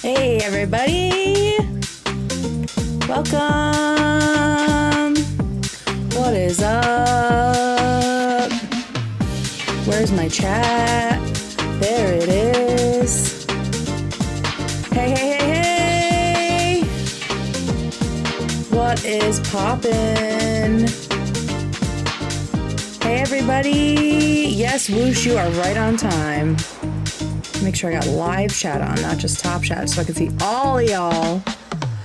Hey everybody, welcome. What is up? Where's my chat? There it is. Hey, hey, hey, hey. What is poppin'? Hey everybody. Yes, whoosh, you are right on time. Make sure I got live chat on, not just top chat, so I can see all of y'all.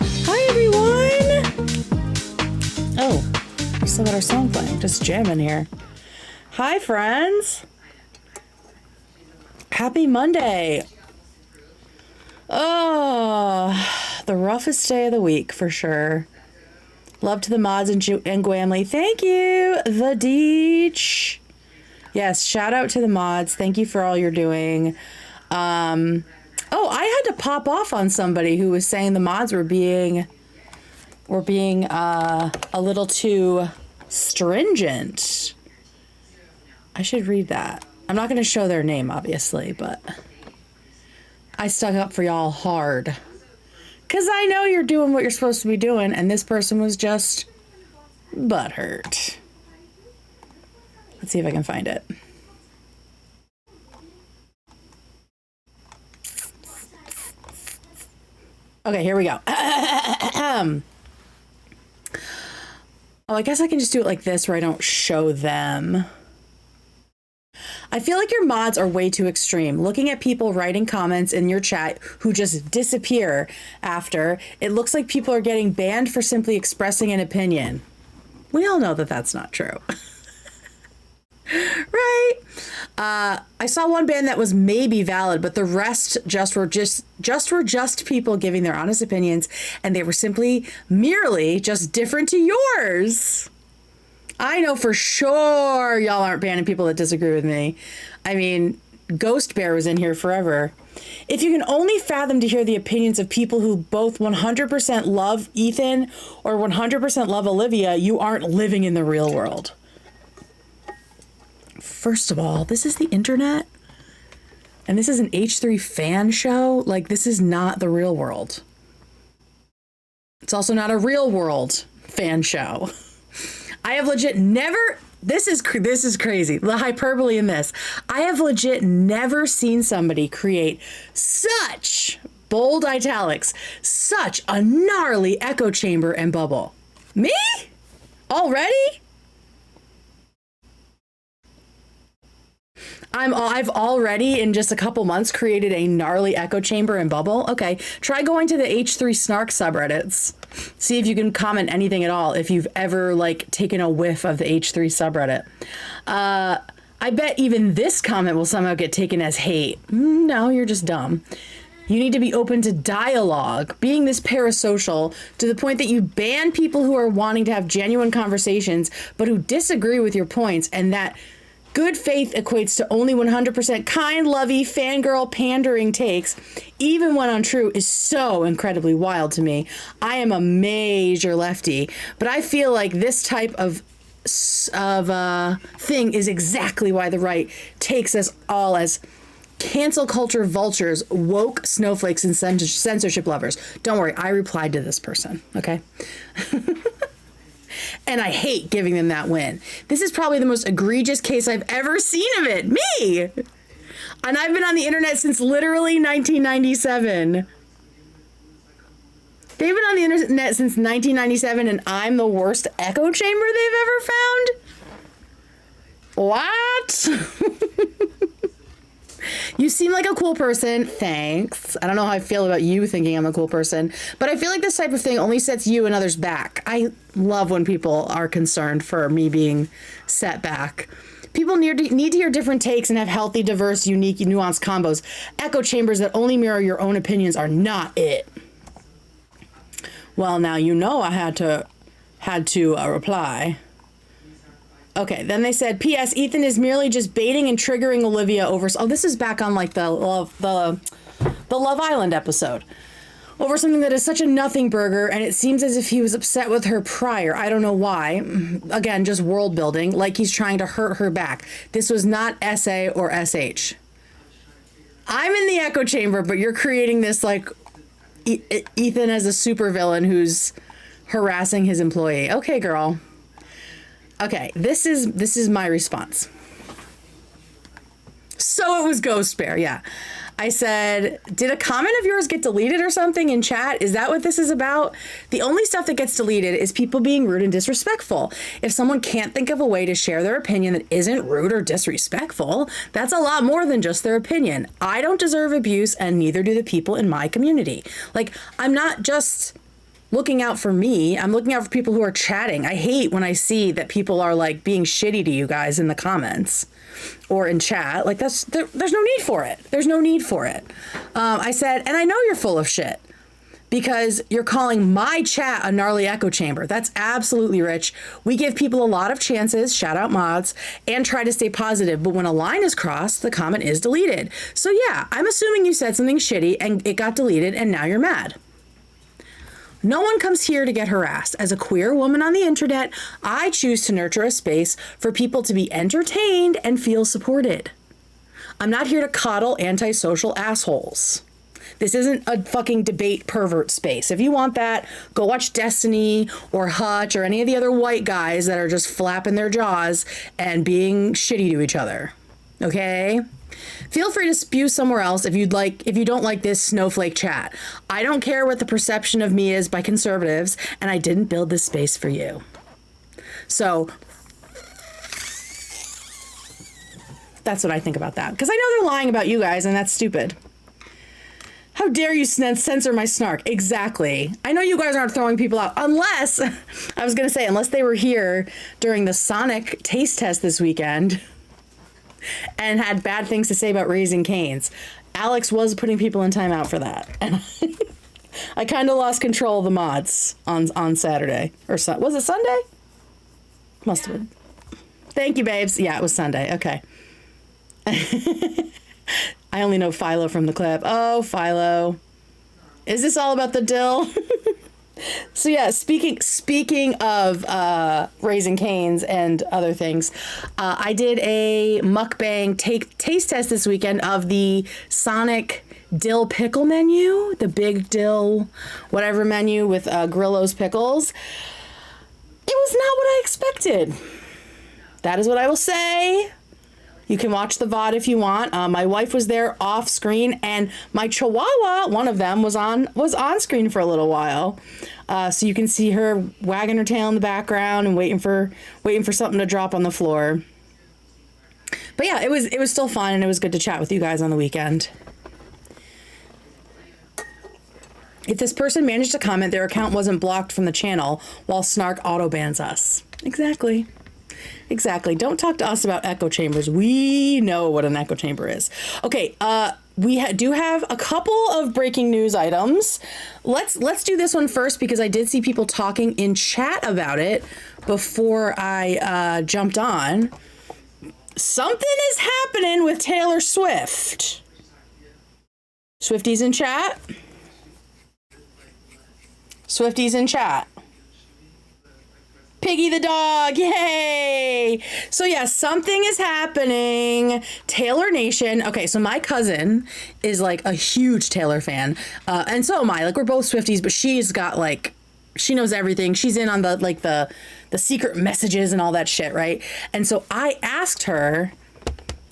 Hi, everyone. Oh, we still got our song playing, just jamming here. Hi, friends. Happy Monday. Oh, the roughest day of the week for sure. Love to the mods and Gwamly. Thank you, the Deech. Yes, shout out to the mods. Thank you for all you're doing. Oh, I had to pop off on somebody who was saying the mods were being a little too stringent. I should read that. I'm not going to show their name, obviously, but I stuck up for y'all hard. Because I know you're doing what you're supposed to be doing, and this person was just butthurt. Let's see if I can find it. Okay, here we go. Oh, I guess I can just do it like this where I don't show them. I feel like your mods are way too extreme. Looking at people writing comments in your chat who just disappear after, it looks like people are getting banned for simply expressing an opinion. We all know that that's not true. Right? I saw one ban that was maybe valid, but the rest were just people giving their honest opinions, and they were simply merely just different to yours. I know for sure y'all aren't banning people that disagree with me. I mean, Ghost Bear was in here forever. If you can only fathom to hear the opinions of people who both 100% love Ethan or 100% love Olivia, you aren't living in the real world. First of all, this is the internet, and this is an H3 fan show. Like, this is not the real world. It's also not a real world fan show. I have legit never This is crazy. The hyperbole in this. I have legit never seen somebody create such bold italics, such a gnarly echo chamber and bubble. Me? Already? I've already in just a couple months created a gnarly echo chamber and bubble. Okay, try going to the H3 Snark subreddits. See if you can comment anything at all if you've ever like taken a whiff of the H3 subreddit. I bet even this comment will somehow get taken as hate. No, you're just dumb. You need to be open to dialogue, being this parasocial to the point that you ban people who are wanting to have genuine conversations, but who disagree with your points, and that good faith equates to only 100% kind, lovey, fangirl, pandering takes, even when untrue, is so incredibly wild to me. I am a major lefty, but I feel like this type of thing is exactly why the right takes us all as cancel culture vultures, woke snowflakes, and censorship lovers. Don't worry, I replied to this person, okay? And I hate giving them that win. This is probably the most egregious case I've ever seen of it. Me! And I've been on the internet since literally 1997. They've been on the internet since 1997, and I'm the worst echo chamber they've ever found? What? You seem like a cool person. Thanks. I don't know how I feel about you thinking I'm a cool person, but I feel like this type of thing only sets you and others back. I love when people are concerned for me being set back. People need to hear different takes and have healthy, diverse, unique, nuanced combos. Echo chambers that only mirror your own opinions are not it. Well, now you know I had to reply. Okay, then they said, P.S. Ethan is merely just baiting and triggering Olivia over... Oh, this is back on like the Love Island episode. Over something that is such a nothing burger, and it seems as if he was upset with her prior. I don't know why. Again, just world building, like he's trying to hurt her back. This was not SA or SH. I'm in the echo chamber, but you're creating this like Ethan as a supervillain who's harassing his employee. Okay, girl. Okay, this is my response. So it was Ghost Bear, yeah. I said, did a comment of yours get deleted or something in chat? Is that what this is about? The only stuff that gets deleted is people being rude and disrespectful. If someone can't think of a way to share their opinion that isn't rude or disrespectful, that's a lot more than just their opinion. I don't deserve abuse, and neither do the people in my community. Like, I'm not just looking out for me. I'm looking out for people who are chatting. I hate when I see that people are like being shitty to you guys in the comments or in chat. Like there's no need for it. There's no need for it. I said, and I know you're full of shit because you're calling my chat a gnarly echo chamber. That's absolutely rich. We give people a lot of chances, shout out mods, and try to stay positive. But when a line is crossed, the comment is deleted. So yeah, I'm assuming you said something shitty and it got deleted and now you're mad. No one comes here to get harassed. As a queer woman on the internet, I choose to nurture a space for people to be entertained and feel supported. I'm not here to coddle antisocial assholes. This isn't a fucking debate pervert space. If you want that, go watch Destiny or Hutch or any of the other white guys that are just flapping their jaws and being shitty to each other. Okay? Feel free to spew somewhere else if you don't like this snowflake chat. I don't care what the perception of me is by conservatives, and I didn't build this space for you. So that's what I think about that. Because I know they're lying about you guys, and that's stupid. How dare you censor my snark? Exactly. I know you guys aren't throwing people out unless, I was going to say, unless they were here during the Sonic taste test this weekend and had bad things to say about Raising Cane's. Alex was putting people in timeout for that. And I kind of lost control of the mods on Saturday. Or was it Sunday? Must have been. Thank you, babes. Yeah, it was Sunday. Okay. I only know Philo from the clip. Oh, Philo. Is this all about the dill? So yeah, speaking of Raising Cane's and other things, I did a mukbang taste test this weekend of the Sonic dill pickle menu, the big dill whatever menu with Grillo's pickles. It was not what I expected. That is what I will say. You can watch the VOD if you want. My wife was there off screen, and my Chihuahua, one of them, was on screen for a little while. So you can see her wagging her tail in the background and waiting for something to drop on the floor. But yeah, it was still fun, and it was good to chat with you guys on the weekend. If this person managed to comment, their account wasn't blocked from the channel while Snark auto bans us. Exactly. Don't talk to us about echo chambers. We know what an echo chamber is. Okay, we do have a couple of breaking news items. Let's do this one first because I did see people talking in chat about it before I jumped on. Something is happening with Taylor Swift. Swifties in chat? Swifties in chat. Piggy the dog, yay! So yeah, something is happening. Taylor Nation. Okay, so my cousin is like a huge Taylor fan, and so am I. Like, we're both Swifties, but she's got like, she knows everything. She's in on the secret messages and all that shit, right? And so I asked her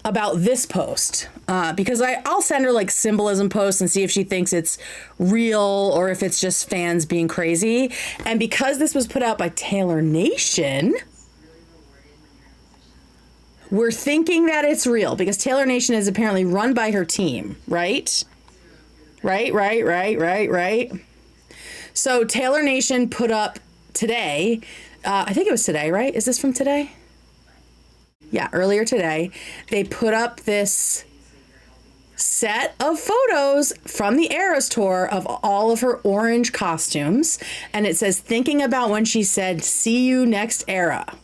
about this post because I'll send her like symbolism posts and see if she thinks it's real or if it's just fans being crazy. And because this was put out by Taylor Nation, we're thinking that it's real because Taylor Nation is apparently run by her team, right? Right. So Taylor Nation put up today, I think it was today, right? Is this from today? Yeah, earlier today, they put up this set of photos from the Eras tour of all of her orange costumes. And it says, thinking about when she said, see you next era,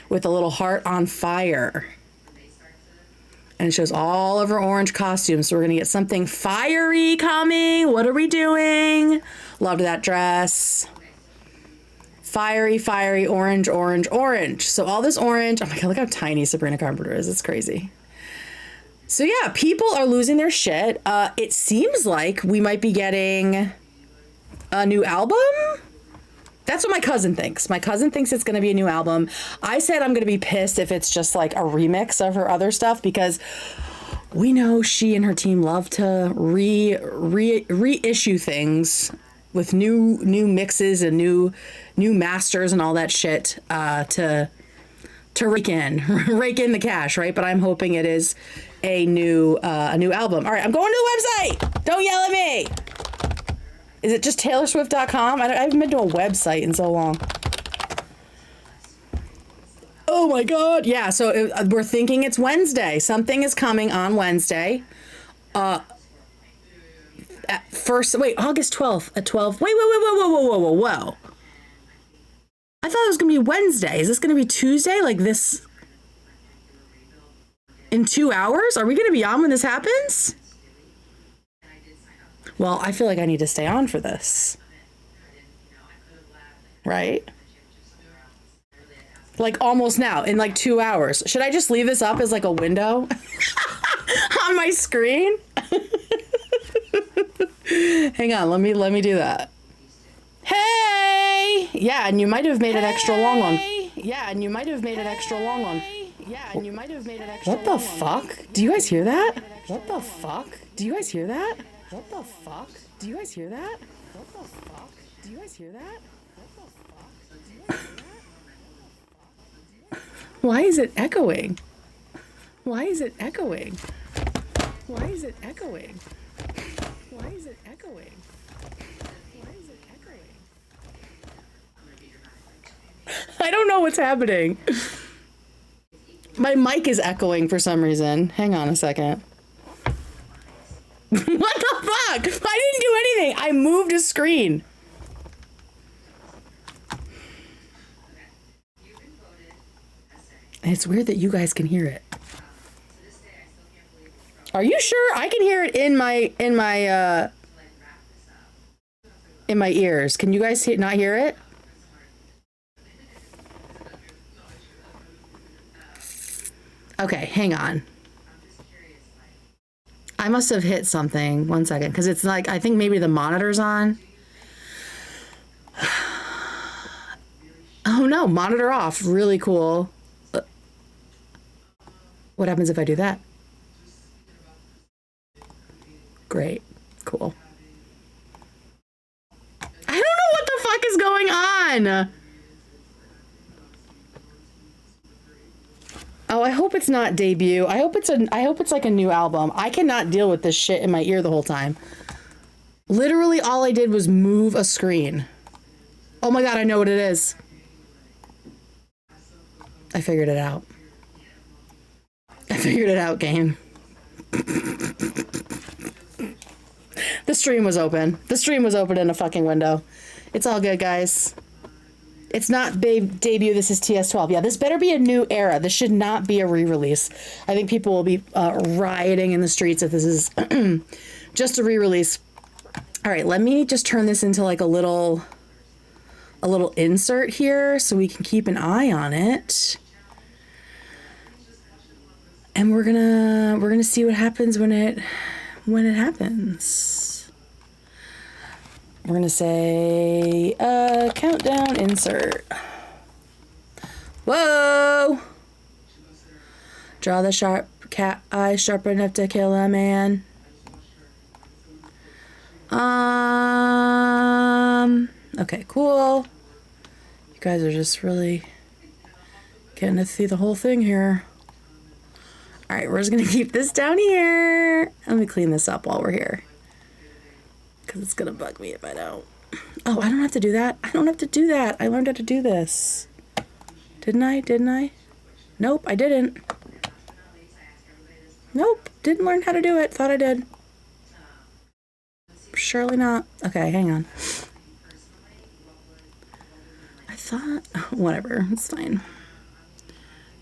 with a little heart on fire. And it shows all of her orange costumes. So we're going to get something fiery coming. What are we doing? Loved that dress. Fiery, orange. So all this orange. Oh my God, look how tiny Sabrina Carpenter is. It's crazy. So yeah, people are losing their shit. It seems like we might be getting a new album. That's what my cousin thinks. My cousin thinks it's going to be a new album. I said I'm going to be pissed if it's just like a remix of her other stuff because we know she and her team love to reissue things with new mixes and new masters and all that shit to rake in the cash, right? But I'm hoping it is a new album. All right, I'm going to the website. Don't yell at me. Is it just TaylorSwift.com? I haven't been to a website in so long. Oh my God. Yeah, so we're thinking it's Wednesday. Something is coming on Wednesday. August 12th at 12. Whoa. I thought it was going to be Wednesday. Is this going to be Tuesday? Like this in 2 hours? Are we going to be on when this happens? Well, I feel like I need to stay on for this. Right? Like almost now, in like 2 hours. Should I just leave this up as like a window on my screen? Hang on, let me do that. Hey! Yeah, and you might have made an extra long one. What the fuck? Do you guys hear that? Why is it echoing? I don't know what's happening. My mic is echoing for some reason. Hang on a second. What the fuck? I didn't do anything. I moved a screen. And it's weird that you guys can hear it. Are you sure? I can hear it in my ears. Can you guys not hear it? Okay, hang on. I must have hit something. 1 second, because it's like, I think maybe the monitor's on. Oh no, monitor off. Really cool. What happens if I do that? Great. Cool. I don't know what the fuck is going on. Oh, I hope it's not debut. I hope it's like a new album. I cannot deal with this shit in my ear the whole time. Literally all I did was move a screen. Oh my god, I know what it is. I figured it out. I figured it out, game. The stream was open. The stream was open in a fucking window. It's all good, guys. It's not debut. This is TS12. Yeah, this better be a new era. This should not be a re-release. I think people will be rioting in the streets if this is just a re-release. All right, let me just turn this into like a little insert here so we can keep an eye on it. And we're gonna see what happens when it happens. We're gonna say countdown insert. Whoa! Draw the sharp cat eye sharp enough to kill a man. Okay, cool. You guys are just really getting to see the whole thing here. All right, we're just gonna keep this down here. Let me clean this up while we're here, because it's gonna bug me if I don't. Oh, I don't have to do that. I don't have to do that. I learned how to do this. Didn't I? Nope, I didn't. Nope, didn't learn how to do it. Thought I did. Surely not. Okay, hang on. I thought, whatever, it's fine.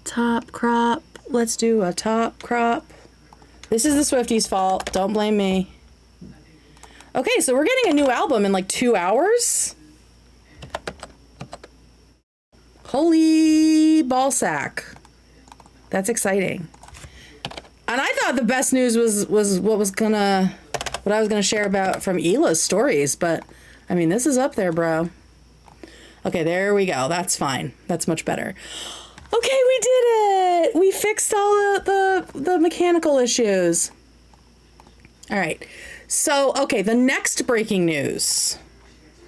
Top crop. Let's do a top crop. This is the Swifties' fault. Don't blame me. Okay, so we're getting a new album in like 2 hours. Holy ballsack. That's exciting. And I thought the best news was what I was gonna share about from Hila's stories, but I mean, this is up there, bro. Okay, there we go. That's fine. That's much better. Okay, we did it. We fixed all the mechanical issues. All right. So, okay, the next breaking news,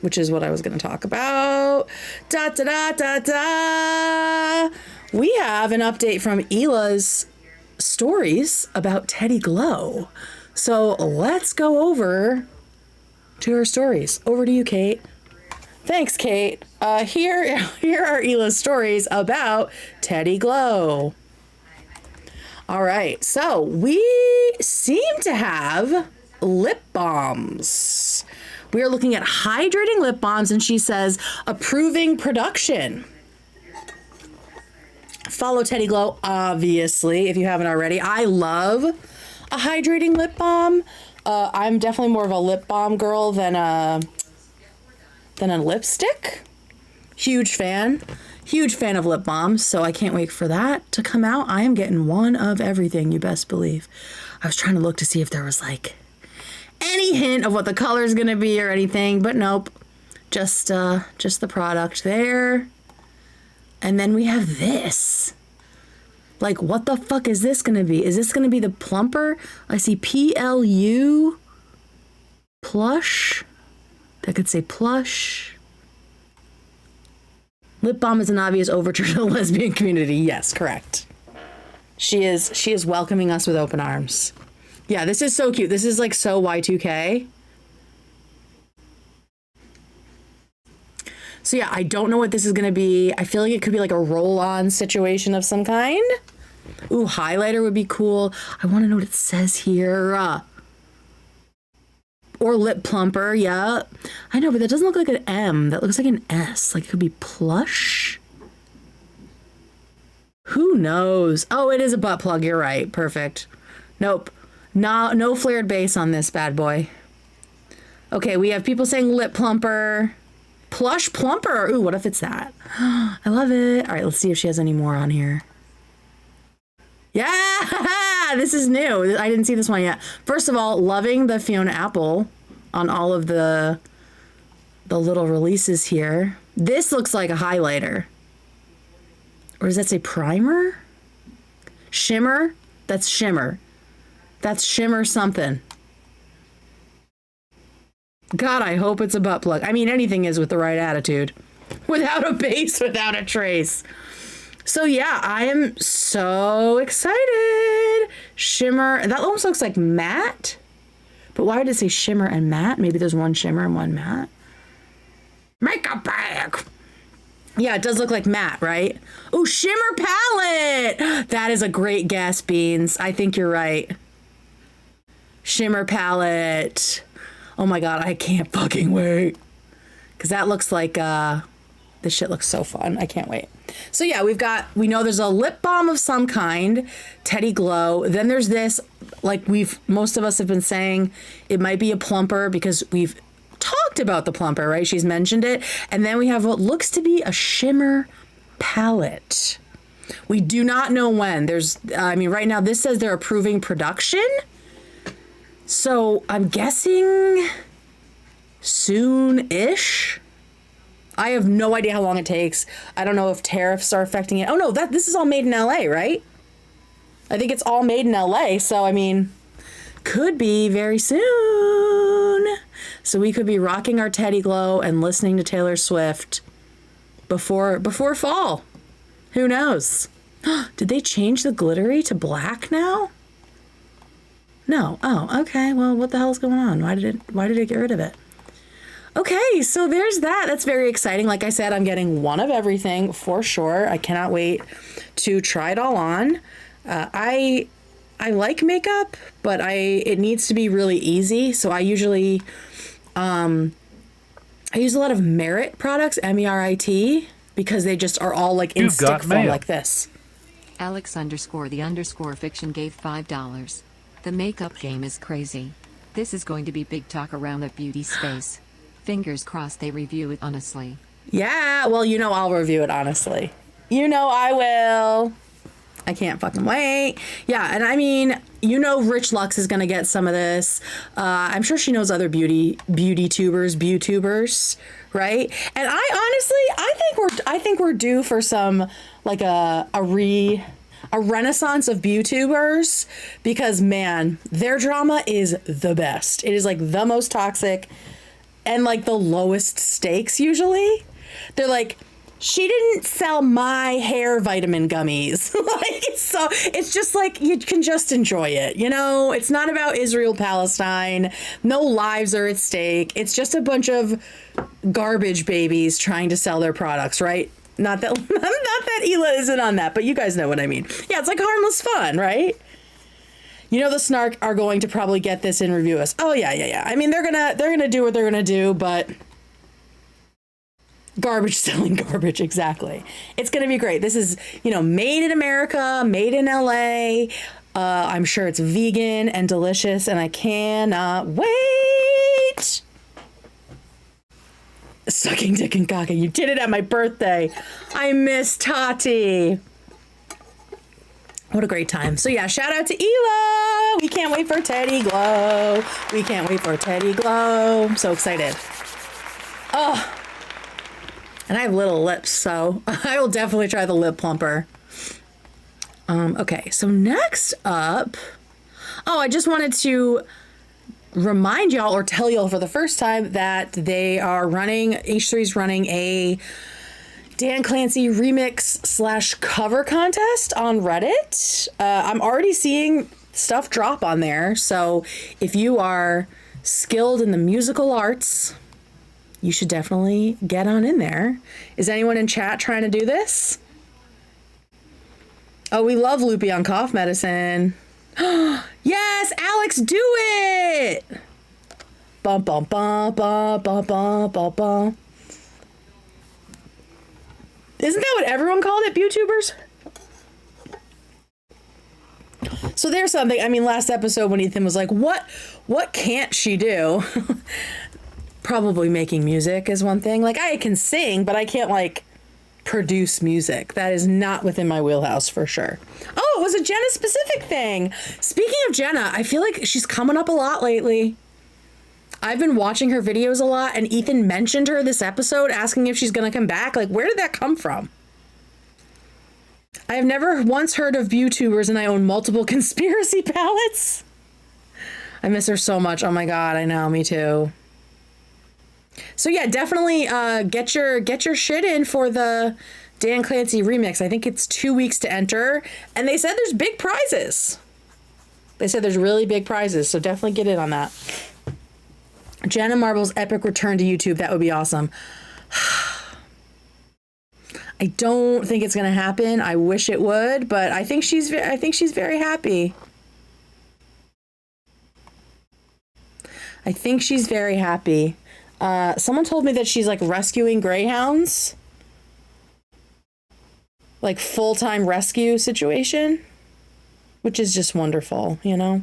which is what I was going to talk about. Da da da da da. We have an update from Hila's stories about Teddy Glow. So let's go over to her stories. Over to you, Kate. Thanks, Kate. Here are Hila's stories about Teddy Glow. All right, so we seem to have lip balms. We are looking at hydrating lip balms, and she says approving production. Follow Teddy Glow, obviously, if you haven't already. I love a hydrating lip balm. I'm definitely more of a lip balm girl than a lipstick. Huge fan of lip balms, so I can't wait for that to come out. I am getting one of everything, you best believe. I was trying to look to see if there was like any hint of what the color is gonna be or anything, but nope. Just the product there. And then we have this. Like, what the fuck is this gonna be? Is this gonna be the plumper? I see PLU plush. That could say plush. Lip balm is an obvious overture to the lesbian community. Yes, correct. She is welcoming us with open arms. Yeah, this is so cute. This is like so Y2K. So yeah, I don't know what this is gonna be. I feel like it could be like a roll-on situation of some kind. Ooh, highlighter would be cool. I want to know what it says here. Or lip plumper, yeah. I know, but that doesn't look like an M. That looks like an S. Like it could be plush. Who knows? Oh, it is a butt plug. You're right. Perfect. Nope. No flared base on this bad boy. Okay, we have people saying lip plumper. Plush plumper. Ooh, what if it's that? I love it. All right, let's see if she has any more on here. Yeah, this is new. I didn't see this one yet. First of all, loving the Fiona Apple on all of the little releases here. This looks like a highlighter. Or does that say primer? Shimmer? That's shimmer. That's shimmer something. God, I hope it's a butt plug. I mean, anything is with the right attitude. Without a base, without a trace. So yeah, I am so excited. Shimmer. That almost looks like matte. But why did it say shimmer and matte? Maybe there's one shimmer and one matte. Makeup bag. Yeah, it does look like matte, right? Oh, shimmer palette. That is a great guess, Beans. I think you're right. Shimmer palette. Oh my God, I can't fucking wait. Because that looks like, this shit looks so fun. I can't wait. So yeah, we know there's a lip balm of some kind, Teddy Glow. Then there's this, like most of us have been saying, it might be a plumper because we've talked about the plumper, right? She's mentioned it. And then we have what looks to be a shimmer palette. We do not know when. Right now this says they're approving production. So I'm guessing soon-ish. I have no idea how long it takes. I don't know if tariffs are affecting it. Oh no, this is all made in LA, right? I think it's all made in LA. So, I mean, could be very soon. So we could be rocking our Teddy Glow and listening to Taylor Swift before fall. Who knows? Did they change the glittery to black now? No. Oh, okay. Well, what the hell's going on? Why did it get rid of it? Okay, so there's that. That's very exciting. Like I said, I'm getting one of everything for sure. I cannot wait to try it all on. I like makeup, but it needs to be really easy. So I usually I use a lot of Merit products, MERIT, because they just are all like in stick form like this. Alex_the_fiction gave $5. The makeup game is crazy. This is going to be big talk around the beauty space. Fingers crossed they review it honestly. Yeah, well, I'll review it honestly. I will. I can't fucking wait. Yeah, and I mean, Rich Lux is gonna get some of this. I'm sure she knows other beauty tubers, right? And I think we're due for some like a renaissance of beautubers, because man, their drama is the best. It is like the most toxic and like the lowest stakes usually. They're like, she didn't sell my hair vitamin gummies. It's just like, you can just enjoy it. It's not about Israel, Palestine. No lives are at stake. It's just a bunch of garbage babies trying to sell their products, right? Not that Hila isn't on that, but you guys know what I mean. Yeah, it's like harmless fun, right? The snark are going to probably get this and review us. Oh yeah. I mean, they're gonna do what they're gonna do, but garbage selling garbage, exactly. It's gonna be great. This is, made in America, made in LA. I'm sure it's vegan and delicious, and I cannot wait. Sucking dick and cocking. You did it at my birthday. I miss Tati. What a great time. So yeah, shout out to Ela. We can't wait for Teddy Glow. I'm so excited. Oh, and I have little lips, so I will definitely try the lip plumper. Okay, so next up, I just wanted to remind y'all, or tell y'all for the first time, that H3's running a Dan Clancy remix / cover contest on Reddit. I'm already seeing stuff drop on there. So if you are skilled in the musical arts, you should definitely get on in there. Is anyone in chat trying to do this? Oh, we love Loopy on cough medicine. Yes, Alex, do it! Bum, bum, bum, bum, bum, bum, bum, bum. Isn't that what everyone called it, YouTubers? So there's something. I mean, last episode when Ethan was like, what can't she do? Probably making music is one thing. Like, I can sing, but I can't, like, produce music. That is not within my wheelhouse for sure. Oh, it was a Jenna specific thing. Speaking of Jenna, I feel like she's coming up a lot lately. I've been watching her videos a lot, and Ethan mentioned her this episode, asking if she's going to come back. Like, where did that come from? I have never once heard of YouTubers, and I own multiple conspiracy palettes. I miss her so much. Oh my God, I know, me too. So yeah, definitely get your shit in for the Dan Clancy remix. I think it's 2 weeks to enter, and they said there's big prizes. They said there's really big prizes, so definitely get in on that. Jenna Marbles' epic return to YouTube. That would be awesome. I don't think it's gonna happen. I wish it would, but I think she's very happy. I think she's very happy. Someone told me that she's like rescuing greyhounds. Like full-time rescue situation, which is just wonderful, you know?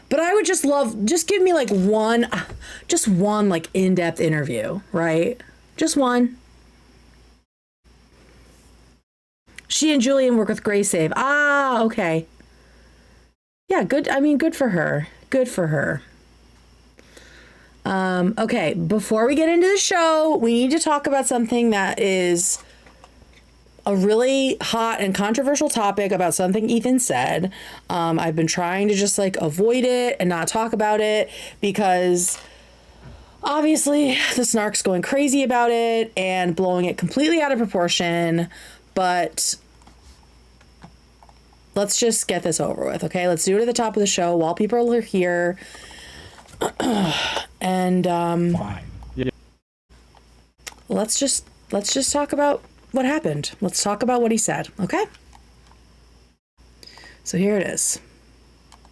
But I would just give me like one like in-depth interview, right? Just one. She and Julian work with GraySave. Ah, okay. Yeah, good. I mean, good for her. Good for her. Okay, before we get into the show, we need to talk about something that is a really hot and controversial topic about something Ethan said. I've been trying to just like avoid it and not talk about it because obviously the snark's going crazy about it and blowing it completely out of proportion. But let's just get this over with, okay? Let's do it at the top of the show while people are here. And Fine. Yeah. let's just talk about what happened. Let's talk about what he said, okay? So here it is.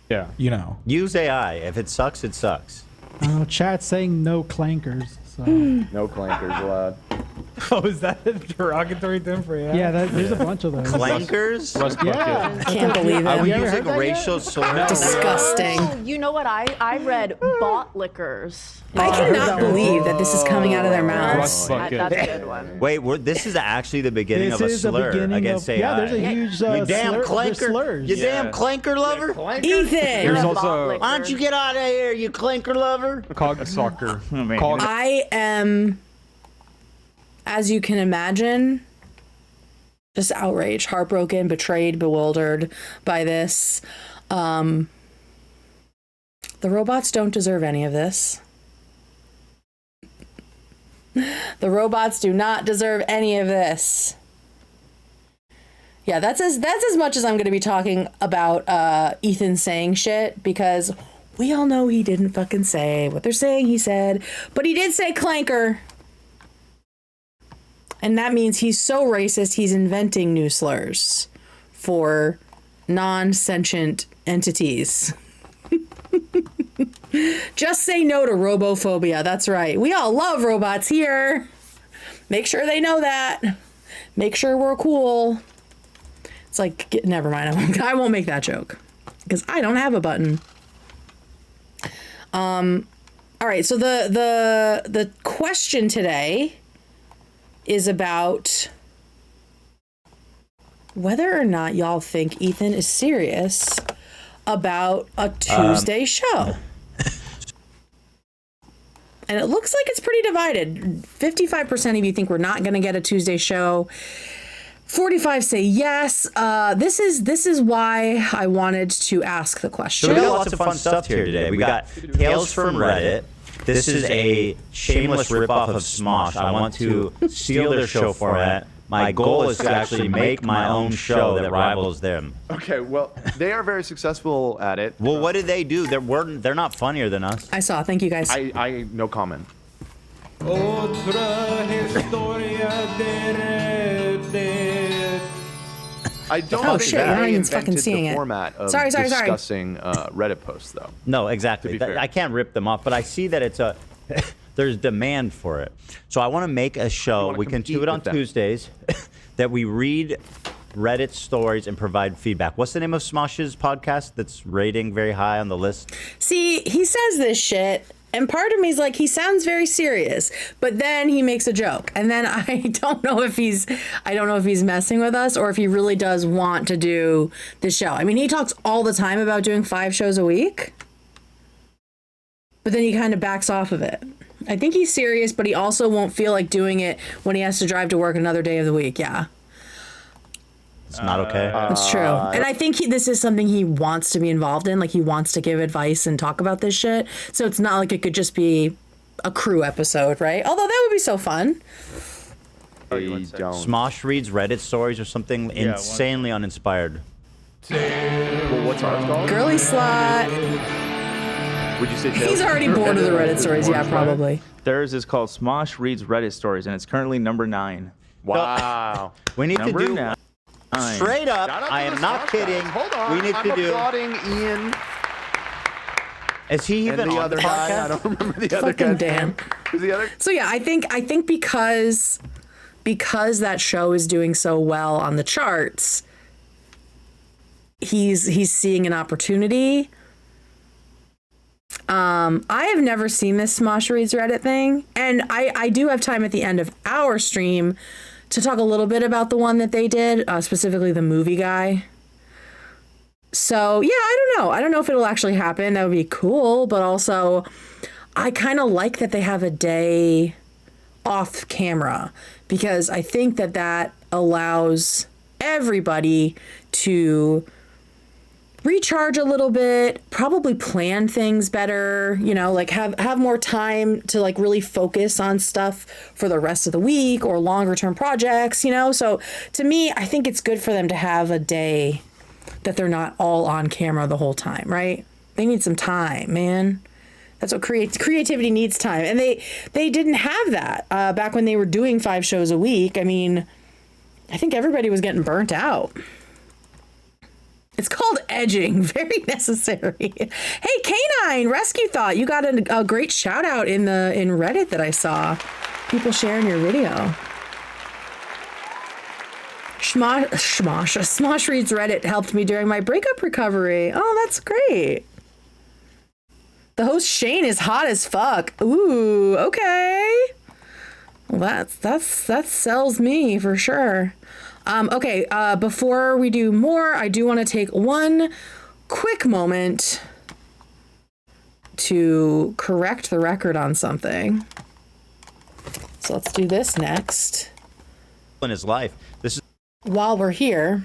Yeah. You know. Use AI. If it sucks, it sucks. Chat's saying no clankers. So. No clankers allowed. Oh, is that a derogatory term for AI? Yeah, there's a bunch of those. Clankers? Yeah. I can't believe Are we it. using racial slurs? Disgusting. Oh, you know what? I read bot lickers. I cannot believe that this is coming out of their mouths. Rust bucket. That's a good one. Wait, this is actually the beginning This of a is the slur beginning against of, AI. yeah, there's a huge you damn slur, clanker. slurs. You Yeah. damn clanker lover. Ethan! There's A also bot licker. Why don't you get out of here, you clanker lover? cog sucker. man. Cog- I am, as you can imagine, just outraged, heartbroken, betrayed, bewildered by this. The robots don't deserve any of this. The robots do not deserve any of this. Yeah, that's as much as I'm going to be talking about Ethan saying shit, because we all know he didn't fucking say what they're saying he said, but he did say clanker. And that means he's so racist, he's inventing new slurs for non-sentient entities. Just say no to robophobia. That's right. We all love robots here. Make sure they know that. Make sure we're cool. It's like, never mind. I won't make that joke because I don't have a button. All right. So the question today is about whether or not y'all think Ethan is serious about a Tuesday show. And it looks like it's pretty divided. 55% of you think we're not going to get a Tuesday show. 45 say yes. This is why I wanted to ask the question. So we got lots of fun stuff here today. We got Tales from Reddit. This is a shameless ripoff of Smosh. I want to steal their show format. My goal is to actually make my own show that rivals them. Okay, well, they are very successful at it. Well, what did they do? They're not funnier than us. I saw. Thank you, guys. I no comment. I don't Oh, think shit, you're not they even fucking invented seeing the it. format of Sorry. discussing Reddit posts, though. No, exactly. To be fair. I can't rip them off, but I see that it's a there's demand for it. So I want to make a show. wanna We can compete do it on with them. Tuesdays that we read Reddit stories and provide feedback. What's the name of Smosh's podcast that's rating very high on the list? See, he says this shit, and part of me is like, he sounds very serious, but then he makes a joke, and then I don't know if he's messing with us or if he really does want to do the show. I mean, he talks all the time about doing 5 shows a week, but then he kind of backs off of it. I think he's serious, but he also won't feel like doing it when he has to drive to work another day of the week. Yeah. It's not okay. That's true. And I think this is something he wants to be involved in. Like, he wants to give advice and talk about this shit. So it's not like it could just be a crew episode, right? Although that would be so fun. I don't. Smosh reads Reddit stories or something insanely uninspired. Well, what's ours called? Girly slut. Would you say He's already bored of the Reddit stories. Yeah, probably. Theirs is called Smosh Reads Reddit Stories, and it's currently number 9. Wow. We need Number to do 9. straight up. Shout out I to am the not Smosh kidding. guys. Hold on. We need I'm to do. applauding Ian Is he and even the on other the guy. I podcast? don't remember the other Fucking guy. Dan. Who's the other? So yeah, I think because that show is doing so well on the charts, he's seeing an opportunity. I have never seen this Smosh Reads Reddit thing, and I do have time at the end of our stream to talk a little bit about the one that they did, specifically the movie guy. So yeah, I don't know if it'll actually happen. That would be cool, but also I kind of like that they have a day off camera, because I think that allows everybody to recharge a little bit, probably plan things better, like have more time to like really focus on stuff for the rest of the week or longer term projects, So to me, I think it's good for them to have a day that they're not all on camera the whole time, right? They need some time, man. That's what creativity needs, time. And they didn't have that back when they were doing 5 shows a week. I mean, I think everybody was getting burnt out. It's called edging. Very necessary. Hey, Canine Rescue Thought, you got a great shout out in Reddit that I saw. People sharing your video. Smosh Reads Reddit helped me during my breakup recovery. Oh, that's great. The host Shane is hot as fuck. Ooh, okay. Well, that sells me for sure. Okay, before we do more, I do want to take one quick moment to correct the record on something. So let's do this next. In his life, this While we're here.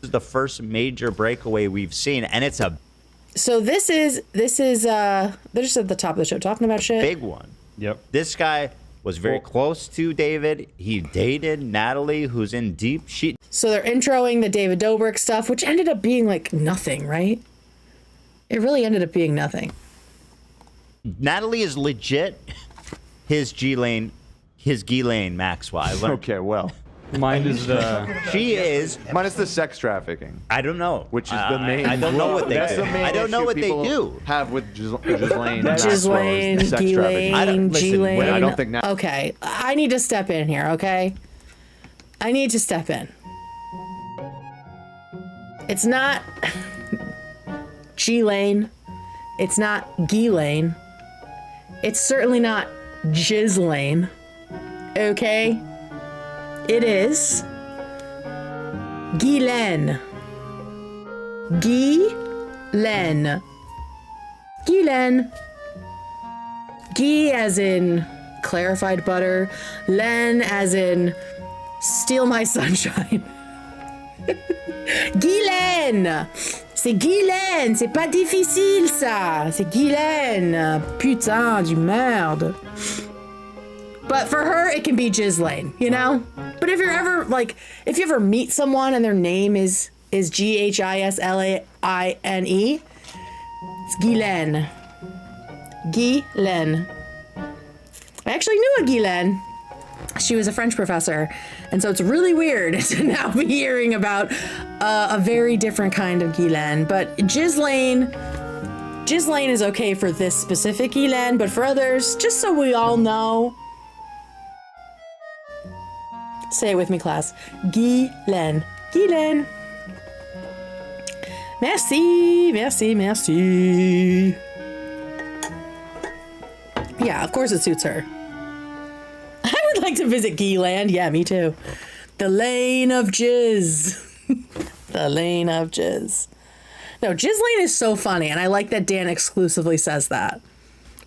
is the first major breakaway we've seen, and it's a So this is they're just at the top of the show talking about shit. big one. Yep. This guy was very close to David. He dated Natalie, who's in deep shit. So they're introing the David Dobrik stuff, which ended up being like nothing, right? It really ended up being nothing. Natalie is legit his Ghislaine Maxwell. Okay, well. Mine is the. She is. Minus the sex trafficking, I don't know. which is the main. I don't know what they That's do. the main I don't know issue what they people do. Have with Ghislaine. Ghislaine, sex trafficking. I don't- Ghislaine, listen, Ghislaine. I don't think now. Okay, I need to step in here, okay? I need to step in. It's not Ghislaine. It's not Ghislaine. It's certainly not Ghislaine. Okay? It is Ghislaine. Ghislaine. Ghislaine. Ghee as in clarified butter. Len as in steal my sunshine. Ghislaine. C'est Ghislaine. C'est pas difficile ça. C'est Ghislaine. Putain du merde. But for her, it can be Ghislaine, But if you ever meet someone and their name is Ghislaine, it's Ghislaine. Ghislaine. I actually knew a Ghislaine. She was a French professor, and so it's really weird to now be hearing about a very different kind of Ghislaine. But Ghislaine is okay for this specific Ghislaine, but for others, just so we all know. Say it with me, class. Ghislaine. Ghislaine. Merci, merci, merci. Yeah, of course it suits her. I would like to visit Ghiland. Yeah, me too. The lane of jizz. The lane of jizz. No, Ghislaine is so funny, and I like that Dan exclusively says that.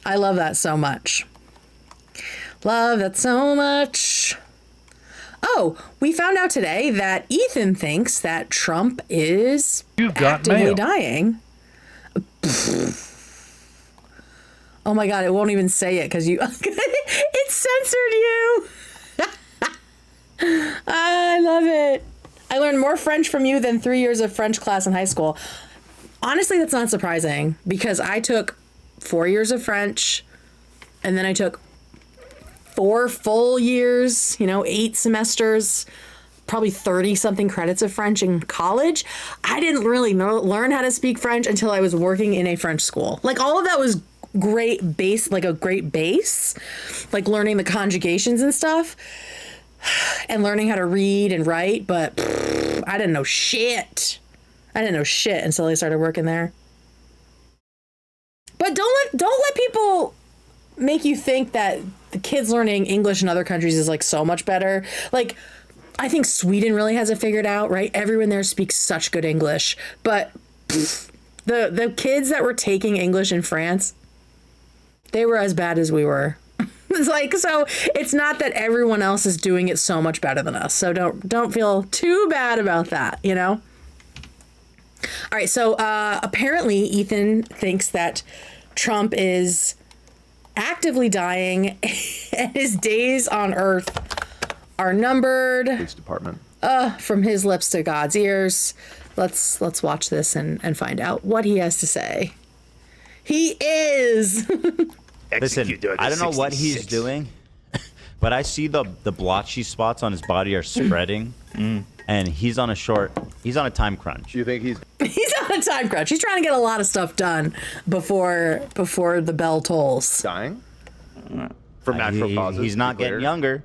I love that so much. Love that so much. Oh, we found out today that Ethan thinks that Trump is You've got actively mail. dying. Oh my God, it won't even say it because you, it censored you. I love it. I learned more French from you than 3 years of French class in high school. Honestly, that's not surprising because I took 4 years of French and then I took 4 full years, 8 semesters, probably 30 something credits of French in college. I didn't really learn how to speak French until I was working in a French school. Like all of that was great base, like a great base, like learning the conjugations and stuff and learning how to read and write. But I didn't know shit. I didn't know shit until I started working there. But don't let people make you think that the kids learning English in other countries is like so much better. Like, I think Sweden really has it figured out, right? Everyone there speaks such good English. But the kids that were taking English in France, they were as bad as we were. It's like, so it's not that everyone else is doing it so much better than us. So don't feel too bad about that, All right, so apparently Ethan thinks that Trump is actively dying and his days on Earth are numbered. Police department. From his lips to God's ears. Let's watch this and find out what he has to say. He is. Listen, I don't know what he's doing, but I see the blotchy spots on his body are spreading, and he's on a time crunch. Do you think he's on a time crunch. He's trying to get a lot of stuff done before the bell tolls. dying? From natural causes? He's not getting younger.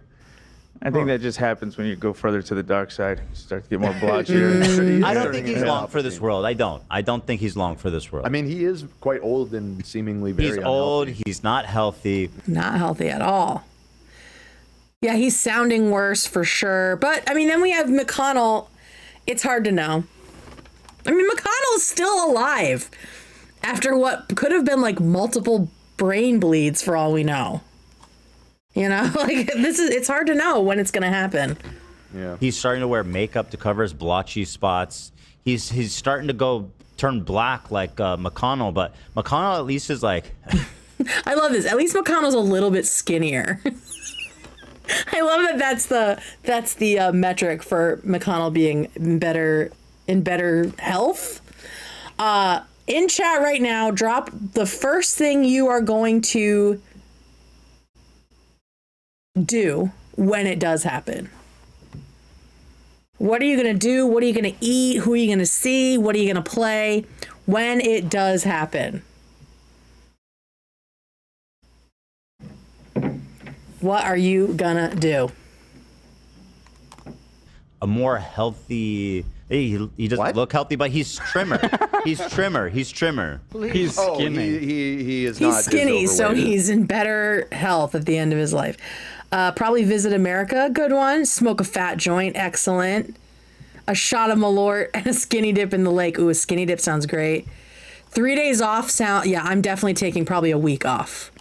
I think that just happens when you go further to the dark side. You start to get more blotchier. I don't think he's long for this world. I don't think he's long for this world. I mean, he is quite old and seemingly very He's unhealthy. old. He's not healthy. Not healthy at all. Yeah, he's sounding worse for sure. But, I mean, then we have McConnell. It's hard to know. I mean, McConnell's still alive after what could have been like multiple brain bleeds for all we know. Like it's hard to know when it's going to happen. Yeah. He's starting to wear makeup to cover his blotchy spots. He's starting to turn black like McConnell, but McConnell at least is like... I love this. At least McConnell's a little bit skinnier. I love that that's the metric for McConnell being in better health. In chat right now, drop the first thing you are going to do when it does happen. What are you going to do? What are you going to eat? Who are you going to see? What are you going to play when it does happen? What are you gonna do? A more healthy... He doesn't What? look healthy, but he's trimmer. He's trimmer. He's He's Oh, skinny. he is not He's as skinny, so overweight. he's in better health at the end of his life. Probably visit America, good one. Smoke a fat joint, excellent. A shot of Malort and a skinny dip in the lake. Ooh, a skinny dip sounds great. 3 days off yeah, I'm definitely taking probably a week off.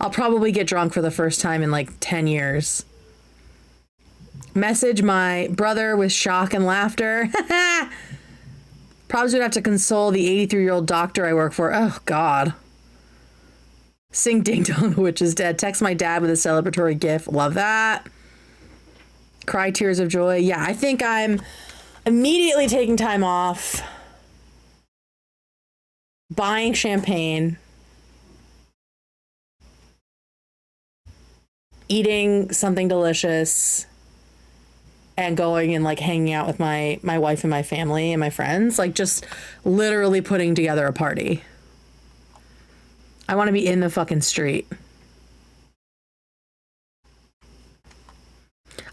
I'll probably get drunk for the first time in like 10 years. Message my brother with shock and laughter. Probably would have to console the 83-year-old doctor I work for. Oh, God. Sing Ding Dong, the Witch is Dead. Text my dad with a celebratory gift. Love that. Cry tears of joy. Yeah, I think I'm immediately taking time off. Buying champagne. Eating something delicious. And going and like hanging out with my wife and my family and my friends. Like just literally putting together a party. I want to be in the fucking street.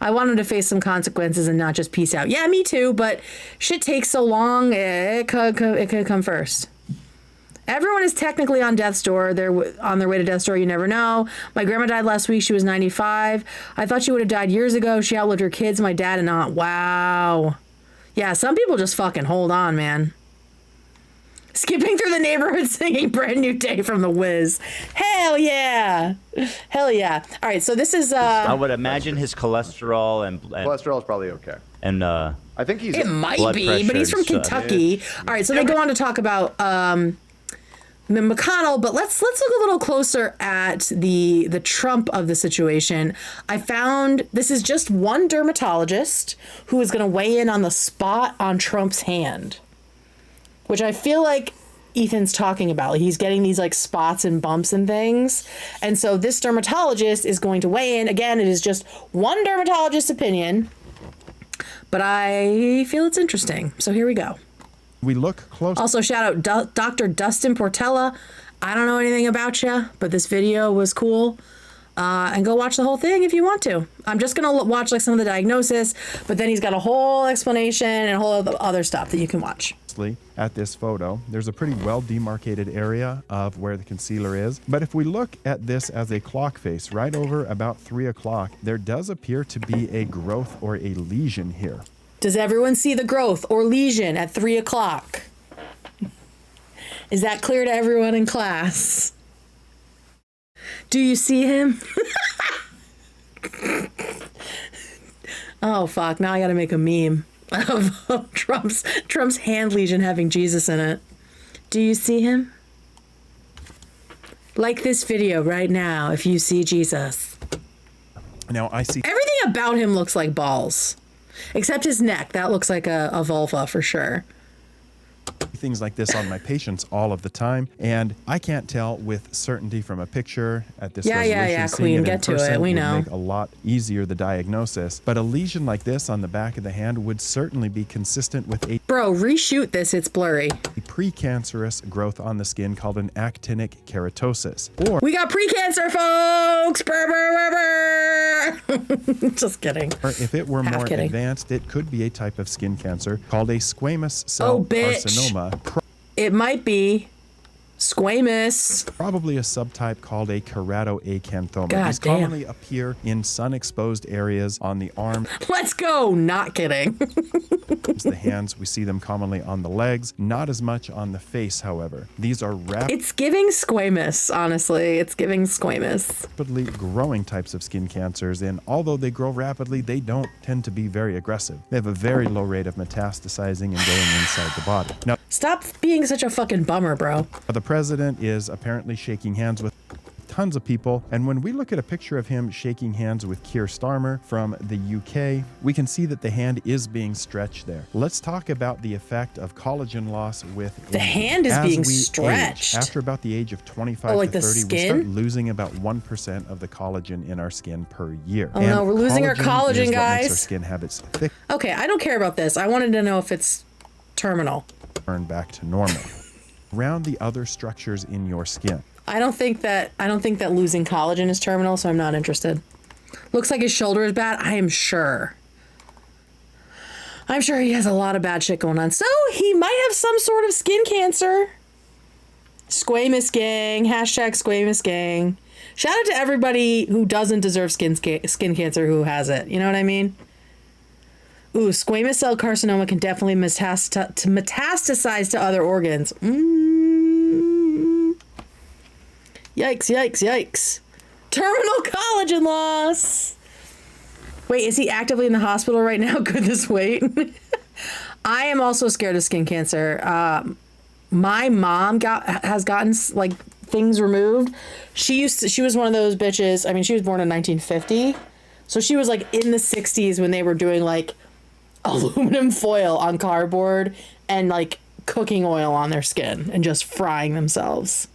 I want him to face some consequences and not just peace out. Yeah, me too, but shit takes so long. It could come first. Everyone is technically on death's door. They're on their way to death's door. You never know. My grandma died last week. She was 95. I thought she would have died years ago. She outlived her kids, my dad and aunt. Wow. Yeah, some people just fucking hold on, man. Skipping through the neighborhood singing Brand New Day from The Wiz. Hey! Hell yeah. Hell yeah. All right, so this is I would imagine his cholesterol and Cholesterol is probably okay. I think he's. it might blood be, but he's from pressure and stuff. Kentucky. All right, so they go on to talk about McConnell, but let's look a little closer at the Trump of the situation. I found this is just one dermatologist who is going to weigh in on the spot on Trump's hand, which I feel like Ethan's talking about. He's getting these like spots and bumps and things. And so this dermatologist is going to weigh in. Again, it is just one dermatologist's opinion, but I feel it's interesting. So here we go. We look close. Also, shout out Dr. Dustin Portella. I don't know anything about you, but this video was cool. And go watch the whole thing if you want to. I'm just going to watch like some of the diagnosis, but then he's got a whole explanation and a whole other stuff that you can watch. At this photo, there's a pretty well demarcated area of where the concealer is. But if we look at this as a clock face, right over about 3 o'clock, there does appear to be a growth or a lesion here. Does everyone see the growth or lesion at 3 o'clock? Is that clear to everyone in class? Do you see him? Oh, fuck. Now I got to make a meme of Trump's hand lesion having Jesus in it. Do you see him? Like this video right now if you see Jesus. Now I see Everything about him looks like balls. Except his neck. That looks like a vulva for sure. things like this on my patients all of the time, and I can't tell with certainty from a picture at this resolution. Yeah, Seeing Queen, it in get to person it. We would know. make a lot easier the diagnosis, but a lesion like this on the back of the hand would certainly be consistent with a Bro, reshoot this. It's blurry. precancerous growth on the skin called an actinic keratosis, or We got precancer, folks. Brr, brr, brr, brr. Just kidding. if it were Half more kidding. advanced, it could be a type of skin cancer called a squamous cell bitch. carcinoma, It might be squamous. probably a subtype called a keratoacanthoma. God These damn. commonly appear in sun-exposed areas on the arms, Let's go. Not kidding. the hands. We see them commonly on the legs, not as much on the face, however. These are It's giving squamous, honestly. It's giving squamous. rapidly growing types of skin cancers, and although they grow rapidly, they don't tend to be very aggressive. They have a very low rate of metastasizing and going inside the body. Now, Stop being such a fucking bummer, bro. the president is apparently shaking hands with tons of people, and when we look at a picture of him shaking hands with Keir Starmer from the UK, we can see that the hand is being stretched there. Let's talk about the effect of collagen loss with The aging. hand is As being we age, stretched. after about the age of 25 Oh, like to the 30, we skin? start losing about 1% of the collagen in our skin per year. Oh, no, we're losing our collagen, is what makes our guys. skin habits thick, Okay, I don't care about this. I wanted to know if it's terminal. turn back to normal. Around the other structures in your skin. I don't think that losing collagen is terminal, so I'm not interested. Looks like his shoulder is bad. I am sure. I'm sure he has a lot of bad shit going on. So he might have some sort of skin cancer. Squamous gang. Hashtag squamous gang. Shout out to everybody who doesn't deserve skin cancer who has it. You know what I mean? Ooh, squamous cell carcinoma can definitely metastasize to other organs. Yikes, yikes, yikes. Terminal collagen loss. Wait, is he actively in the hospital right now? Goodness, wait. I am also scared of skin cancer. My mom has gotten like things removed. She was one of those bitches. I mean, she was born in 1950. So she was like in the 60s when they were doing like aluminum foil on cardboard and like cooking oil on their skin and just frying themselves.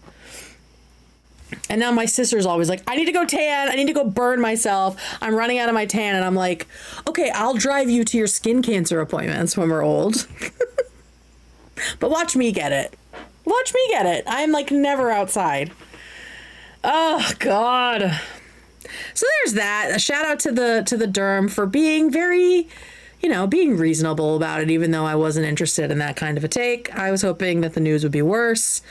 And now my sister's always like, I need to go tan. I need to go burn myself. I'm running out of my tan. And I'm like, okay, I'll drive you to your skin cancer appointments when we're old. But watch me get it. Watch me get it. I'm like never outside. Oh, God. So there's that. A shout out to the derm for being very, being reasonable about it, even though I wasn't interested in that kind of a take. I was hoping that the news would be worse.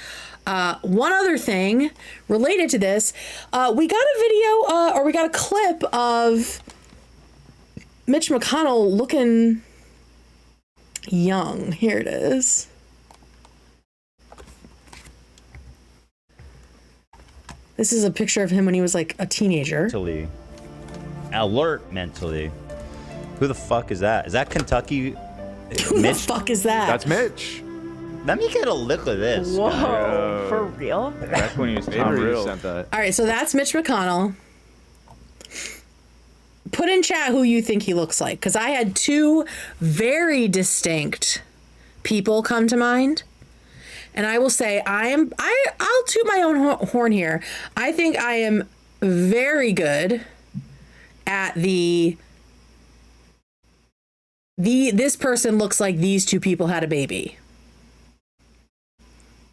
One other thing related to this, we got a video, or we got a clip of Mitch McConnell looking young. Here it is. This is a picture of him when he was like a teenager. Mentally. Alert mentally. Who the fuck is that? Is that Kentucky? Who the fuck is that? That's Mitch. Let me get a look of this. Whoa, for real? Back when he was Tom Avery Riddle. sent that. All right, so that's Mitch McConnell. Put in chat who you think he looks like, because I had two very distinct people come to mind. And I will say I'll toot my own horn here. I think I am very good at this person looks like these two people had a baby.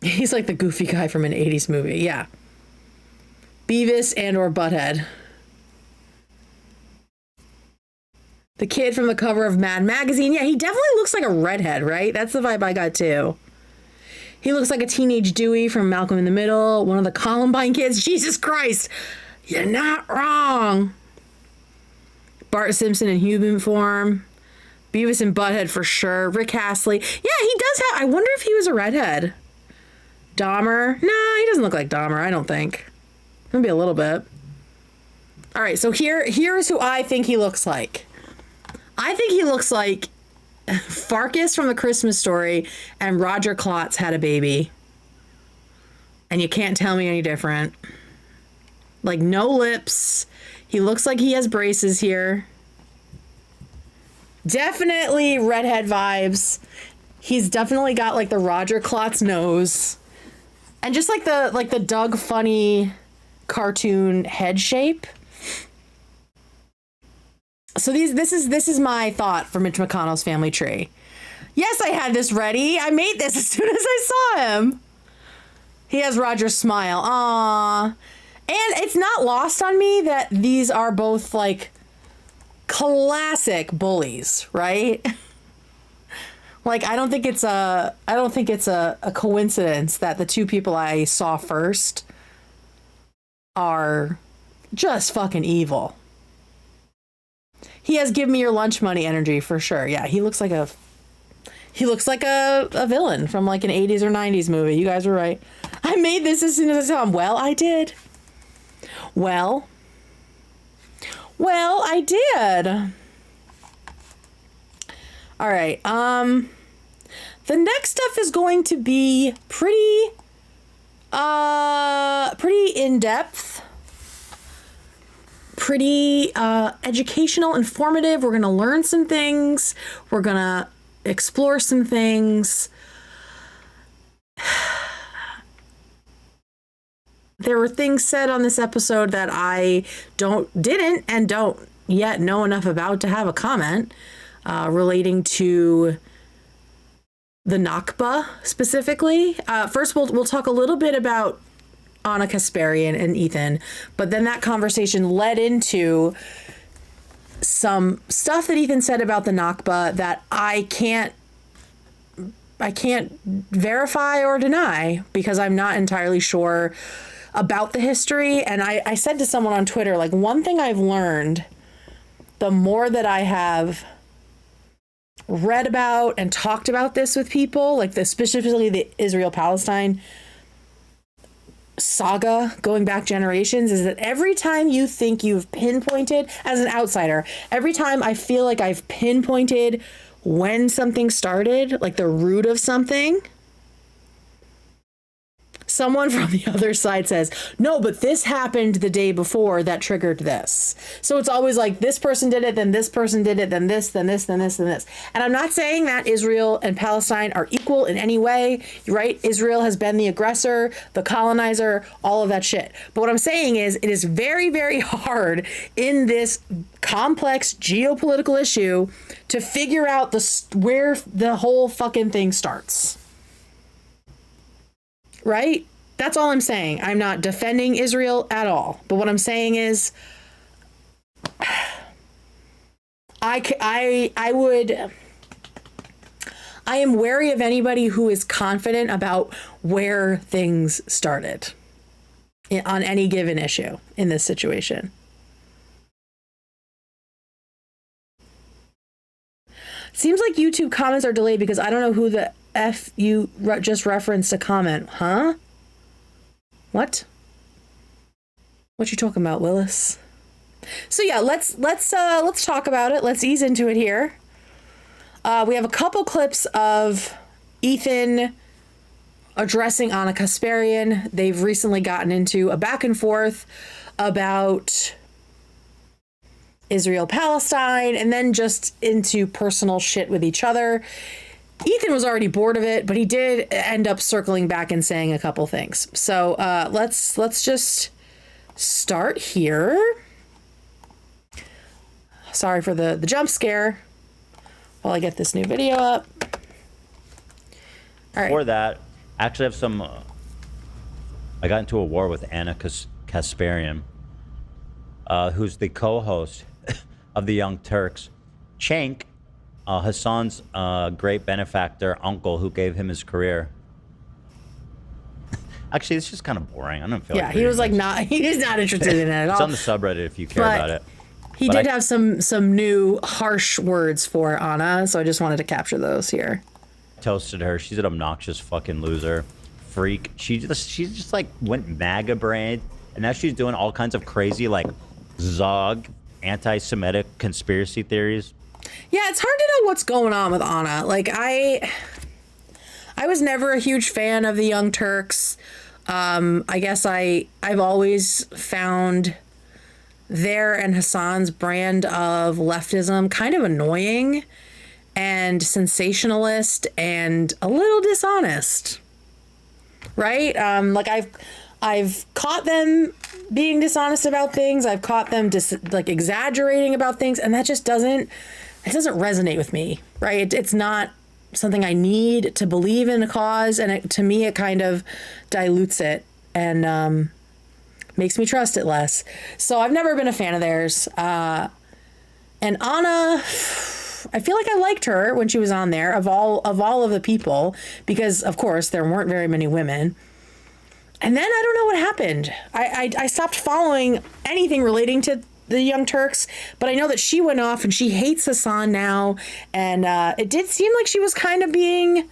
He's like the goofy guy from an 80s movie. Yeah. Beavis and or Butthead. The kid from the cover of Mad Magazine. Yeah, he definitely looks like a redhead, right? That's the vibe I got too. He looks like a teenage Dewey from Malcolm in the Middle, one of the Columbine kids. Jesus Christ, you're not wrong. Bart Simpson in human form. Beavis and Butthead for sure. Rick Astley. Yeah, he does have, I wonder if he was a redhead. Dahmer. Nah, he doesn't look like Dahmer, I don't think. Maybe a little bit. All right, so here's who I think he looks like. I think he looks like Farkas from The Christmas Story and Roger Klotz had a baby. And you can't tell me any different. Like, no lips. He looks like he has braces here. Definitely redhead vibes. He's definitely got like the Roger Klotz nose. And just like the Doug Funny cartoon head shape. So this is my thought for Mitch McConnell's family tree. Yes, I had this ready. I made this as soon as I saw him. He has Roger's smile. Aww. And it's not lost on me that these are both like classic bullies, right? Like, I don't think it's a coincidence that the two people I saw first are just fucking evil. He has give me your lunch money energy for sure. Yeah, he looks like a villain from like an 80s or 90s movie. You guys were right. I made this as soon as I saw him. Well, I did. Well, I did. All right. The next stuff is going to be pretty in-depth, pretty educational, informative. We're going to learn some things. We're going to explore some things. There were things said on this episode that I didn't yet know enough about to have a comment relating to the Nakba specifically. First, we'll talk a little bit about Ana Kasparian and Ethan, but then that conversation led into some stuff that Ethan said about the Nakba that I can't verify or deny because I'm not entirely sure about the history. And I said to someone on Twitter, like, one thing I've learned, the more that I have read about and talked about this with people, like specifically the Israel-Palestine saga going back generations, is that every time you think you've pinpointed, as an outsider, every time I feel like I've pinpointed when something started, like the root of something, someone from the other side says, no, but this happened the day before that triggered this. So it's always like this person did it, then this person did it, then this, then this, then this, then this. And I'm not saying that Israel and Palestine are equal in any way, right? Israel has been the aggressor, the colonizer, all of that shit. But what I'm saying is it is very, very hard in this complex geopolitical issue to figure out where the whole fucking thing starts. Right? That's all I'm saying. I'm not defending Israel at all. But what I'm saying is, I am wary of anybody who is confident about where things started on any given issue in this situation. Seems like YouTube comments are delayed because I don't know who the F you just referenced a comment. Huh? What? What you talking about, Willis? So yeah, let's talk about it. Let's ease into it here. We have a couple clips of Ethan addressing Ana Kasparian. They've recently gotten into a back and forth about Israel-Palestine, and then just into personal shit with each other. Ethan was already bored of it, but he did end up circling back and saying a couple things. So let's just start here. Sorry for the jump scare while I get this new video up. All right. Before that, I actually have some... I got into a war with Ana Kasparian, who's the co-host of the Young Turks. Cenk, Hassan's great benefactor uncle who gave him his career. Actually, it's just kind of boring. I don't feel like he was like he's not interested in it at all. It's on the subreddit if you care about it. He did have some new harsh words for Ana, so I just wanted to capture those here. Toasted her. She's an obnoxious fucking loser. Freak. She just like went MAGA brain, and now she's doing all kinds of crazy like Zog anti-Semitic conspiracy theories. Yeah, it's hard to know what's going on with Ana. Like I was never a huge fan of the Young Turks. I guess I've always found their and Hassan's brand of leftism kind of annoying and sensationalist and a little dishonest. Right? Like I've caught them being dishonest about things. I've caught them like exaggerating about things, and that just doesn't resonate with me. Right? It's not something I need to believe in a cause, and to me it kind of dilutes it and makes me trust it less. So I've never been a fan of theirs. And Ana, I feel like I liked her when she was on there of all of the people, because of course there weren't very many women. And then I don't know what happened. I stopped following anything relating to the Young Turks, but I know that she went off and she hates Hassan now. And it did seem like she was kind of being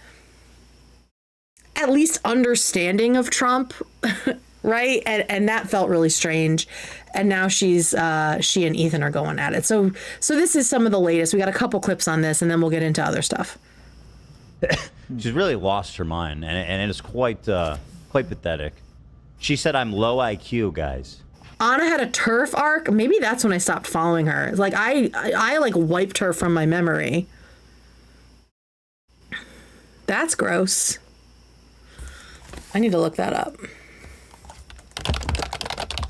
at least understanding of Trump, right? And that felt really strange. And now she and Ethan are going at it. So this is some of the latest. We got a couple clips on this, and then we'll get into other stuff. She's really lost her mind, and it is quite pathetic. She said, "I'm low IQ, guys." Ana had a turf arc. Maybe that's when I stopped following her. Like I like wiped her from my memory. That's gross. I need to look that up.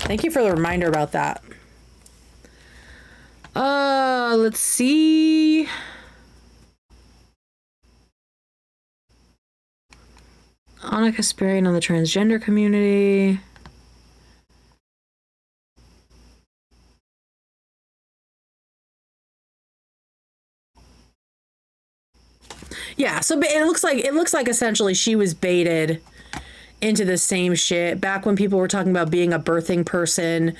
Thank you for the reminder about that. Let's see. Ana Kasparian on the transgender community. Yeah, so it looks like essentially she was baited into the same shit back when people were talking about being a birthing person,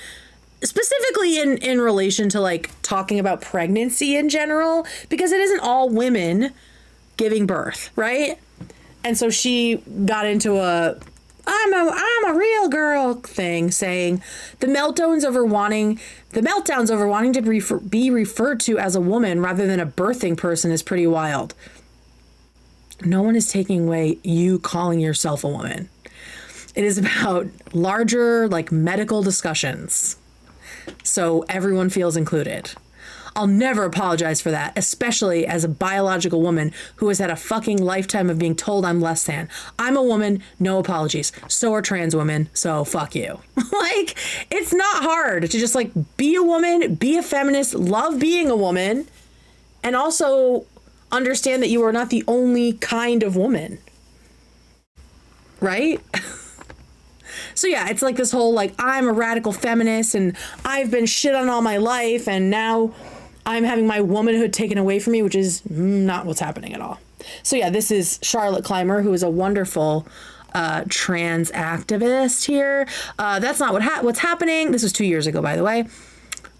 specifically in relation to like talking about pregnancy in general, because it isn't all women giving birth, right? And so she got into I'm a real girl thing, saying the meltdowns over wanting to be referred to as a woman rather than a birthing person is pretty wild. No one is taking away you calling yourself a woman. It is about larger, like, medical discussions, so everyone feels included. I'll never apologize for that, especially as a biological woman who has had a fucking lifetime of being told I'm less than. I'm a woman, no apologies. So are trans women, so fuck you. Like, it's not hard to just, like, be a woman, be a feminist, love being a woman, and also understand that you are not the only kind of woman. Right? So yeah, it's like this whole like, I'm a radical feminist and I've been shit on all my life and now I'm having my womanhood taken away from me, which is not what's happening at all. So yeah, this is Charlotte Clymer, who is a wonderful trans activist here. That's not what's happening. This was 2 years ago, by the way.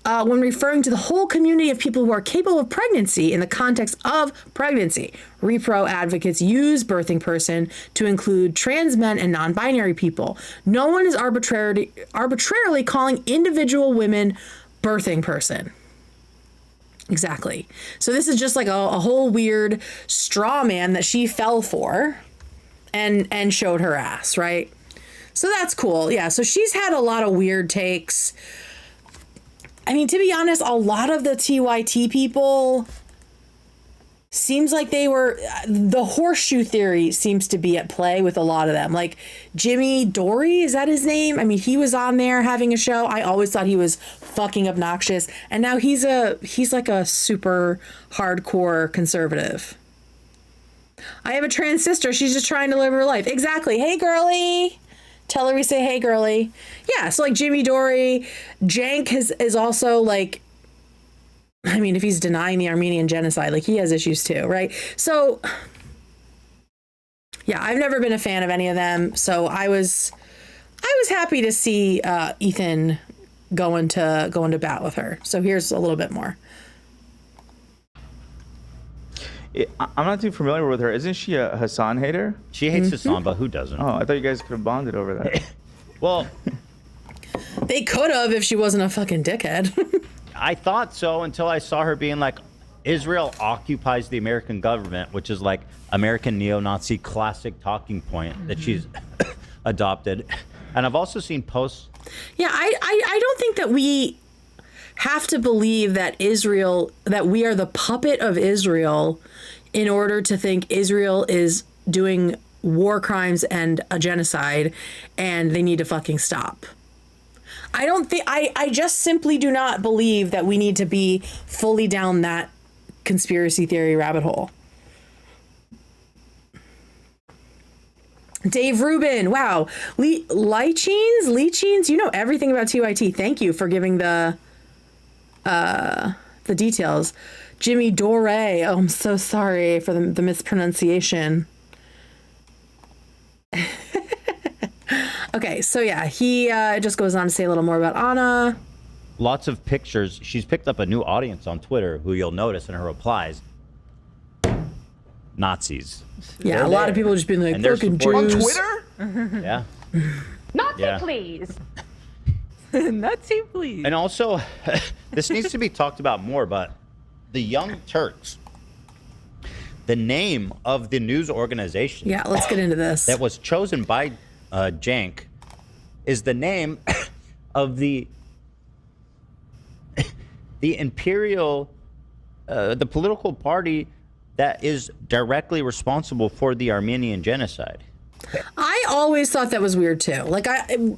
when referring to the whole community of people who are capable of pregnancy in the context of pregnancy. Repro advocates use birthing person to include trans men and non-binary people. No one is arbitrarily calling individual women birthing person. Exactly. So this is just like a whole weird straw man that she fell for and showed her ass, right? So that's cool. Yeah, so she's had a lot of weird takes. I mean, to be honest, a lot of the TYT people seems like they were, the horseshoe theory seems to be at play with a lot of them. Like Jimmy Dory, is that his name? I mean, he was on there having a show. I always thought he was fucking obnoxious. And now he's like a super hardcore conservative. I have a trans sister. She's just trying to live her life. Exactly. Hey, girly. Tell her we say, hey, girly. Yeah, so like Jimmy Dory, Jank is also like, I mean, if he's denying the Armenian genocide, like he has issues too, right? So, yeah, I've never been a fan of any of them. So I was happy to see Ethan going to bat with her. So here's a little bit more. I'm not too familiar with her. Isn't she a Hassan hater? She hates Hassan, but who doesn't? Oh, I thought you guys could have bonded over that. Well, they could have if she wasn't a fucking dickhead. I thought so until I saw her being like, Israel occupies the American government, which is like American neo-Nazi classic talking point that she's adopted. And I've also seen posts. Yeah, I don't think that we have to believe that we are the puppet of Israel in order to think Israel is doing war crimes and a genocide and they need to fucking stop. I just simply do not believe that we need to be fully down that conspiracy theory rabbit hole. Dave Rubin, wow. Leachines, you know everything about TYT. Thank you for giving the details. Jimmy Dore, oh, I'm so sorry for the mispronunciation. Okay, so yeah, he just goes on to say a little more about Ana. Lots of pictures. She's picked up a new audience on Twitter who you'll notice in her replies. Nazis. Yeah, a lot of people just being like, fucking Jews. On Twitter? Yeah. Nazi, Yeah. please. Nazi, please. And also, this needs to be talked about more, but the Young Turks, the name of the news organization. Yeah, let's get into this. That was chosen by Jank is the name of the imperial, the political party that is directly responsible for the Armenian genocide. I always thought that was weird too. Like Ana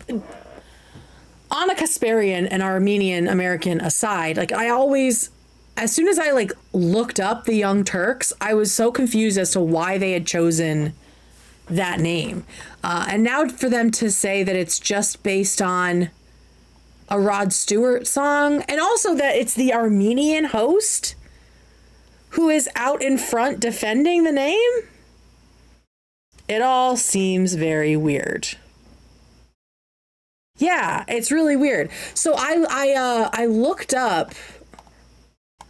Kasparian, an Armenian American aside, like I always, as soon as I like looked up the Young Turks, I was so confused as to why they had chosen that name. And now for them to say that it's just based on a Rod Stewart song, and also that it's the Armenian host who is out in front defending the name, it all seems very weird. Yeah, it's really weird. So I looked up,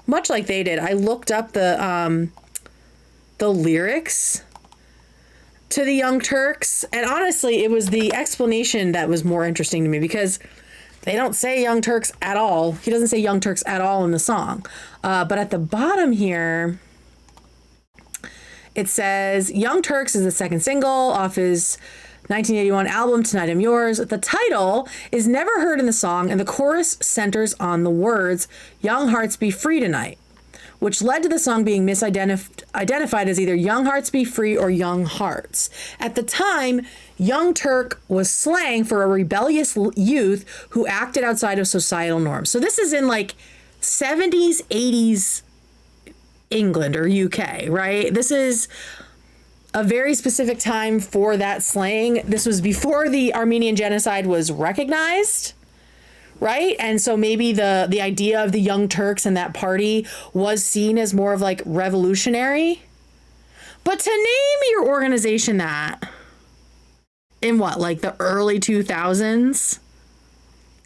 much like they did, I looked up the lyrics to the Young Turks, and honestly, it was the explanation that was more interesting to me, because they don't say Young Turks at all. He doesn't say Young Turks at all in the song. But at the bottom here, it says, Young Turks is the second single off his 1981 album, Tonight I'm Yours. The title is never heard in the song, and the chorus centers on the words, Young Hearts Be Free Tonight, which led to the song being misidentified as either Young Hearts Be Free or Young Hearts. At the time, Young Turk was slang for a rebellious youth who acted outside of societal norms. So this is in like 70s, 80s England or UK, right? This is a very specific time for that slang. This was before the Armenian genocide was recognized, right? And so maybe the idea of the Young Turks and that party was seen as more of like revolutionary. But to name your organization that in what, like the early 2000s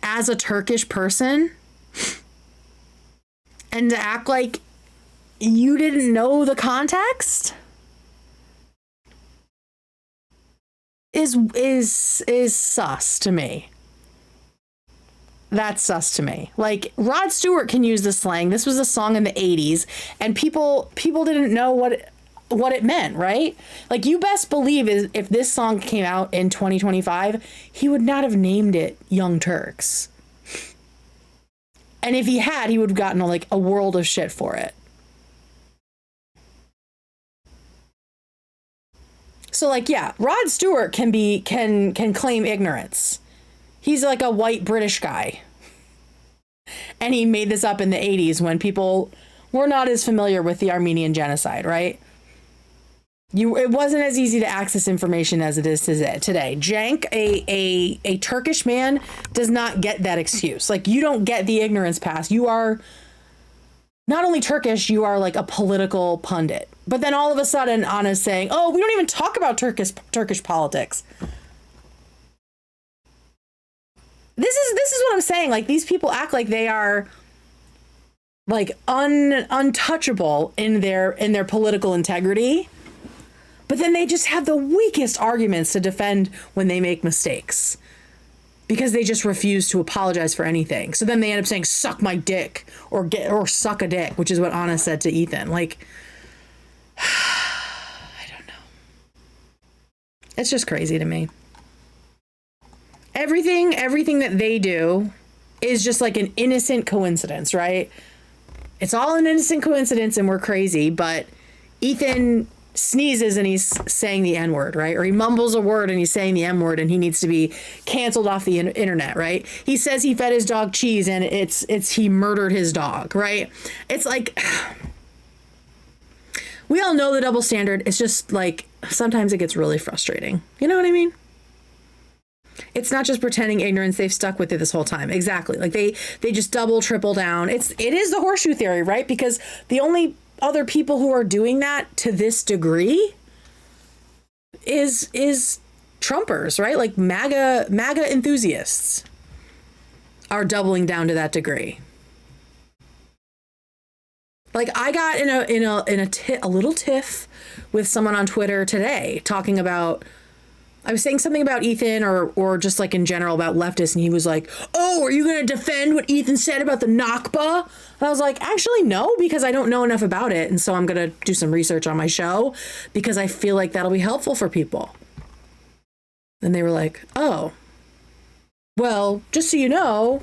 as a Turkish person, and to act like you didn't know the context is sus to me. That's sus to me. Like, Rod Stewart can use the slang. This was a song in the 80s, and people didn't know what it meant, right? Like, you best believe if this song came out in 2025, he would not have named it Young Turks. And if he had, he would have gotten like a world of shit for it. So like, yeah, Rod Stewart can claim ignorance. He's like a white British guy. And he made this up in the 80s when people were not as familiar with the Armenian genocide, right? It wasn't as easy to access information as it is today. Cenk, a Turkish man, does not get that excuse. Like, you don't get the ignorance pass. You are not only Turkish, you are like a political pundit. But then all of a sudden, Anna's saying, "Oh, we don't even talk about Turkish politics." This is what I'm saying. Like, these people act like they are like untouchable in their political integrity. But then they just have the weakest arguments to defend when they make mistakes, because they just refuse to apologize for anything. So then they end up saying, "Suck my dick," or "suck a dick," which is what Ana said to Ethan. Like, I don't know. It's just crazy to me. Everything that they do is just like an innocent coincidence, right? It's all an innocent coincidence and we're crazy, but Ethan sneezes and he's saying the N-word, right? Or he mumbles a word and he's saying the M-word and he needs to be canceled off the internet, right? He says he fed his dog cheese and it's he murdered his dog, right? It's like, we all know the double standard. It's just like, sometimes it gets really frustrating. You know what I mean? It's not just pretending ignorance. They've stuck with it this whole time. Exactly. Like they just double, triple down. It is the horseshoe theory, right? Because the only other people who are doing that to this degree is Trumpers, right? Like MAGA enthusiasts are doubling down to that degree. Like, I got in a little tiff with someone on Twitter today talking about, I was saying something about Ethan or just like in general about leftists, and he was like, "Oh, are you going to defend what Ethan said about the Nakba?" And I was like, actually, no, because I don't know enough about it. And so I'm going to do some research on my show because I feel like that'll be helpful for people. And they were like, "Oh, well, just so you know,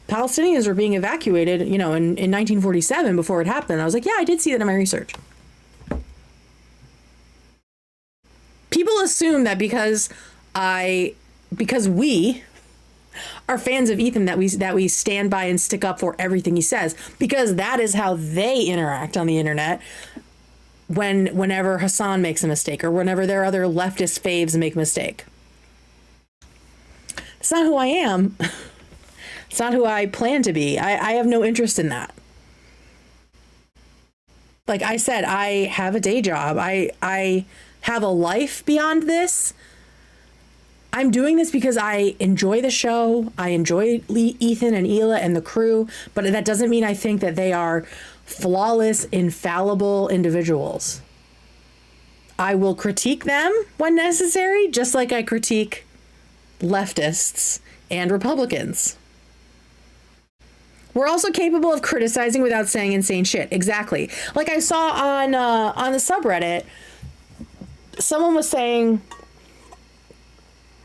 Palestinians were being evacuated, in 1947 before it happened." I was like, yeah, I did see that in my research. People assume that because we are fans of Ethan that we stand by and stick up for everything he says, because that is how they interact on the internet whenever Hassan makes a mistake or whenever their other leftist faves make a mistake. It's not who I am. It's not who I plan to be. I have no interest in that. Like I said, I have a day job. I have a life beyond this. I'm doing this because I enjoy the show. I enjoy Ethan and Hila and the crew, but that doesn't mean I think that they are flawless, infallible individuals. I will critique them when necessary, just like I critique leftists and Republicans. We're also capable of criticizing without saying insane shit. Exactly. Like I saw on the subreddit, someone was saying,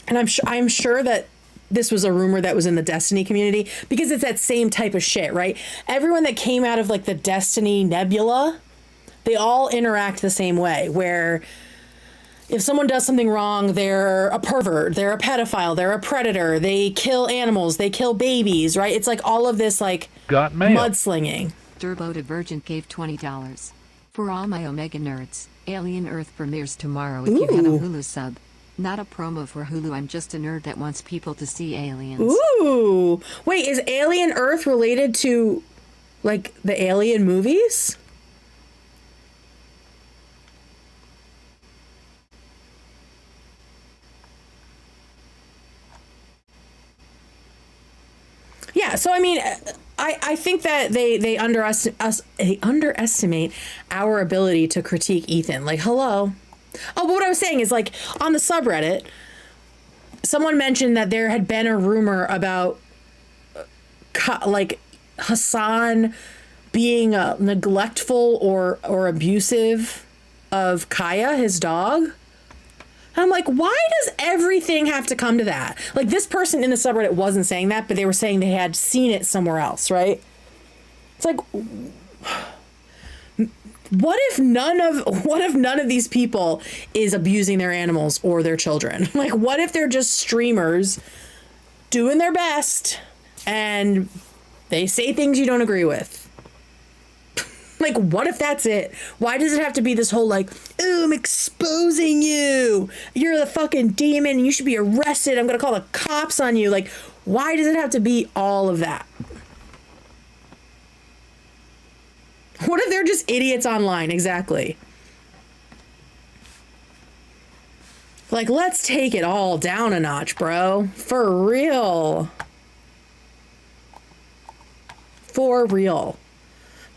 and I'm sure that this was a rumor that was in the Destiny community, because it's that same type of shit, right? Everyone that came out of like the Destiny nebula, they all interact the same way, where if someone does something wrong, they're a pervert, they're a pedophile, they're a predator, they kill animals, they kill babies, right? It's like all of this like mudslinging. Turbo Divergent gave $20. For all my Omega nerds, Alien Earth premieres tomorrow if you have a Hulu sub. Not a promo for Hulu, I'm just a nerd that wants people to see aliens. Ooh. Wait, is Alien Earth related to like the Alien movies? Yeah, so I mean, I think that they underestimate our ability to critique Ethan. Like, hello. Oh, but what I was saying is, like, on the subreddit, someone mentioned that there had been a rumor about, like, Hassan being neglectful or abusive of Kaya, his dog. And I'm like, why does everything have to come to that? Like, this person in the subreddit wasn't saying that, but they were saying they had seen it somewhere else, right? It's like, what if none of these people is abusing their animals or their children? Like, what if they're just streamers doing their best and they say things you don't agree with? Like, what if that's it? Why does it have to be this whole, like, oh, I'm exposing you. You're the fucking demon. You should be arrested. I'm going to call the cops on you. Like, why does it have to be all of that? What if they're just idiots online? Exactly. Like, let's take it all down a notch, bro. For real. For real.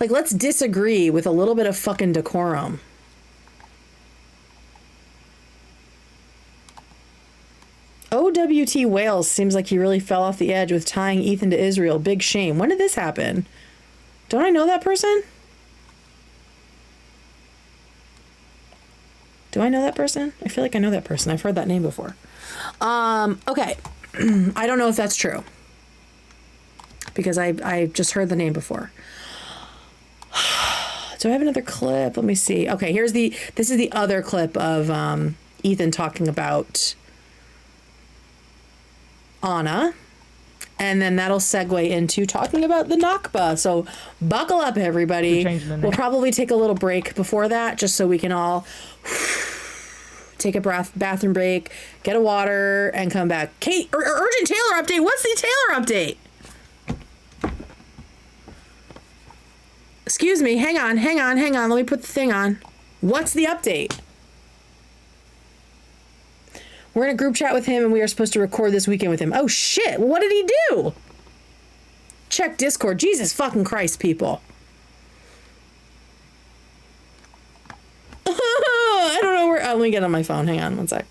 Like, let's disagree with a little bit of fucking decorum. OWT Wales seems like he really fell off the edge with tying Ethan to Israel. Big shame. When did this happen? Don't I know that person? Do I know that person? I feel like I know that person. I've heard that name before. Okay. I don't know if that's true. Because I just heard the name before. Do I have another clip? Let me see. Okay, this is the other clip of Ethan talking about Ana. And then that'll segue into talking about the Nakba. So buckle up, everybody. We'll probably take a little break before that, just so we can all take a bathroom break, get a water, and come back. Kate, urgent Taylor update. What's the Taylor update? Excuse me. Hang on. Let me put the thing on. What's the update? We're in a group chat with him, and we are supposed to record this weekend with him. Oh, shit. What did he do? Check Discord. Jesus fucking Christ, people. I don't know where... Oh, let me get on my phone. Hang on one sec.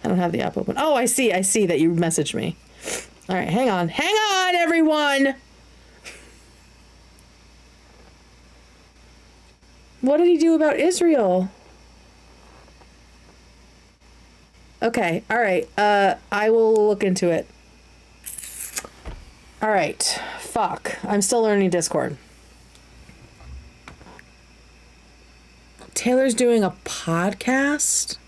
I don't have the app open. Oh, I see that you messaged me. All right, hang on. Hang on, everyone! What did he do about Israel? Okay, all right. I will look into it. All right. Fuck. I'm still learning Discord. Taylor's doing a podcast?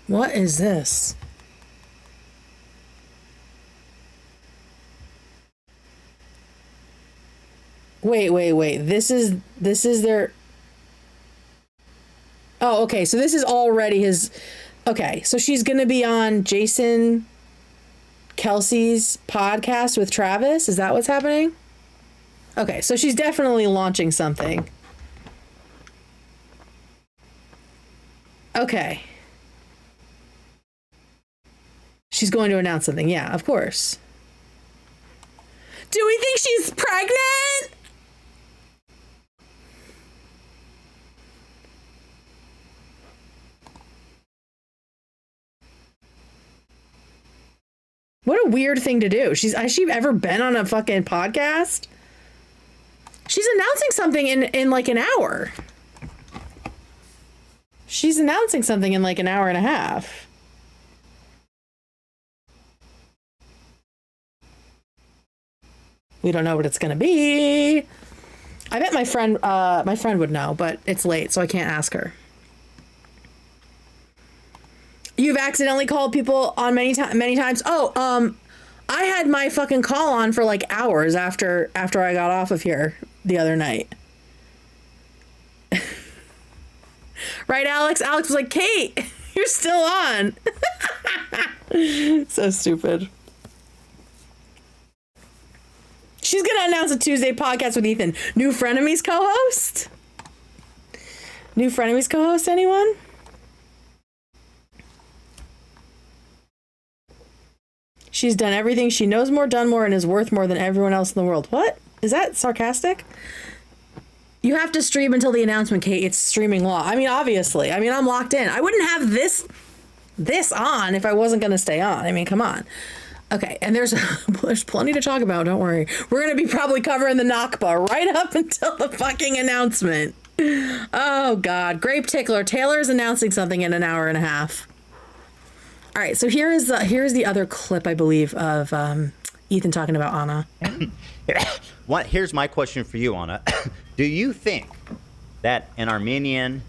What is this? Wait. This is their... Oh, okay. So this is already his... Okay. So she's going to be on Jason Kelsey's podcast with Travis. Is that what's happening? Okay. So she's definitely launching something. Okay. She's going to announce something. Yeah, of course. Do we think she's pregnant? What a weird thing to do. Has she ever been on a fucking podcast? She's announcing something in like an hour. She's announcing something in like an hour and a half. We don't know what it's gonna be. I bet my friend would know, but it's late, so I can't ask her. You've accidentally called people on many times. Oh, I had my fucking call on for like hours after I got off of here the other night. Right, Alex? Alex was like, Kate, you're still on. So stupid. She's gonna announce a Tuesday podcast with Ethan. New Frenemies co-host? New Frenemies co-host, anyone? She's done everything. She knows more, done more, and is worth more than everyone else in the world. What? Is that sarcastic? You have to stream until the announcement, Kate. It's streaming law. I mean, obviously. I mean, I'm locked in. I wouldn't have this on if I wasn't going to stay on. I mean, come on. Okay, and there's plenty to talk about. Don't worry. We're going to be probably covering the Nakba right up until the fucking announcement. Oh, God. Grape Tickler. Taylor's announcing something in an hour and a half. All right, so here's the other clip, I believe, of Ethan talking about Ana. Here's my question for you, Ana. Do you think that an Armenian,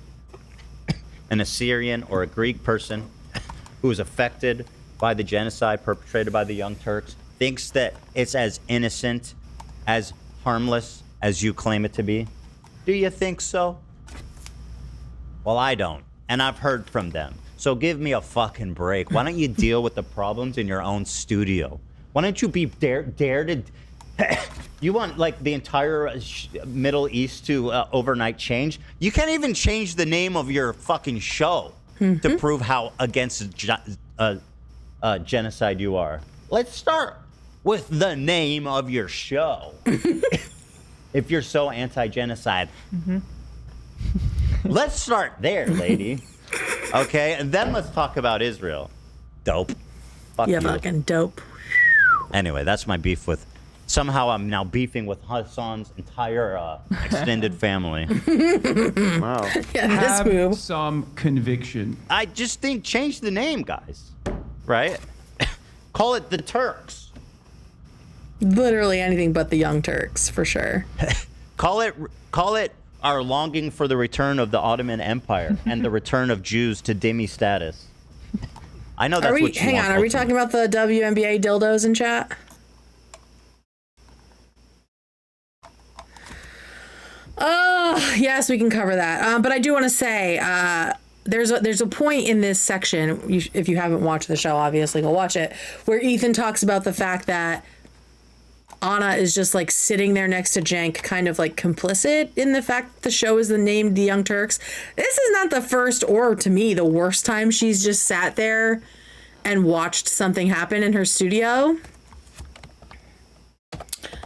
an Assyrian, or a Greek person who is affected by the genocide perpetrated by the Young Turks thinks that it's as innocent, as harmless as you claim it to be? Do you think so? Well, I don't, and I've heard from them. So give me a fucking break. Why don't you deal with the problems in your own studio? Why don't you be dare to... You want, like, the entire Middle East to overnight change? You can't even change the name of your fucking show to prove how against genocide you are. Let's start with the name of your show. If you're so anti-genocide. Let's start there, lady. Okay, and then let's talk about Israel. Dope. Fuck you. Fucking dope. Anyway, that's my beef with... Somehow I'm now beefing with Hassan's entire extended family. Wow. Yeah, this move. Some conviction. I just think change the name, guys. Right? Call it the Turks. Literally anything but the Young Turks, for sure. Call it our longing for the return of the Ottoman Empire and the return of Jews to dhimmi status. I know that's what you hang want. on, are we talking about the WNBA dildos in chat? Oh, yes, we can cover that. But I do want to say, there's a point in this section, if you haven't watched the show, obviously go watch it, where Ethan talks about the fact that Ana is just like sitting there next to Cenk, kind of like complicit in the fact that the show is named The Young Turks. This is not the first or, to me, the worst time she's just sat there and watched something happen in her studio.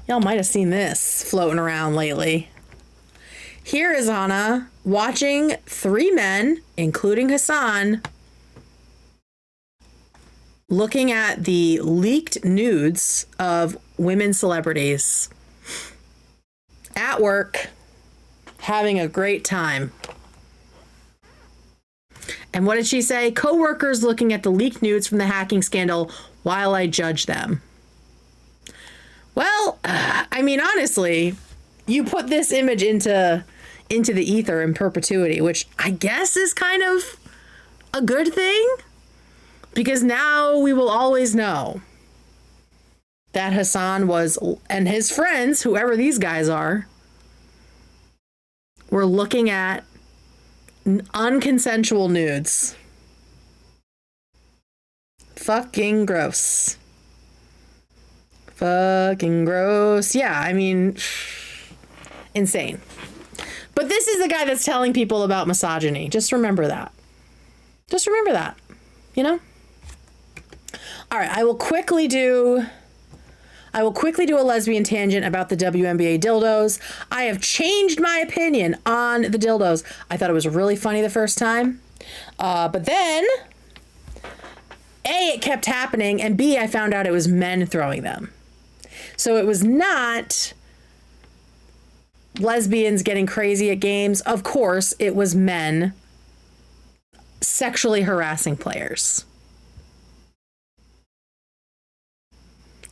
Y'all might have seen this floating around lately. Here is Ana watching three men, including Hassan, looking at the leaked nudes of women celebrities at work, having a great time. And what did she say? Co-workers looking at the leaked nudes from the hacking scandal while I judge them. Well, I mean, honestly, you put this image into the ether in perpetuity, which I guess is kind of a good thing, because now we will always know that Hassan was, and his friends, whoever these guys are, were looking at unconsensual nudes. Fucking gross. Fucking gross. Yeah, I mean, insane. But this is the guy that's telling people about misogyny. Just remember that. Just remember that. You know? All right, I will quickly do a lesbian tangent about the WNBA dildos. I have changed my opinion on the dildos. I thought it was really funny the first time. But then, A, it kept happening, and B, I found out it was men throwing them. So it was not lesbians getting crazy at games. Of course, it was men sexually harassing players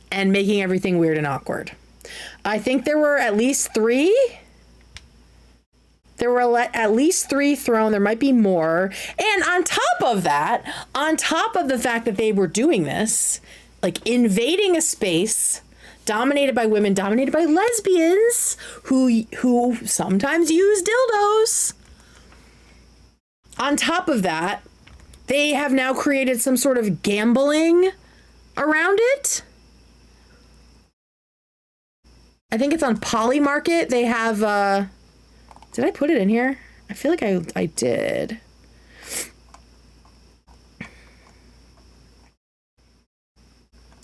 and making everything weird and awkward. I think there were at least three. There were at least three thrown. There might be more. And on top of that, on top of the fact that they were doing this, like invading a space dominated by women, dominated by lesbians who sometimes use dildos. On top of that, they have now created some sort of gambling around it. I think it's on Polymarket. They have, did I put it in here? I feel like I did.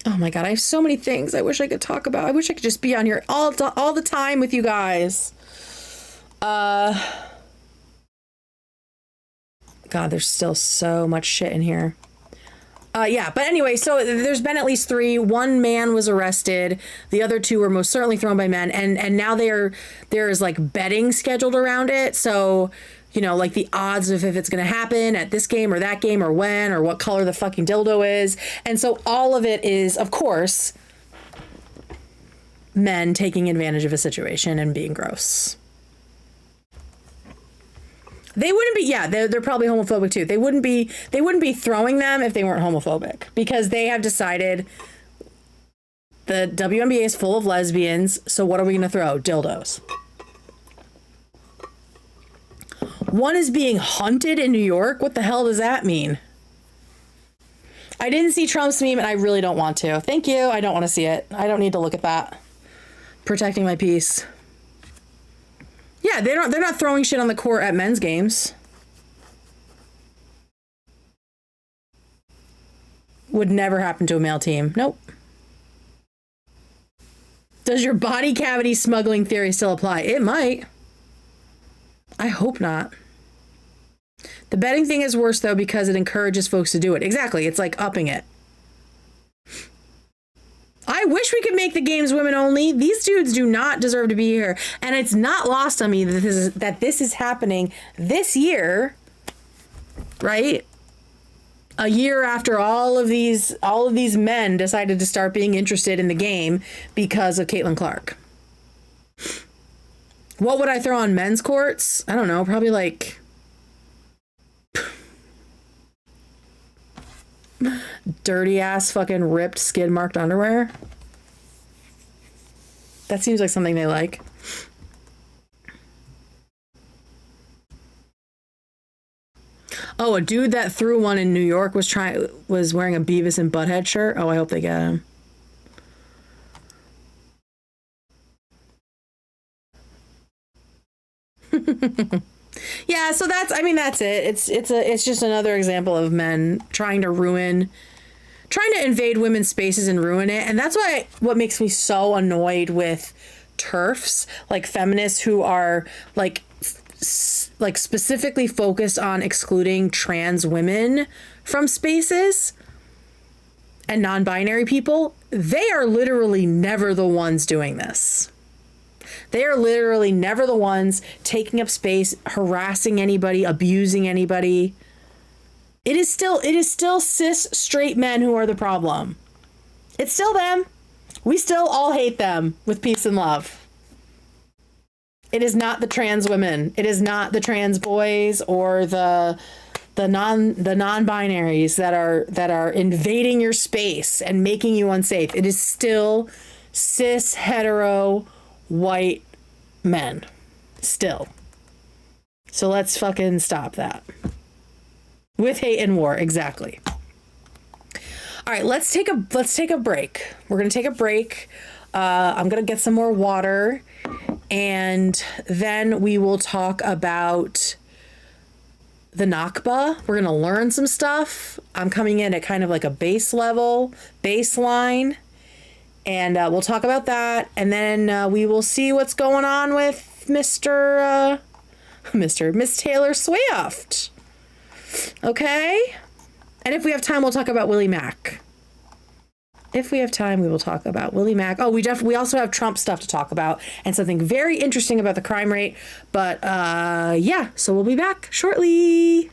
Oh my God, I have so many things I wish I could talk about. I wish I could just be on here all the time with you guys. God, there's still so much shit in here. Yeah, but anyway, so there's been at least 3. One man was arrested. The other 2 were most certainly thrown by men. And now there is like betting scheduled around it. So, you know, like the odds of if it's going to happen at this game or that game or when or what color the fucking dildo is. And so all of it is, of course, men taking advantage of a situation and being gross. They wouldn't be, yeah, they're probably homophobic too. They wouldn't be throwing them if they weren't homophobic, because they have decided the WNBA is full of lesbians, so what are we going to throw? Dildos. One is being hunted in New York. What the hell does that mean? I didn't see Trump's meme and I really don't want to. Thank you. I don't want to see it. I don't need to look at that. Protecting my peace. Yeah, they're not throwing shit on the court at men's games. Would never happen to a male team. Nope. Does your body cavity smuggling theory still apply? It might. I hope not. The betting thing is worse though because it encourages folks to do it. Exactly. It's like upping it. I wish we could make the games women only. These dudes do not deserve to be here. And it's not lost on me that this is happening this year, right? A year after all of these men decided to start being interested in the game because of Caitlin Clark. What would I throw on men's courts? I don't know, probably like dirty ass fucking ripped skid marked underwear. That seems like something they like. Oh, a dude that threw one in New York was wearing a Beavis and Butthead shirt. Oh, I hope they get him. Yeah, so that's it. It's just another example of men trying to invade women's spaces and ruin it. And that's what makes me so annoyed with TERFs, like feminists who are like specifically focused on excluding trans women from spaces and non-binary people. They are literally never the ones doing this. They are literally never the ones taking up space, harassing anybody, abusing anybody. It is still cis straight men who are the problem. It's still them. We still all hate them with peace and love. It is not the trans women. It is not the trans boys or the non-binaries that are invading your space and making you unsafe. It is still cis hetero white men. Still. So let's fucking stop that. With hate and war, exactly. All right, let's take a break. We're gonna take a break. I'm gonna get some more water, and then we will talk about the Nakba. We're gonna learn some stuff. I'm coming in at kind of like a baseline, and we'll talk about that, and then we will see what's going on with Miss Taylor Swift. Okay? And if we have time, we'll talk about Willie Mack. If we have time, we will talk about Willie Mack. Oh, we also have Trump stuff to talk about and something very interesting about the crime rate. But yeah, so we'll be back shortly.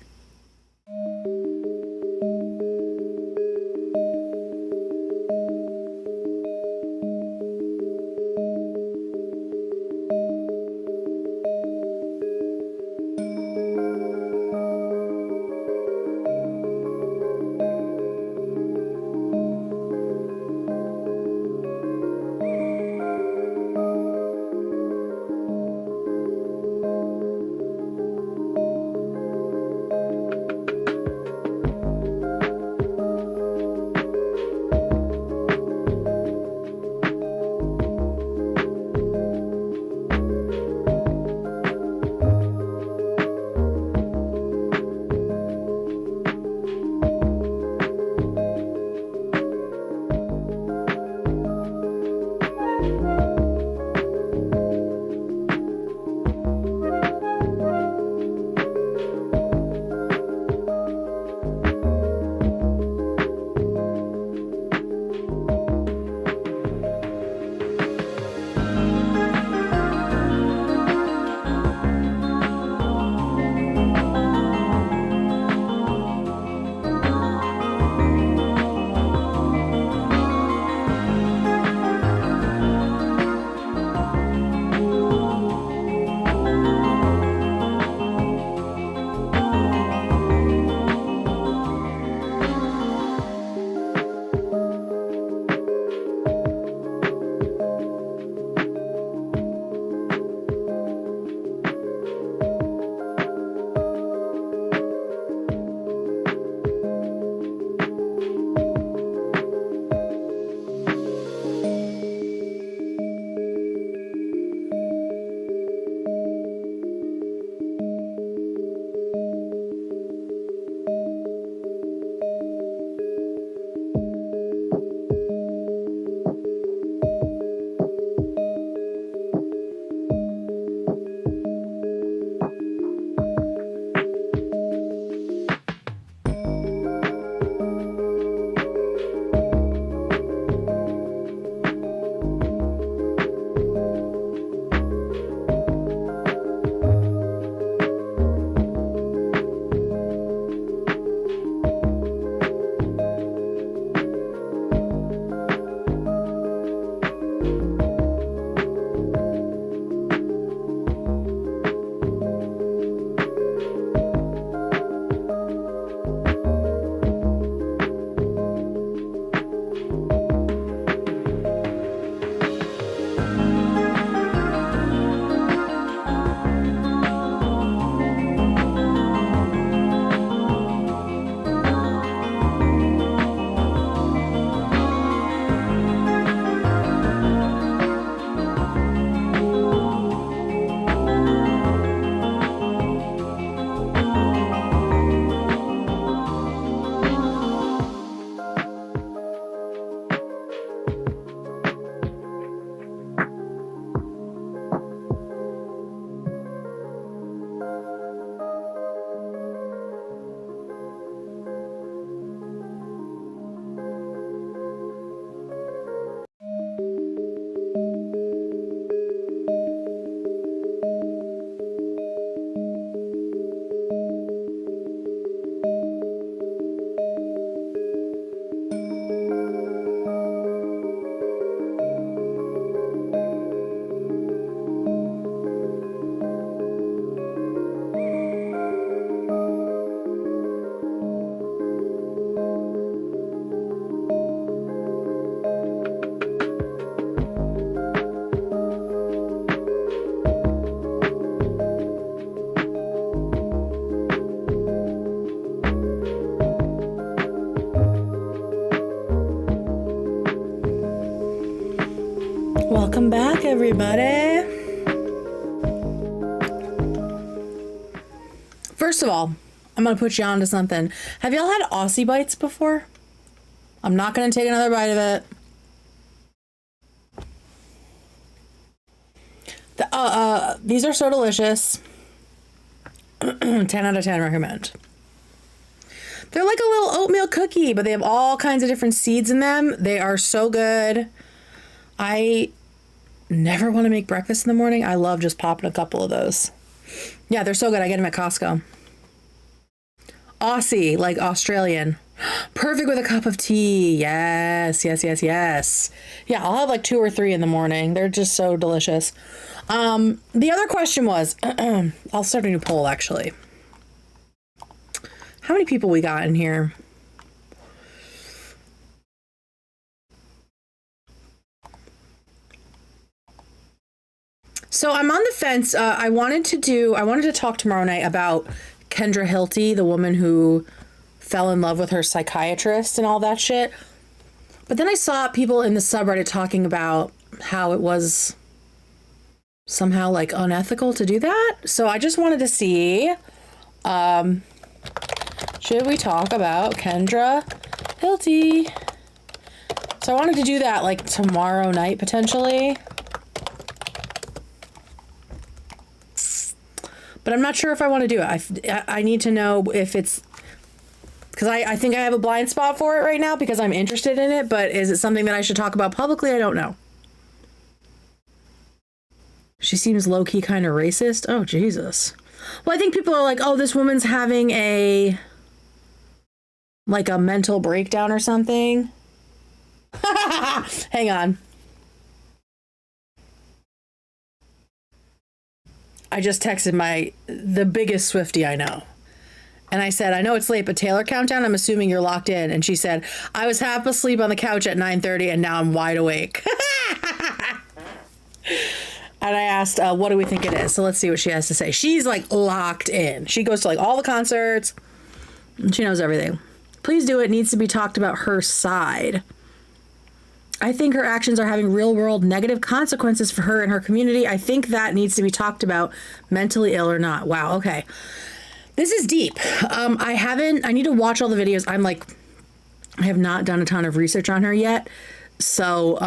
Welcome back, everybody. First of all, I'm going to put you on to something. Have y'all had Aussie bites before? I'm not going to take another bite of it. These are so delicious. 10 out of 10 recommend. They're like a little oatmeal cookie, but they have all kinds of different seeds in them. They are so good. I never want to make breakfast in the morning. I love just popping a couple of those. Yeah, they're so good. I get them at Costco. Aussie, like Australian. Perfect with a cup of tea. Yes, yes, yes, yes. Yeah, I'll have like 2 or 3 in the morning. They're just so delicious. The other question was, I'll start a new poll actually. How many people we got in here? So I'm on the fence. I wanted to talk tomorrow night about Kendra Hilty, the woman who fell in love with her psychiatrist and all that shit. But then I saw people in the subreddit talking about how it was somehow like unethical to do that. So I just wanted to see, should we talk about Kendra Hilty? So I wanted to do that like tomorrow night potentially. But I'm not sure if I want to do it. I need to know if it's... Because I think I have a blind spot for it right now because I'm interested in it. But is it something that I should talk about publicly? I don't know. She seems low-key kind of racist. Oh, Jesus. Well, I think people are like, oh, this woman's having a mental breakdown or something. Hang on. I just texted the biggest Swiftie I know. And I said, I know it's late, but Taylor countdown, I'm assuming you're locked in. And she said, I was half asleep on the couch at 9:30 and now I'm wide awake. And I asked, what do we think it is? So let's see what she has to say. She's like locked in. She goes to like all the concerts. And she knows everything. Please do it. Needs to be talked about her side. I think her actions are having real world negative consequences for her and her community. I think that needs to be talked about, mentally ill or not. Wow. Okay. This is deep. I need to watch all the videos. I have not done a ton of research on her yet. So,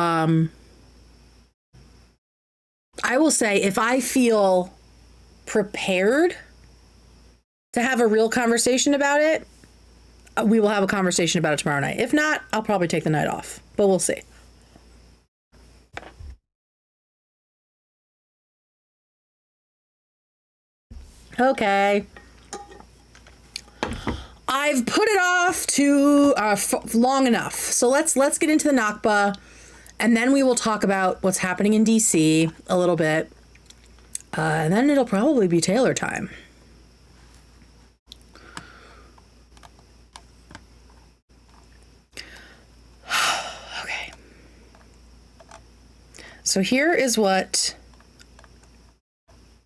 I will say if I feel prepared to have a real conversation about it, we will have a conversation about it tomorrow night. If not, I'll probably take the night off, but we'll see. Okay. I've put it off to long enough. So let's get into the Nakba, and then we will talk about what's happening in DC a little bit. And then it'll probably be Taylor time. Okay. So here is what...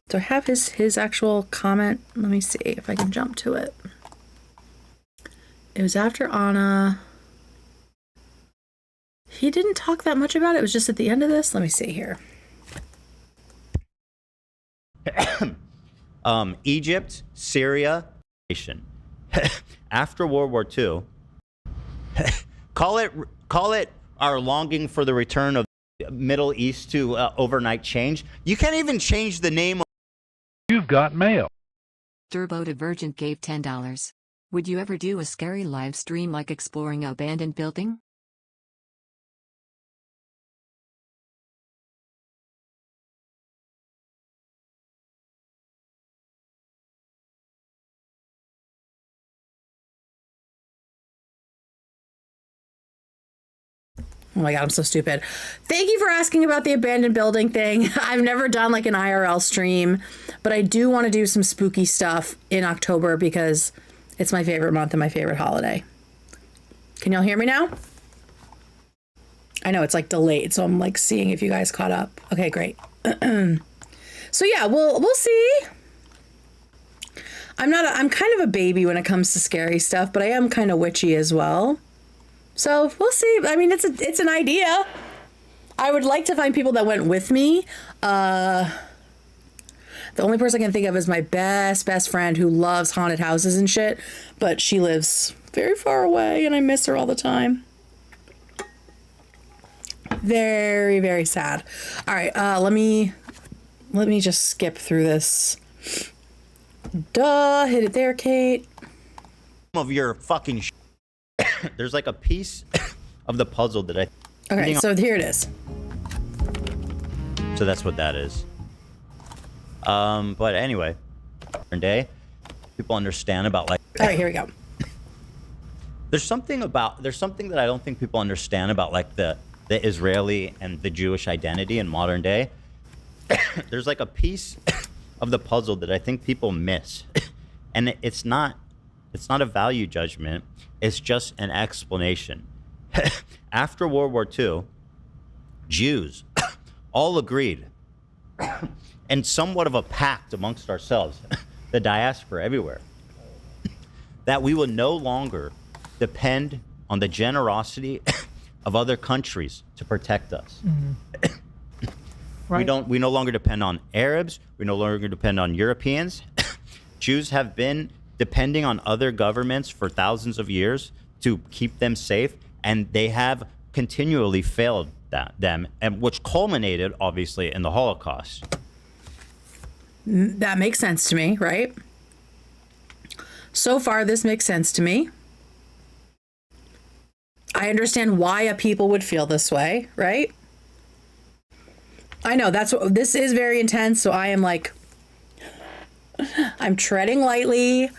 Do I have his actual comment? Let me see if I can jump to it. It was after Ana. He didn't talk that much about it. It was just at the end of this. Let me see here. Egypt, Syria, after World War II. call it our longing for the return of Middle East to overnight change. You can't even change the name. You've got mail. Turbo Divergent gave $10. Would you ever do a scary live stream like exploring an abandoned building? Oh my God, I'm so stupid. Thank you for asking about the abandoned building thing. I've never done like an IRL stream, but I do want to do some spooky stuff in October because it's my favorite month and my favorite holiday. Can y'all hear me now? I know it's like delayed, so I'm like seeing if you guys caught up. Okay, great. So yeah, we'll see. I'm kind of a baby when it comes to scary stuff, but I am kind of witchy as well. So we'll see. I mean, it's an idea. I would like to find people that went with me. The only person I can think of is my best friend who loves haunted houses and shit, but she lives very far away and I miss her all the time. Very, very sad. All right, let me just skip through this. Duh, hit it there, Kate. Of your fucking there's like a piece of the puzzle that I... Okay, so here it is. So that's what that is. But anyway, day, people understand about like... All right, here we go. There's something that I don't think people understand about like the Israeli and the Jewish identity in modern day. There's like a piece of the puzzle that I think people miss. And it's not a value judgment. It's just an explanation. After World War II, Jews all agreed, and somewhat of a pact amongst ourselves, the diaspora everywhere, that we will no longer depend on the generosity of other countries to protect us. Mm-hmm. Right. We no longer depend on Arabs. We no longer depend on Europeans. Jews have been depending on other governments for thousands of years to keep them safe, and they have continually failed them, and which culminated obviously in the Holocaust. That makes sense to me, right? So far, this makes sense to me. I understand why a people would feel this way, right? I know this is very intense, so I am like, I'm treading lightly.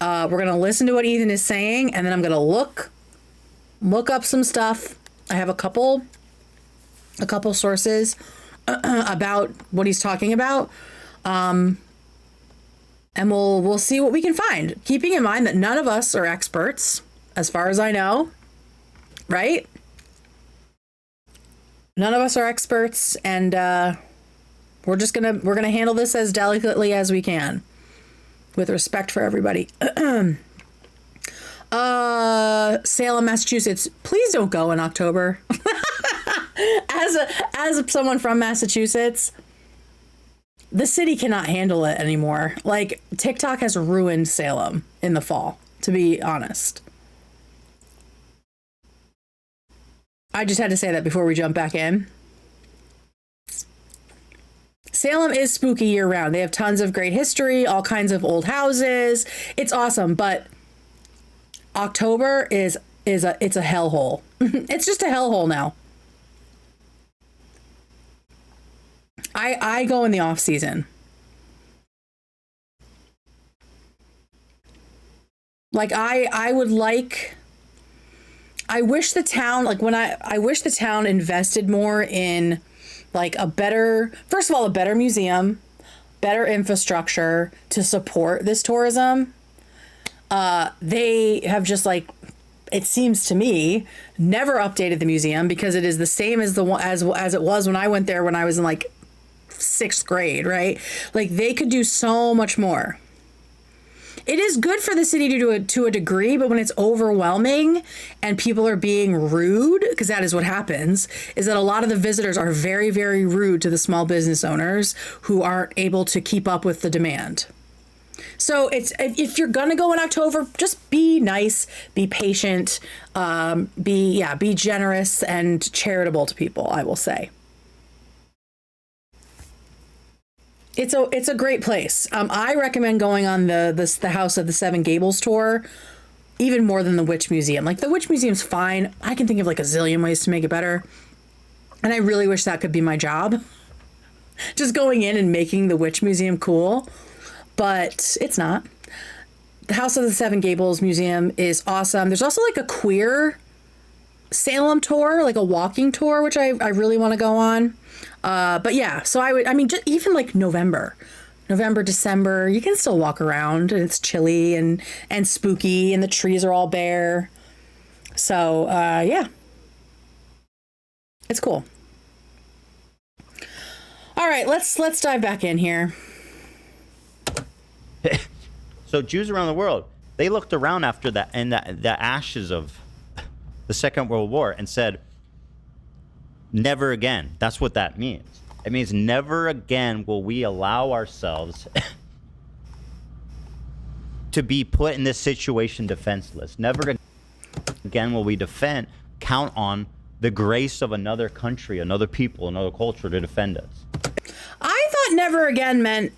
We're going to listen to what Ethan is saying, and then I'm going to look up some stuff. I have a couple sources about what he's talking about. And we'll see what we can find. Keeping in mind that none of us are experts, as far as I know, right? None of us are experts, and we're gonna handle this as delicately as we can, with respect for everybody. Salem, Massachusetts. Please don't go in October. As someone from Massachusetts, the city cannot handle it anymore. Like, TikTok has ruined Salem in the fall, to be honest. I just had to say that before we jump back in. Salem is spooky year round. They have tons of great history, all kinds of old houses. It's awesome, but October it's a hellhole. It's just a hellhole now. I go in the off season. Like I wish the town, like I wish the town invested more in like a better museum, better infrastructure to support this tourism. They have just, like, it seems to me, never updated the museum because it is the same as as it was when I went there when I was in like 6th grade, right? Like, they could do so much more. It is good for the city to a degree, but when it's overwhelming and people are being rude, because that is what happens, is that a lot of the visitors are very, very rude to the small business owners who aren't able to keep up with the demand. So if you're gonna go in October, just be nice, be patient, be generous and charitable to people, I will say. It's a great place. I recommend going on the House of the Seven Gables tour, even more than the Witch Museum. Like, the Witch Museum's fine. I can think of like a zillion ways to make it better. And I really wish that could be my job. Just going in and making the Witch Museum cool. But it's not. The House of the Seven Gables Museum is awesome. There's also like a queer Salem tour, like a walking tour, which I really want to go on. But yeah, so just even like November, December, you can still walk around and it's chilly and spooky and the trees are all bare. So, yeah, it's cool. All right, let's dive back in here. So Jews around the world, they looked around after that and the ashes of the Second World War and said, Never again. That's what that means. It means never again will we allow ourselves to be put in this situation defenseless. Never again will we count on the grace of another country, another people, another culture to defend us. I thought never again meant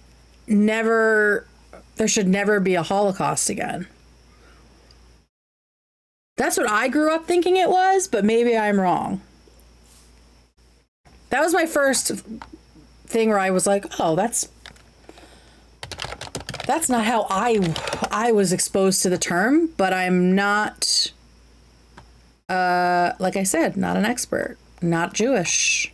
never, there should never be a Holocaust again. That's what I grew up thinking it was, but maybe I'm wrong. That was my first thing where I was like, oh, that's not how I was exposed to the term, but I'm not, like I said, not an expert, not Jewish.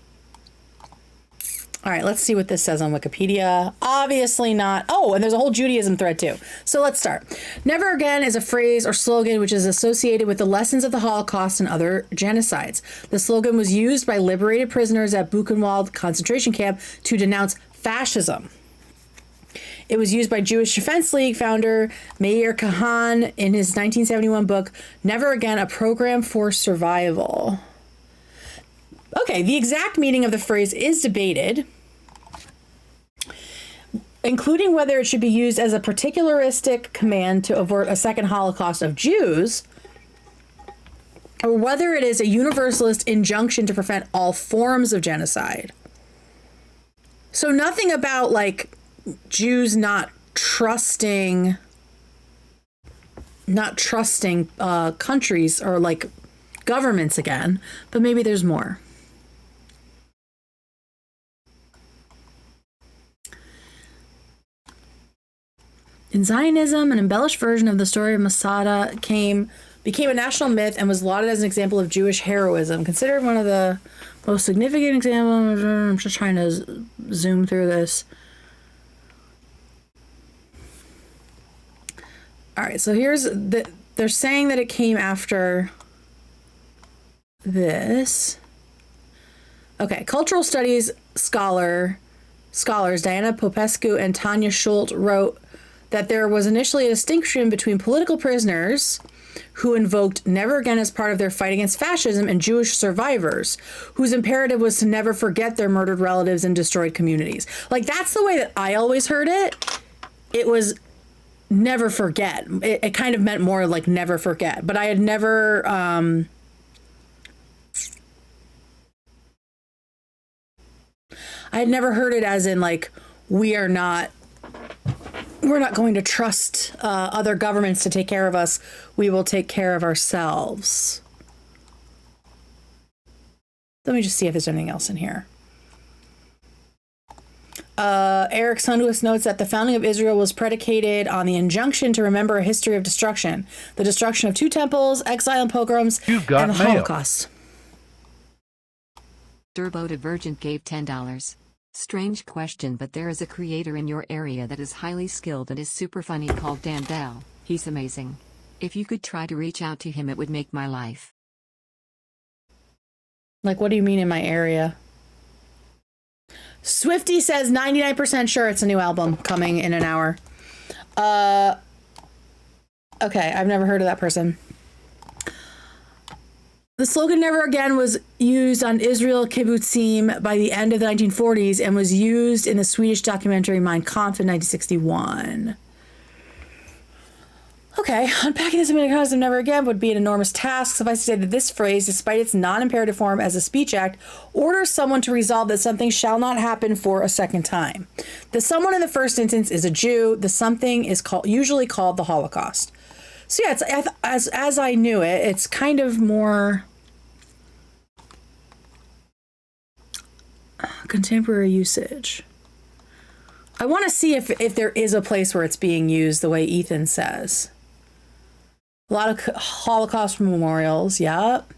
All right, let's see what this says on Wikipedia. Obviously not. Oh, and there's a whole Judaism thread too. So let's start. Never again is a phrase or slogan which is associated with the lessons of the Holocaust and other genocides. The slogan was used by liberated prisoners at Buchenwald concentration camp to denounce fascism. It was used by Jewish Defense League founder Meir Kahan in his 1971 book, Never Again, A Program for Survival. Okay, the exact meaning of the phrase is debated, including whether it should be used as a particularistic command to avert a second Holocaust of Jews, or whether it is a universalist injunction to prevent all forms of genocide. So nothing about, like, Jews not trusting countries or, like, governments again, but maybe there's more. In Zionism, an embellished version of the story of Masada became a national myth and was lauded as an example of Jewish heroism. Considered one of the most significant examples. I'm just trying to zoom through this. All right, so they're saying that it came after this. Okay, cultural studies scholars Diana Popescu and Tanya Schult wrote that there was initially a distinction between political prisoners who invoked never again as part of their fight against fascism and Jewish survivors whose imperative was to never forget their murdered relatives and destroyed communities. Like, that's the way that I always heard it. It was never forget. It kind of meant more like never forget, but I had never heard it as in, like, we're not going to trust other governments to take care of us. We will take care of ourselves. Let me just see if there's anything else in here. Eric Sundquist notes that the founding of Israel was predicated on the injunction to remember a history of destruction. The destruction of 2 temples, exile and pogroms, and the Holocaust. Turbo Divergent gave $10. Strange question, but there is a creator in your area that is highly skilled and is super funny called Dan Dell. He's amazing. If you could try to reach out to him, it would make my life. Like, what do you mean in my area? Swifty says 99% sure it's a new album coming in an hour. Okay, I've never heard of that person. The slogan Never Again was used on Israel kibbutzim by the end of the 1940s and was used in the Swedish documentary Mein Kampf in 1961. Okay, unpacking this in context of Never Again would be an enormous task. Suffice to say that this phrase, despite its non-imperative form as a speech act, orders someone to resolve that something shall not happen for a second time. The someone in the first instance is a Jew. The something is usually called the Holocaust. So yeah, it's, as I knew it, it's kind of more contemporary usage. I want to see if there is a place where it's being used the way Ethan says. A lot of Holocaust memorials, yep.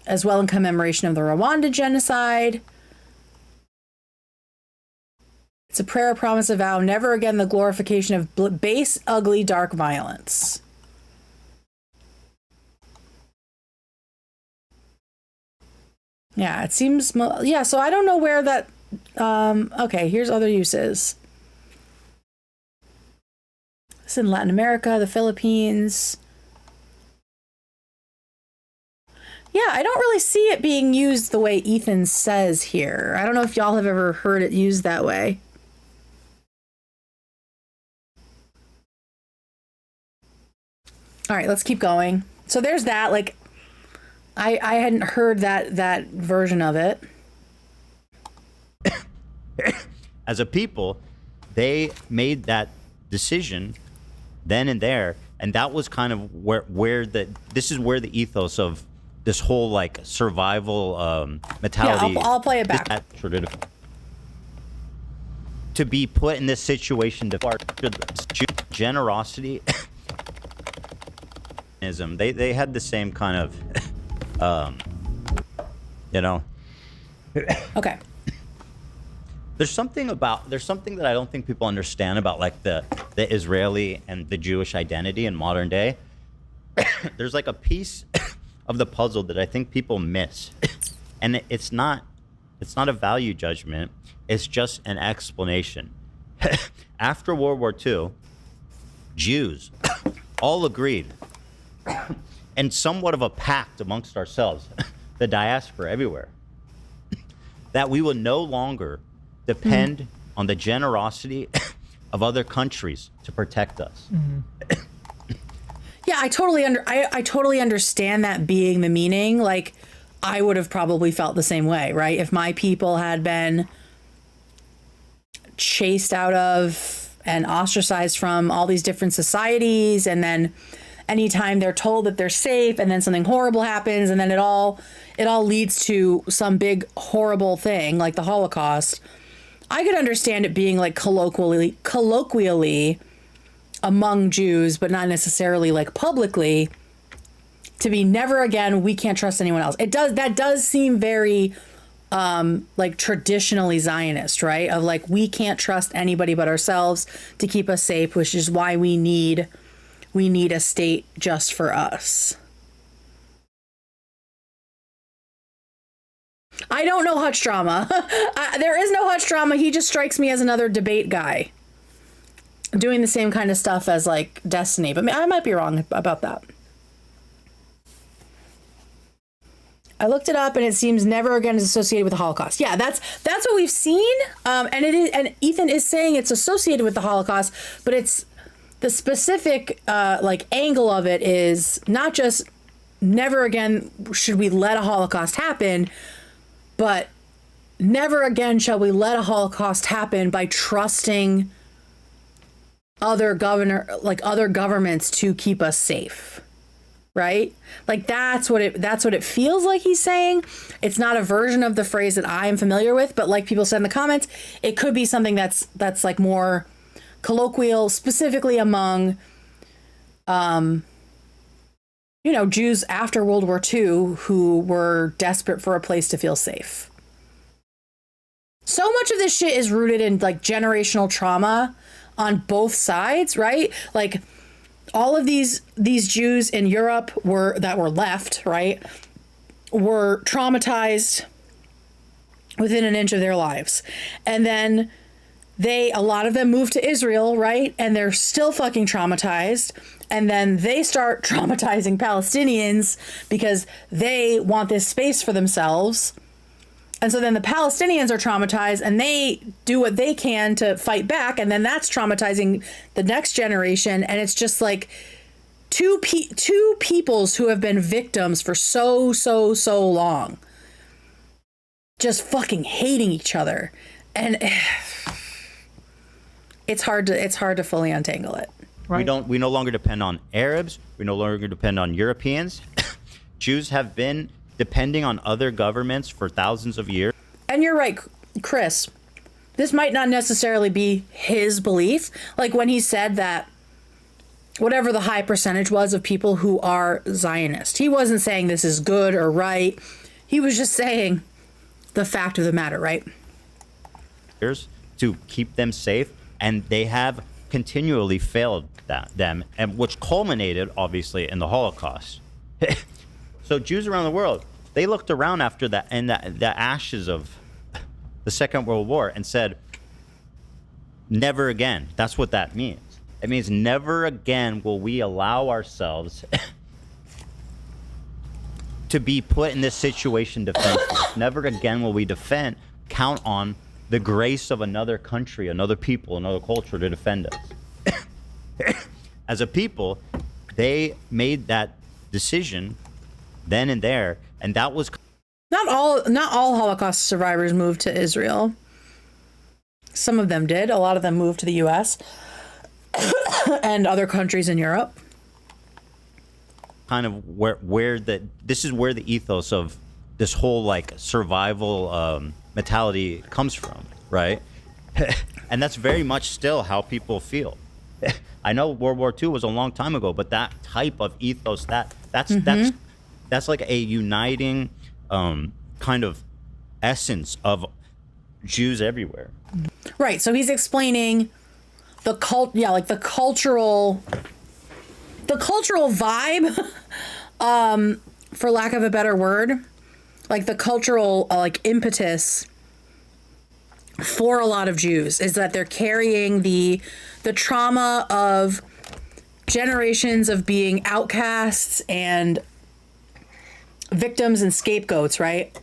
As well in commemoration of the Rwanda genocide. It's a prayer, a promise, a vow, never again the glorification of base, ugly, dark violence. Yeah, it seems, yeah, so I don't know where that, okay, here's other uses. It's in Latin America, the Philippines. Yeah, I don't really see it being used the way Ethan says here. I don't know if y'all have ever heard it used that way. All right, let's keep going. So there's that. Like, I hadn't heard that version of it. As a people, they made that decision then and there, and that was kind of where this is where the ethos of this whole like survival mentality. Yeah, I'll play it back. To be put in this situation, to generosity. They had the same kind of, you know. Okay. There's something that I don't think people understand about like the Israeli and the Jewish identity in modern day. There's like a piece of the puzzle that I think people miss, and it's not a value judgment. It's just an explanation. After World War II, Jews all agreed, and somewhat of a pact amongst ourselves, the diaspora everywhere, that we will no longer depend on the generosity of other countries to protect us. Yeah, I totally understand that being the meaning. Like, I would have probably felt the same way, right? If my people had been chased out of and ostracized from all these different societies, and then anytime they're told that they're safe and then something horrible happens, and then it all leads to some big horrible thing like the Holocaust, I could understand it being like colloquially among Jews, but not necessarily like publicly, to be never again, we can't trust anyone else. That does seem very like traditionally Zionist, right? Of like, we can't trust anybody but ourselves to keep us safe, which is why we need a state just for us. I don't know Hutch Drama. There is no Hutch Drama. He just strikes me as another debate guy doing the same kind of stuff as like Destiny, but I might be wrong about that. I looked it up, and it seems never again is associated with the Holocaust. Yeah, that's what we've seen, and it is. And Ethan is saying it's associated with the Holocaust, but it's the specific like angle of it is not just never again should we let a Holocaust happen, but never again shall we let a Holocaust happen by trusting other governments to keep us safe. Right? Like that's what it feels like he's saying. It's not a version of the phrase that I am familiar with, but like people said in the comments, it could be something that's like more colloquial, specifically among Jews after World War II who were desperate for a place to feel safe. So much of this shit is rooted in like generational trauma on both sides, right? Like all of these Jews in Europe that were left, right, were traumatized within an inch of their lives. And then a lot of them moved to Israel, right? And they're still fucking traumatized. And then they start traumatizing Palestinians because they want this space for themselves. And so then the Palestinians are traumatized, and they do what they can to fight back. And then that's traumatizing the next generation. And it's just like two peoples who have been victims for so long, just fucking hating each other. And it's hard to fully untangle it. Right. We no longer depend on Arabs. We no longer depend on Europeans. Jews have been depending on other governments for thousands of years. And you're right, Chris. This might not necessarily be his belief. Like when he said that whatever the high percentage was of people who are Zionist, he wasn't saying this is good or right. He was just saying the fact of the matter, right? To keep them safe, and they have continually failed them, and which culminated obviously in the Holocaust. So Jews around the world, they looked around after that and the ashes of the Second World War and said, never again. That's what that means. It means never again will we allow ourselves to be put in this situation defenseless. Never again will we count on the grace of another country, another people, another culture to defend us. As a people, they made that decision then and there, and that was Not all Holocaust survivors moved to Israel. Some of them did. A lot of them moved to the U.S. and other countries in Europe. kind of this is where the ethos of this whole like survival mentality comes from, right? And that's very much still how people feel. I know World War II was a long time ago, but that type of ethos, that's like a uniting kind of essence of Jews everywhere. Right. So he's explaining the cultural vibe, for lack of a better word, like the cultural like impetus for a lot of Jews is that they're carrying the trauma of generations of being outcasts and victims and scapegoats, right?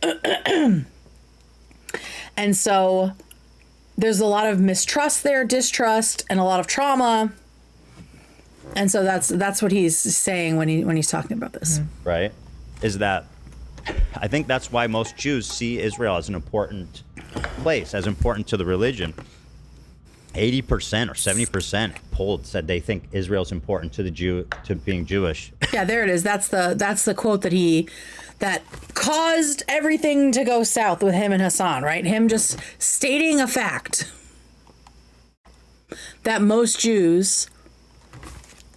And so there's a lot of mistrust there, distrust, and a lot of trauma. And so that's what he's saying when he's talking about this. Right? Is that I think that's why most Jews see Israel as an important place, as important to the religion. 80% or 70% polled said they think Israel's important to being Jewish. Yeah, there it is. That's the quote that caused everything to go south with him and Hassan, right? Him just stating a fact that most Jews,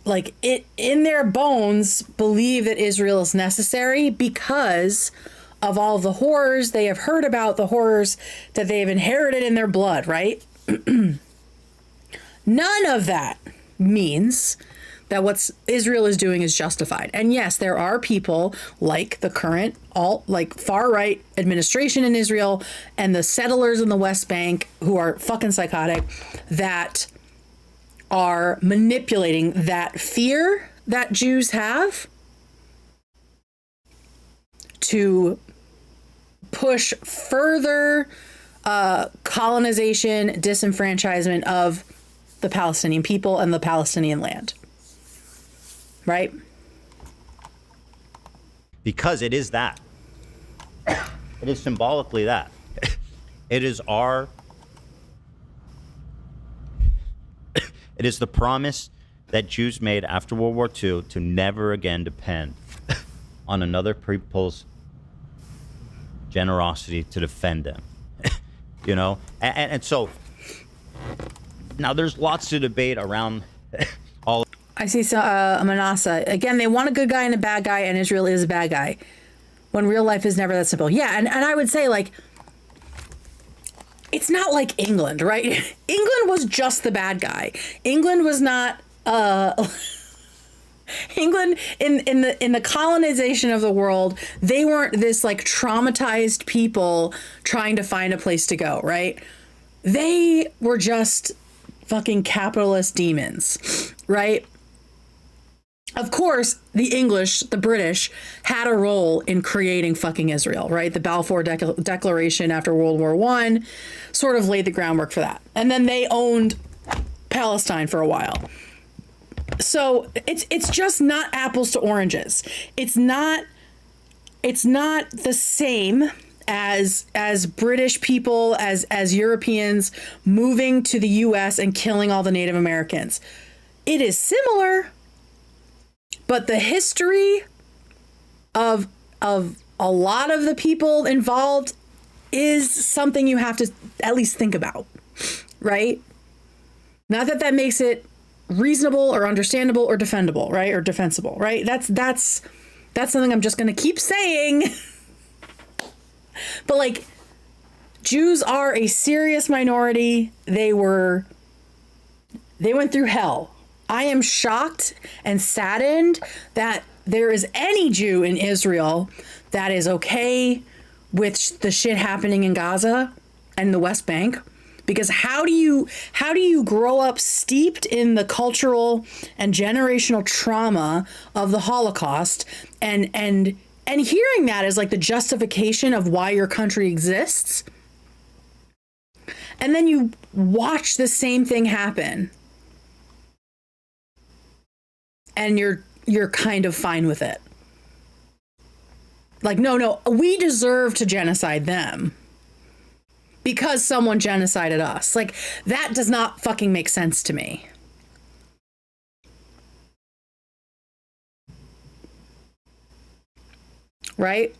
like it in their bones, believe that Israel is necessary because of all the horrors they have heard about, the horrors that they have inherited in their blood, right? None of that means that what Israel is doing is justified. And yes, there are people like the current far-right administration in Israel and the settlers in the West Bank who are fucking psychotic that are manipulating that fear that Jews have to push further colonization, disenfranchisement of the Palestinian people and the Palestinian land. Right? Because it is that. It is symbolically that. It is it is the promise that Jews made after World War II to never again depend on another people's generosity to defend them. You know? And so now there's lots to debate around all. I see Manasseh. Again, they want a good guy and a bad guy, and Israel is a bad guy. When real life is never that simple. Yeah, and I would say, like, it's not like England, right? England was just the bad guy. England was not England in the colonization of the world, they weren't this like traumatized people trying to find a place to go, right? They were just fucking capitalist demons, right? Of course, the English, the British, had a role in creating fucking Israel, right? The Balfour Declaration after World War I sort of laid the groundwork for that. And then they owned Palestine for a while. So it's just not apples to oranges. It's not the same as British people, as Europeans moving to the US and killing all the Native Americans. It is similar. But the history of a lot of the people involved is something you have to at least think about, right? Not that makes it reasonable or understandable or defendable, right? Or defensible, right? That's something I'm just going to keep saying. But like, Jews are a serious minority. They went through hell. I am shocked and saddened that there is any Jew in Israel that is okay with the shit happening in Gaza and the West Bank. Because how do you grow up steeped in the cultural and generational trauma of the Holocaust and And hearing that as like the justification of why your country exists, and then you watch the same thing happen, and you're kind of fine with it. Like, no, we deserve to genocide them because someone genocided us. Like, that does not fucking make sense to me. Right?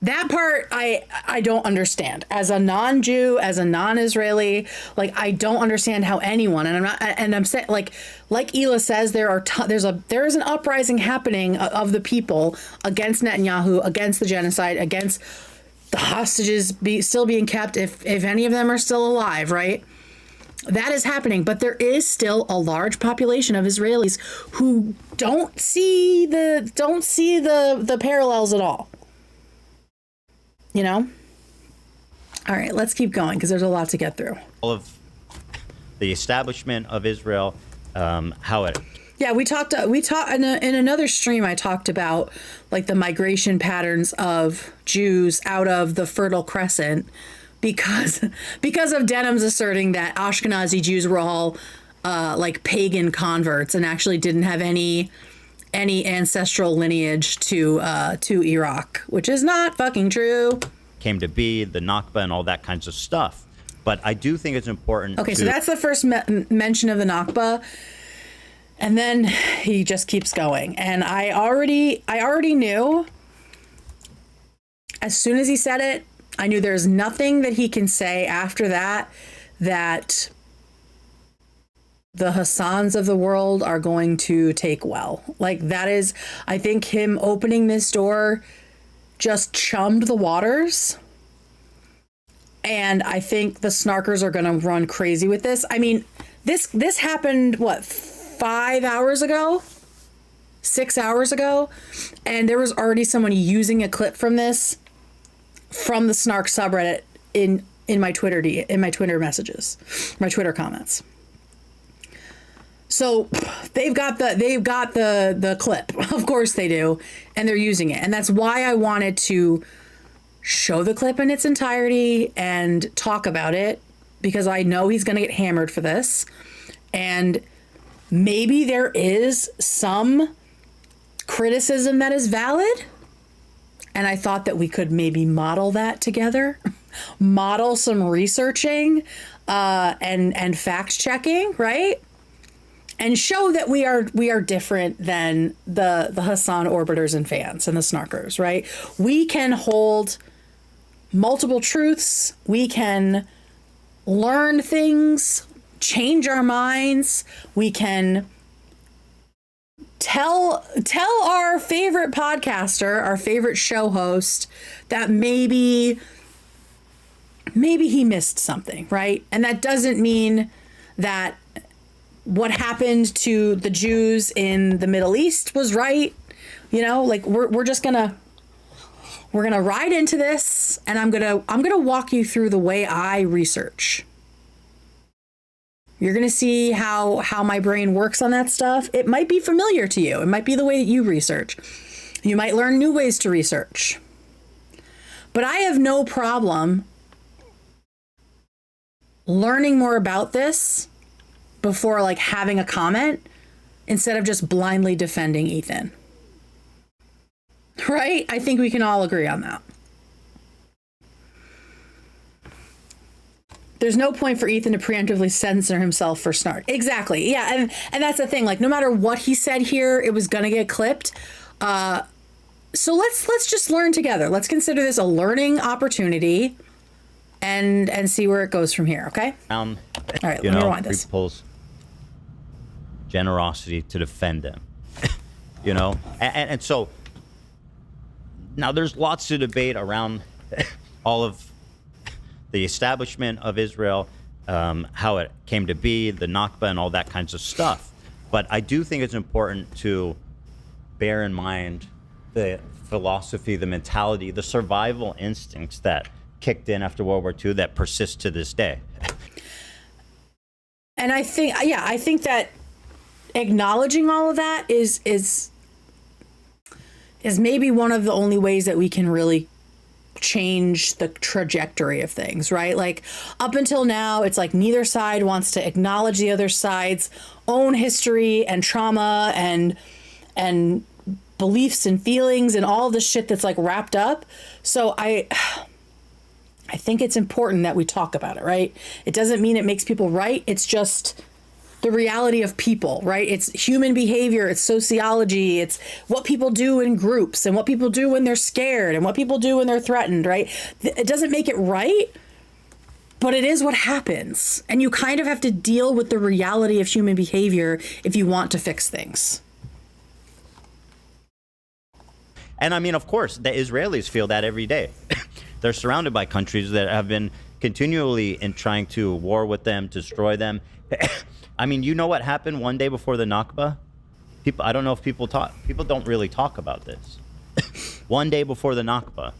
That part I don't understand. As a non-Jew, as a non-Israeli, like, I don't understand how anyone, and I'm saying, like Hila says, there is an uprising happening of the people against Netanyahu, against the genocide, against the hostages still being kept, if any of them are still alive, right? That is happening, but there is still a large population of Israelis who don't see the parallels at all. You know? All right, let's keep going because there's a lot to get through. All of the establishment of Israel, how it... Yeah, we talked in another stream. I talked about like the migration patterns of Jews out of the Fertile Crescent because of Denham's asserting that Ashkenazi Jews were all like pagan converts and actually didn't have any ancestral lineage to Iraq, which is not fucking true. Came to be, the Nakba and all that kinds of stuff. But I do think it's important. Okay, so that's the first mention of the Nakba. And then he just keeps going. And I already knew, as soon as he said it, I knew there's nothing that he can say after that the Hassans of the world are going to take well. Like, that is, I think him opening this door just chummed the waters. And I think the snarkers are going to run crazy with this. I mean, this happened, what, 5 hours ago? 6 hours ago? And there was already someone using a clip from this, from the Snark subreddit in my Twitter messages, my Twitter comments. So they've got the clip. Of course they do. And they're using it. And that's why I wanted to show the clip in its entirety and talk about it, because I know he's going to get hammered for this. And maybe there is some criticism that is valid. And I thought that we could maybe model that together, model some researching and fact checking, right? And show that we are different than the Hassan orbiters and fans and the snarkers, right? We can hold multiple truths. We can learn things, change our minds. We can tell our favorite podcaster, our favorite show host, that maybe he missed something, right? And that doesn't mean that what happened to the Jews in the Middle East was right. You know, like we're just gonna ride into this, and I'm gonna walk you through the way I research. You're going to see how my brain works on that stuff. It might be familiar to you. It might be the way that you research. You might learn new ways to research. But I have no problem learning more about this before like having a comment instead of just blindly defending Ethan. Right? I think we can all agree on that. There's no point for Ethan to preemptively censor himself for snark. Exactly. Yeah. And that's the thing. Like, no matter what he said here, it was going to get clipped. So let's just learn together. Let's consider this a learning opportunity and see where it goes from here. Okay. All right. Let me rewind this. People's generosity to defend them, you know? And so now there's lots to debate around all of the establishment of Israel, how it came to be, the Nakba and all that kinds of stuff. But I do think it's important to bear in mind the philosophy, the mentality, the survival instincts that kicked in after World War II that persist to this day. And I think that acknowledging all of that is is maybe one of the only ways that we can really change the trajectory of things, right? Like up until now, it's like neither side wants to acknowledge the other side's own history and trauma and beliefs and feelings and all this shit that's like wrapped up. So I think it's important that we talk about it, right? It doesn't mean it makes people right. It's just the reality of people, right? It's human behavior, it's sociology, it's what people do in groups and what people do when they're scared and what people do when they're threatened, right? It doesn't make it right, but it is what happens. And you kind of have to deal with the reality of human behavior if you want to fix things. And I mean, of course, the Israelis feel that every day. They're surrounded by countries that have been continually in trying to war with them, destroy them. I mean, you know what happened one day before the Nakba? I don't know if people don't really talk about this. One day before the Nakba.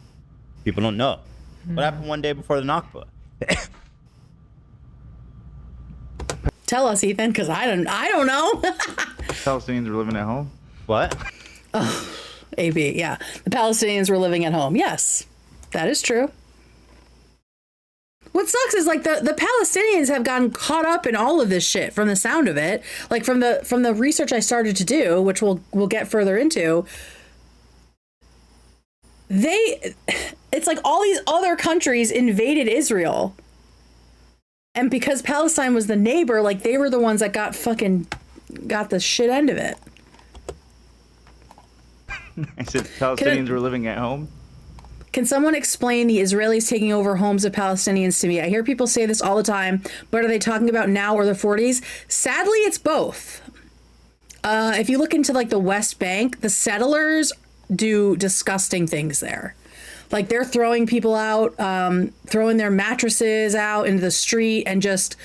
People don't know. What happened one day before the Nakba? Tell us, Ethan, because I don't know. Palestinians were living at home. What? AB, yeah. The Palestinians were living at home. Yes, that is true. What sucks is like the Palestinians have gotten caught up in all of this shit from the sound of it. Like from the research I started to do, which we'll get further into. It's like all these other countries invaded Israel. And because Palestine was the neighbor, like they were the ones that got the shit end of it. I said Palestinians were living at home. Can someone explain the Israelis taking over homes of Palestinians to me? I hear people say this all the time, but are they talking about now or the 40s? Sadly, it's both. If you look into like the West Bank, the settlers do disgusting things there. Like they're throwing people out, throwing their mattresses out into the street and just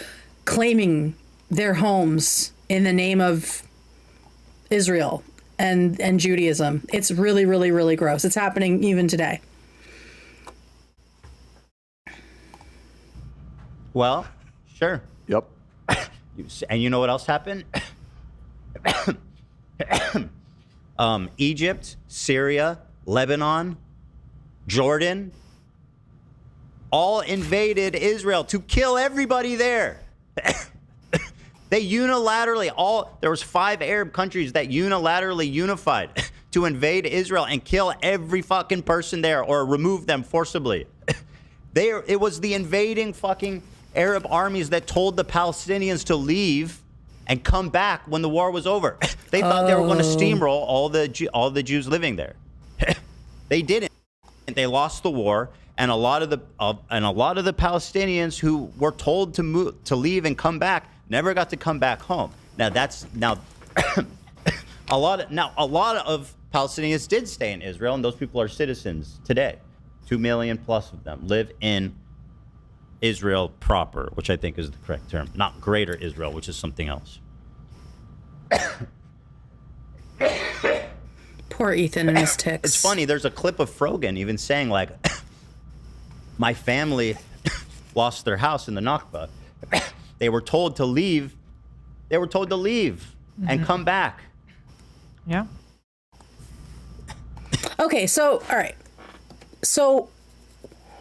claiming their homes in the name of Israel and Judaism. It's really, really, really gross. It's happening even today. Well, sure. Yep. And you know what else happened? Egypt, Syria, Lebanon, Jordan, all invaded Israel to kill everybody there. They unilaterally, there was 5 Arab countries that unilaterally unified to invade Israel and kill every fucking person there or remove them forcibly. It was the invading fucking Arab armies that told the Palestinians to leave and come back when the war was over. They thought they were going to steamroll all the Jews living there. They didn't. They lost the war, and a lot of the Palestinians who were told to leave and come back never got to come back home. Now a lot of Palestinians did stay in Israel, and those people are citizens today. 2 million plus of them live in Israel proper, which I think is the correct term, not Greater Israel, which is something else. Poor Ethan and his ticks. It's funny. There's a clip of Frogan even saying like, my family lost their house in the Nakba. They were told to leave. They were told to leave and come back. Yeah. Okay, so, all right. So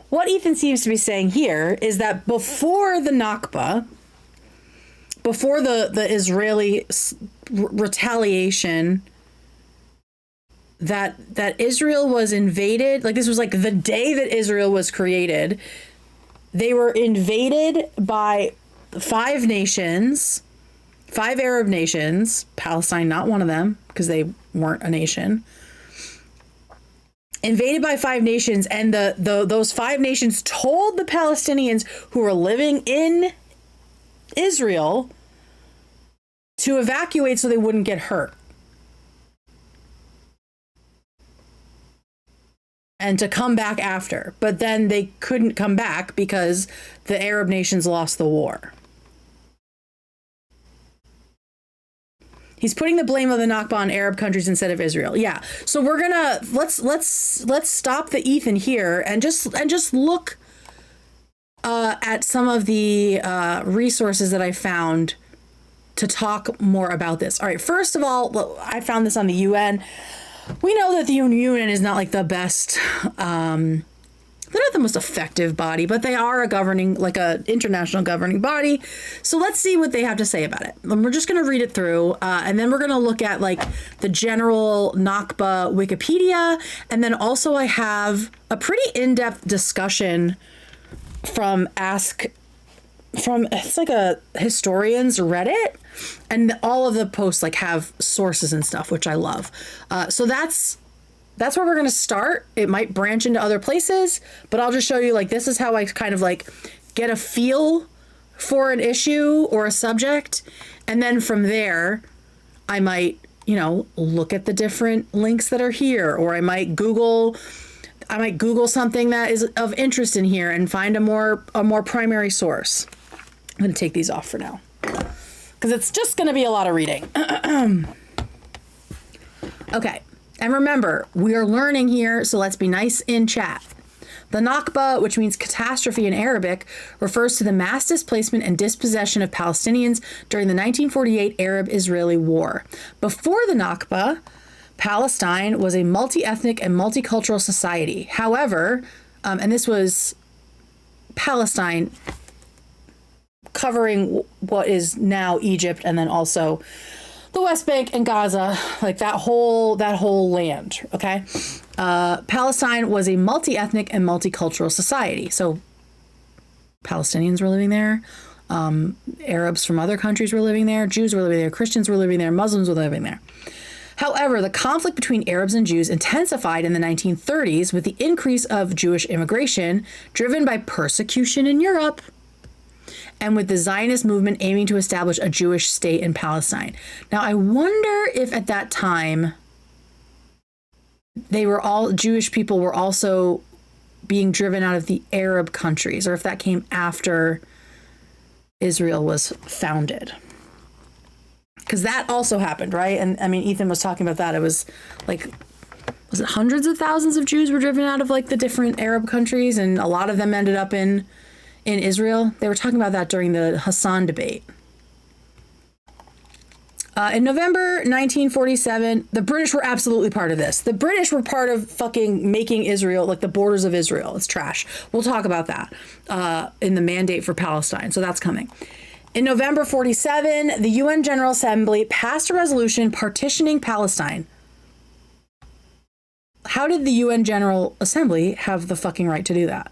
what Ethan seems to be saying here is that before the Nakba, before the Israeli retaliation, that Israel was invaded, like this was like the day that Israel was created, they were invaded by 5 nations, 5 Arab nations, Palestine not one of them because they weren't a nation. Invaded by 5 nations, and those 5 nations told the Palestinians who were living in Israel to evacuate so they wouldn't get hurt. And to come back after. But then they couldn't come back because the Arab nations lost the war. He's putting the blame of the Nakba on Arab countries instead of Israel. Yeah. So we're gonna let's stop the Ethan here and just look at some of the resources that I found to talk more about this. All right. First of all, I found this on the UN. we know that the UN is not like the best, they're not the most effective body, but they are a governing, like a international governing body. So let's see what they have to say about it. And we're just going to read it through, and then we're going to look at like the general Nakba Wikipedia. And then also I have a pretty in-depth discussion it's like a historian's Reddit, and all of the posts like have sources and stuff, which I love. So that's where we're going to start. It might branch into other places, but I'll just show you like this is how I kind of like get a feel for an issue or a subject. And then from there, I might, look at the different links that are here, or I might Google something that is of interest in here and find a more primary source. I'm going to take these off for now because it's just going to be a lot of reading. Okay. And remember, we are learning here, so let's be nice in chat. The Nakba, which means catastrophe in Arabic, refers to the mass displacement and dispossession of Palestinians during the 1948 Arab-Israeli War. Before the Nakba, Palestine was a multi-ethnic and multicultural society. However, and this was Palestine covering what is now Egypt and then also the West Bank and Gaza, like that whole land, okay? Palestine was a multi-ethnic and multicultural society. So Palestinians were living there, Arabs from other countries were living there, Jews were living there, Christians were living there, Muslims were living there. However, the conflict between Arabs and Jews intensified in the 1930s with the increase of Jewish immigration driven by persecution in Europe, and with the Zionist movement aiming to establish a Jewish state in Palestine. Now, I wonder if at that time Jewish people were also being driven out of the Arab countries, or if that came after Israel was founded. Because that also happened, right? And I mean, Ethan was talking about that. It was like, was it hundreds of thousands of Jews were driven out of like the different Arab countries, and a lot of them ended up in Israel? They were talking about that during the Hassan debate. In November 1947, the British were absolutely part of this. The British were part of fucking making Israel, like the borders of Israel. It's trash. We'll talk about that in the mandate for Palestine. So that's coming. In November 47, the UN General Assembly passed a resolution partitioning Palestine. How did the UN General Assembly have the fucking right to do that?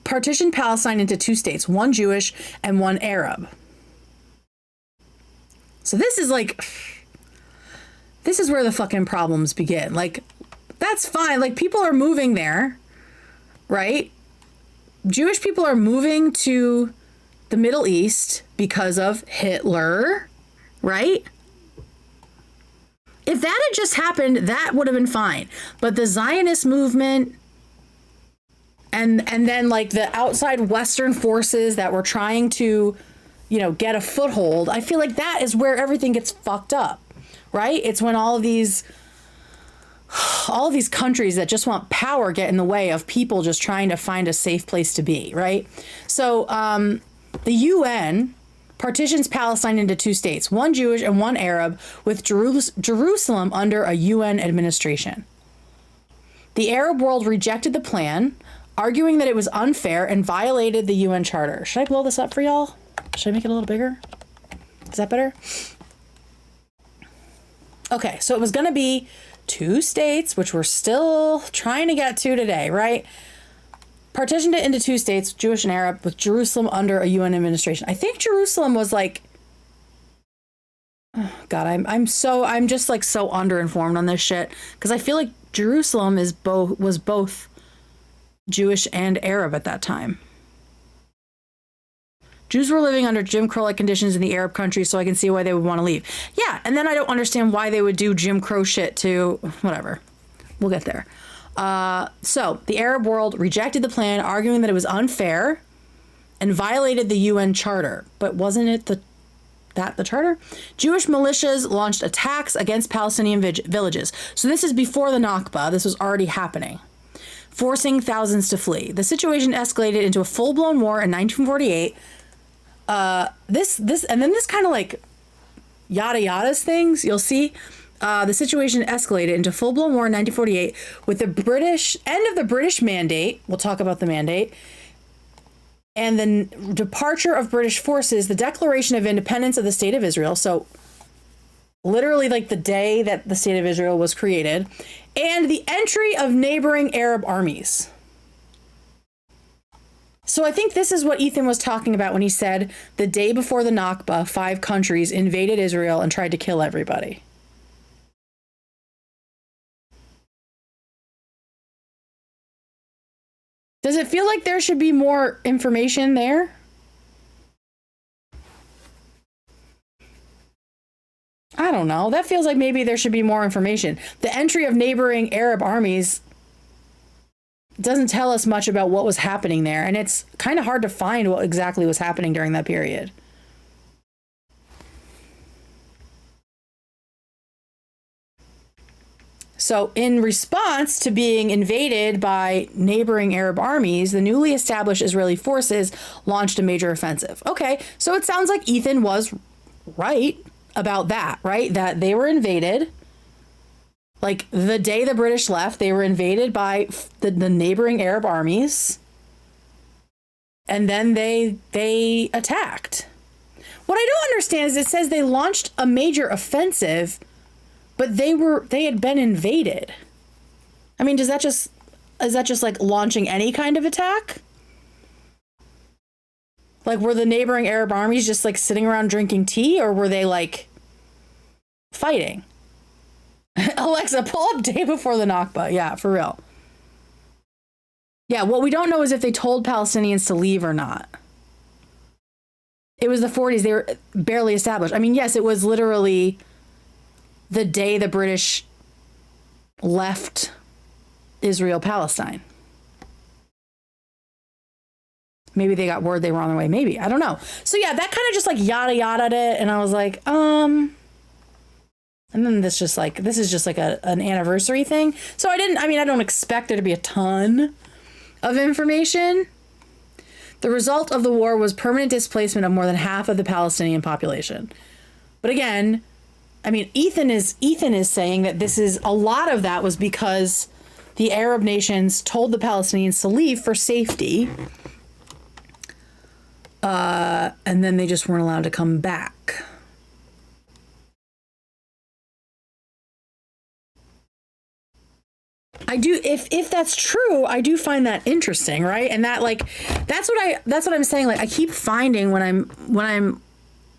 Partitioned Palestine into two states, one Jewish and one Arab. So this is where the fucking problems begin. Like, that's fine. Like, people are moving there, right? Jewish people are moving to the Middle East because of Hitler, right? If that had just happened, that would have been fine. But the Zionist movement and then like the outside Western forces that were trying to, get a foothold, I feel like that is where everything gets fucked up, right? It's when all of these countries that just want power get in the way of people just trying to find a safe place to be, right? So the UN partitions Palestine into two states, one Jewish and one Arab, with Jerusalem under a UN administration. The Arab world rejected the plan, arguing that it was unfair and violated the UN Charter. Should I blow this up for y'all? Should I make it a little bigger? Is that better? Okay, so it was going to be two states, which we're still trying to get to today, right? Partitioned it into two states, Jewish and Arab, with Jerusalem under a UN administration. I think Jerusalem was like, oh God, I'm just like so underinformed on this shit, because I feel like Jerusalem was both Jewish and Arab at that time. Jews were living under Jim Crow-like conditions in the Arab countries, so I can see why they would want to leave. Yeah, and then I don't understand why they would do Jim Crow shit to whatever. We'll get there. So the Arab world rejected the plan, arguing that it was unfair and violated the UN Charter. But wasn't it the charter? Jewish militias launched attacks against Palestinian villages. So this is before the Nakba. This was already happening, forcing thousands to flee. The situation escalated into a full-blown war in 1948. This kind of like yada yadas things, you'll see. the situation escalated into full-blown war in 1948 with the end of the British mandate. We'll talk about the mandate. And the departure of British forces, the Declaration of Independence of the State of Israel. So literally like the day that the State of Israel was created. And the entry of neighboring Arab armies. So I think this is what Ethan was talking about when he said the day before the Nakba, 5 countries invaded Israel and tried to kill everybody. Does it feel like there should be more information there? I don't know. That feels like maybe there should be more information. The entry of neighboring Arab armies doesn't tell us much about what was happening there, and it's kind of hard to find what exactly was happening during that period. So in response to being invaded by neighboring Arab armies, the newly established Israeli forces launched a major offensive. Okay, so it sounds like Ethan was right about that, right? That they were invaded. Like the day the British left, they were invaded by the neighboring Arab armies. And then they attacked. What I don't understand is it says they launched a major offensive, but they had been invaded. I mean, is that just like launching any kind of attack? Like, were the neighboring Arab armies just like sitting around drinking tea, or were they like fighting? Alexa, pull up day before the Nakba. Yeah, for real. Yeah, what we don't know is if they told Palestinians to leave or not. It was the 40s. They were barely established. I mean, yes, it was literally the day the British left Israel-Palestine. Maybe they got word they were on their way. Maybe. I don't know. So yeah, that kind of just like yada yada'd it. And I was like, and then this is just like an anniversary thing. So I don't expect there to be a ton of information. The result of the war was permanent displacement of more than half of the Palestinian population. But again, I mean, Ethan is saying that a lot of that was because the Arab nations told the Palestinians to leave for safety. And then they just weren't allowed to come back. I do, if that's true, I do find that interesting, right? And that that's what I'm saying. Like, I keep finding when I'm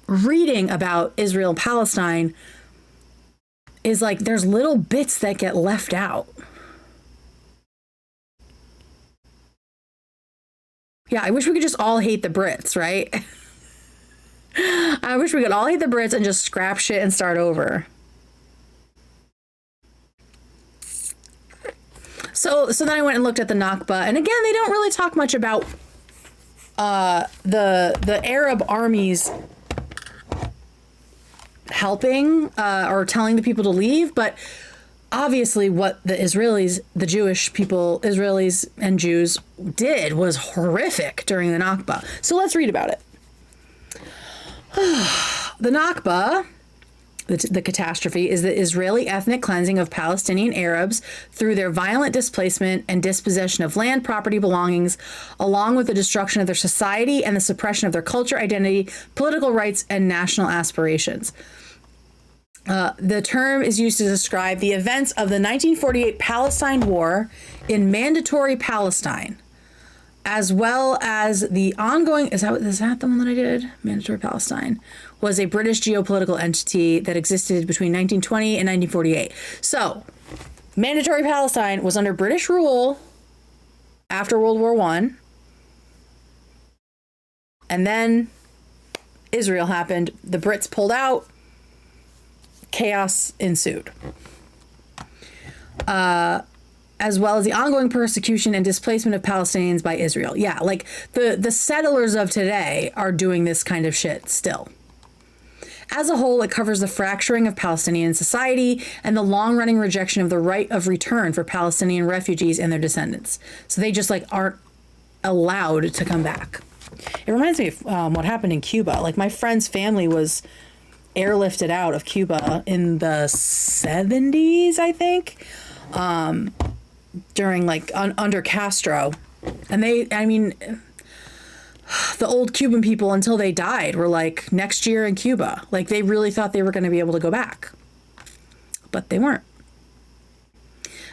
reading about Israel and Palestine is like there's little bits that get left out. Yeah, I wish we could just all hate the Brits, right? I wish we could all hate the Brits and just scrap shit and start over. So then I went and looked at the Nakba, and again, they don't really talk much about the Arab armies helping or telling the people to leave, but obviously what the Israelis, the Jewish people, Israelis and Jews did was horrific during the Nakba. So let's read about it. The Nakba, the catastrophe, is the Israeli ethnic cleansing of Palestinian Arabs through their violent displacement and dispossession of land, property, belongings, along with the destruction of their society and the suppression of their culture, identity, political rights, and national aspirations. The term is used to describe the events of the 1948 Palestine War in Mandatory Palestine, as well as the ongoing, is that the one that I did? Mandatory Palestine was a British geopolitical entity that existed between 1920 and 1948. So, Mandatory Palestine was under British rule after World War I. And then Israel happened. The Brits pulled out. Chaos ensued. As well as the ongoing persecution and displacement of Palestinians by Israel. Yeah, like the settlers of today are doing this kind of shit still. As a whole, it covers the fracturing of Palestinian society and the long-running rejection of the right of return for Palestinian refugees and their descendants. So they just like aren't allowed to come back. It reminds me of what happened in Cuba. Like my friend's family was airlifted out of Cuba in the 70s, I think, during like under Castro. And the old Cuban people until they died were like next year in Cuba. Like they really thought they were going to be able to go back, but they weren't.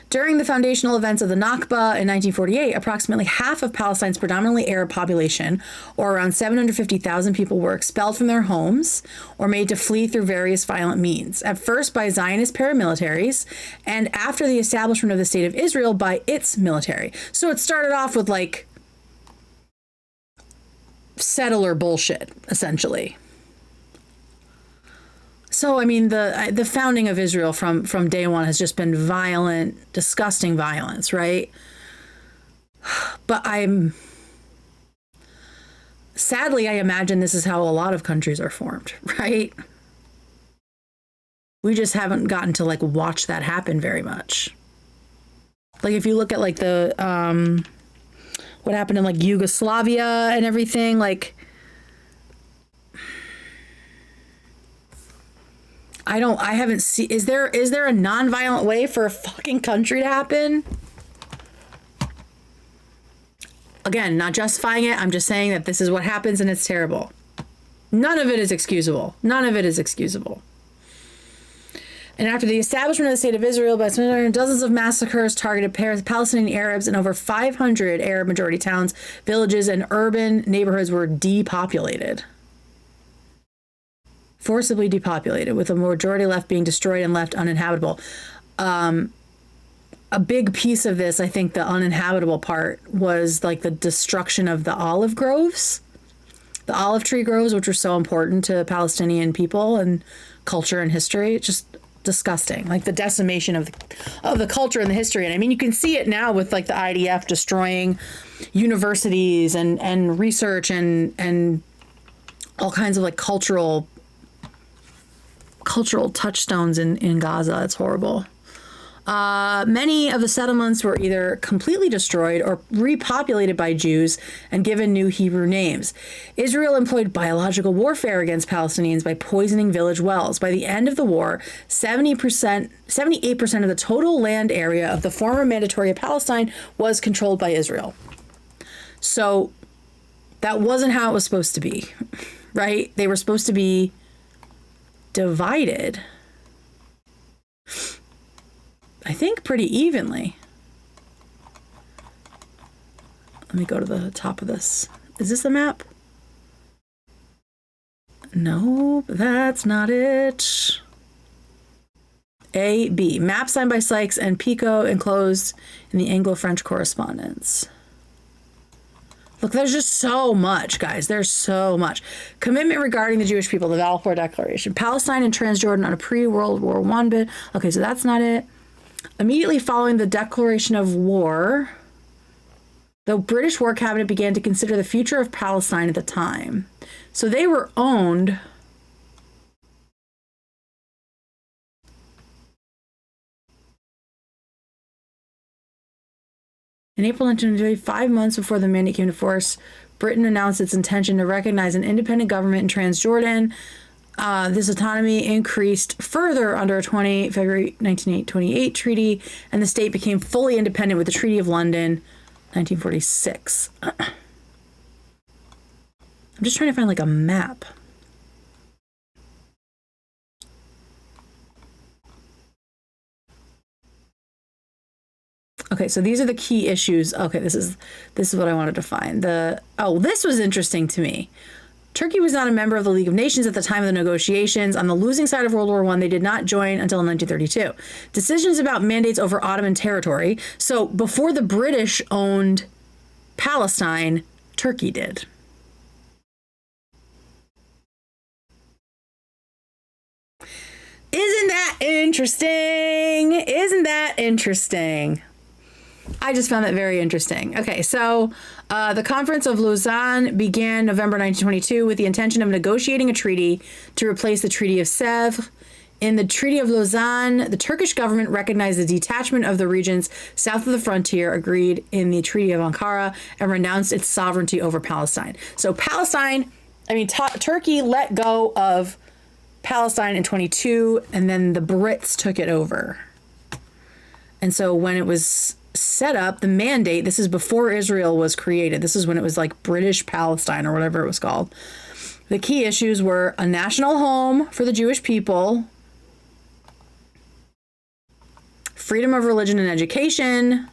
During the foundational events of the Nakba in 1948, approximately half of Palestine's predominantly Arab population, or around 750,000 people, were expelled from their homes or made to flee through various violent means. At first by Zionist paramilitaries, and after the establishment of the State of Israel by its military. So it started off with like settler bullshit, essentially. So, I mean, the founding of Israel from day one has just been violent, disgusting violence, right? But sadly, I imagine this is how a lot of countries are formed, right? We just haven't gotten to like watch that happen very much. Like if you look at like the, what happened in like Yugoslavia and everything, like, I haven't seen, is there a non-violent way for a fucking country to happen? Again, not justifying it. I'm just saying that this is what happens and it's terrible. None of it is excusable. None of it is excusable. And after the establishment of the State of Israel, by dozens of massacres targeted Palestinian Arabs, and over 500 Arab majority towns, villages, and urban neighborhoods were depopulated. Forcibly depopulated, with a majority left being destroyed and left uninhabitable. A big piece of this, I think the uninhabitable part, was like the destruction of the olive groves, the olive tree groves, which were so important to Palestinian people and culture and history. It's just disgusting, like the decimation of the culture and the history. And I mean, you can see it now with like the IDF destroying universities and research and all kinds of like cultural touchstones in Gaza. It's horrible. Many of the settlements were either completely destroyed or repopulated by Jews and given new Hebrew names. Israel employed biological warfare against Palestinians by poisoning village wells. By the end of the war, 78% of the total land area of the former Mandatory Palestine was controlled by Israel. So that wasn't how it was supposed to be, right? They were supposed to be divided, I think, pretty evenly. Let me go to the top of this. Is this the map? No, that's not it. A, B. Map signed by Sykes and Picot, enclosed in the Anglo-French correspondence. Look, there's just so much, guys. There's so much. Commitment regarding the Jewish people, the Balfour Declaration. Palestine and Transjordan on a pre-World War I bid. Okay, so that's not it. Immediately following the declaration of war, the British War Cabinet began to consider the future of Palestine at the time. So they were owned in April 1993, 5 months before the mandate came to force. Britain announced its intention to recognize an independent government in Transjordan. This autonomy increased further under a February 1928 treaty, and the state became fully independent with the Treaty of London, 1946. I'm just trying to find like a map. Okay, so these are the key issues. Okay, this is what I wanted to find. This was interesting to me. Turkey was not a member of the League of Nations at the time of the negotiations. On the losing side of World War I, they did not join until 1932. Decisions about mandates over Ottoman territory. So before the British owned Palestine, Turkey did. Isn't that interesting? Isn't that interesting? I just found that very interesting. Okay, so the Conference of Lausanne began November 1922 with the intention of negotiating a treaty to replace the Treaty of Sèvres. In the Treaty of Lausanne, the Turkish government recognized the detachment of the regions south of the frontier agreed in the Treaty of Ankara and renounced its sovereignty over Palestine. So Turkey let go of Palestine in 22, and then the Brits took it over. And so when it was set up, the mandate, this is before Israel was created. This is when it was like British Palestine or whatever it was called. The key issues were a national home for the Jewish people, freedom of religion and education,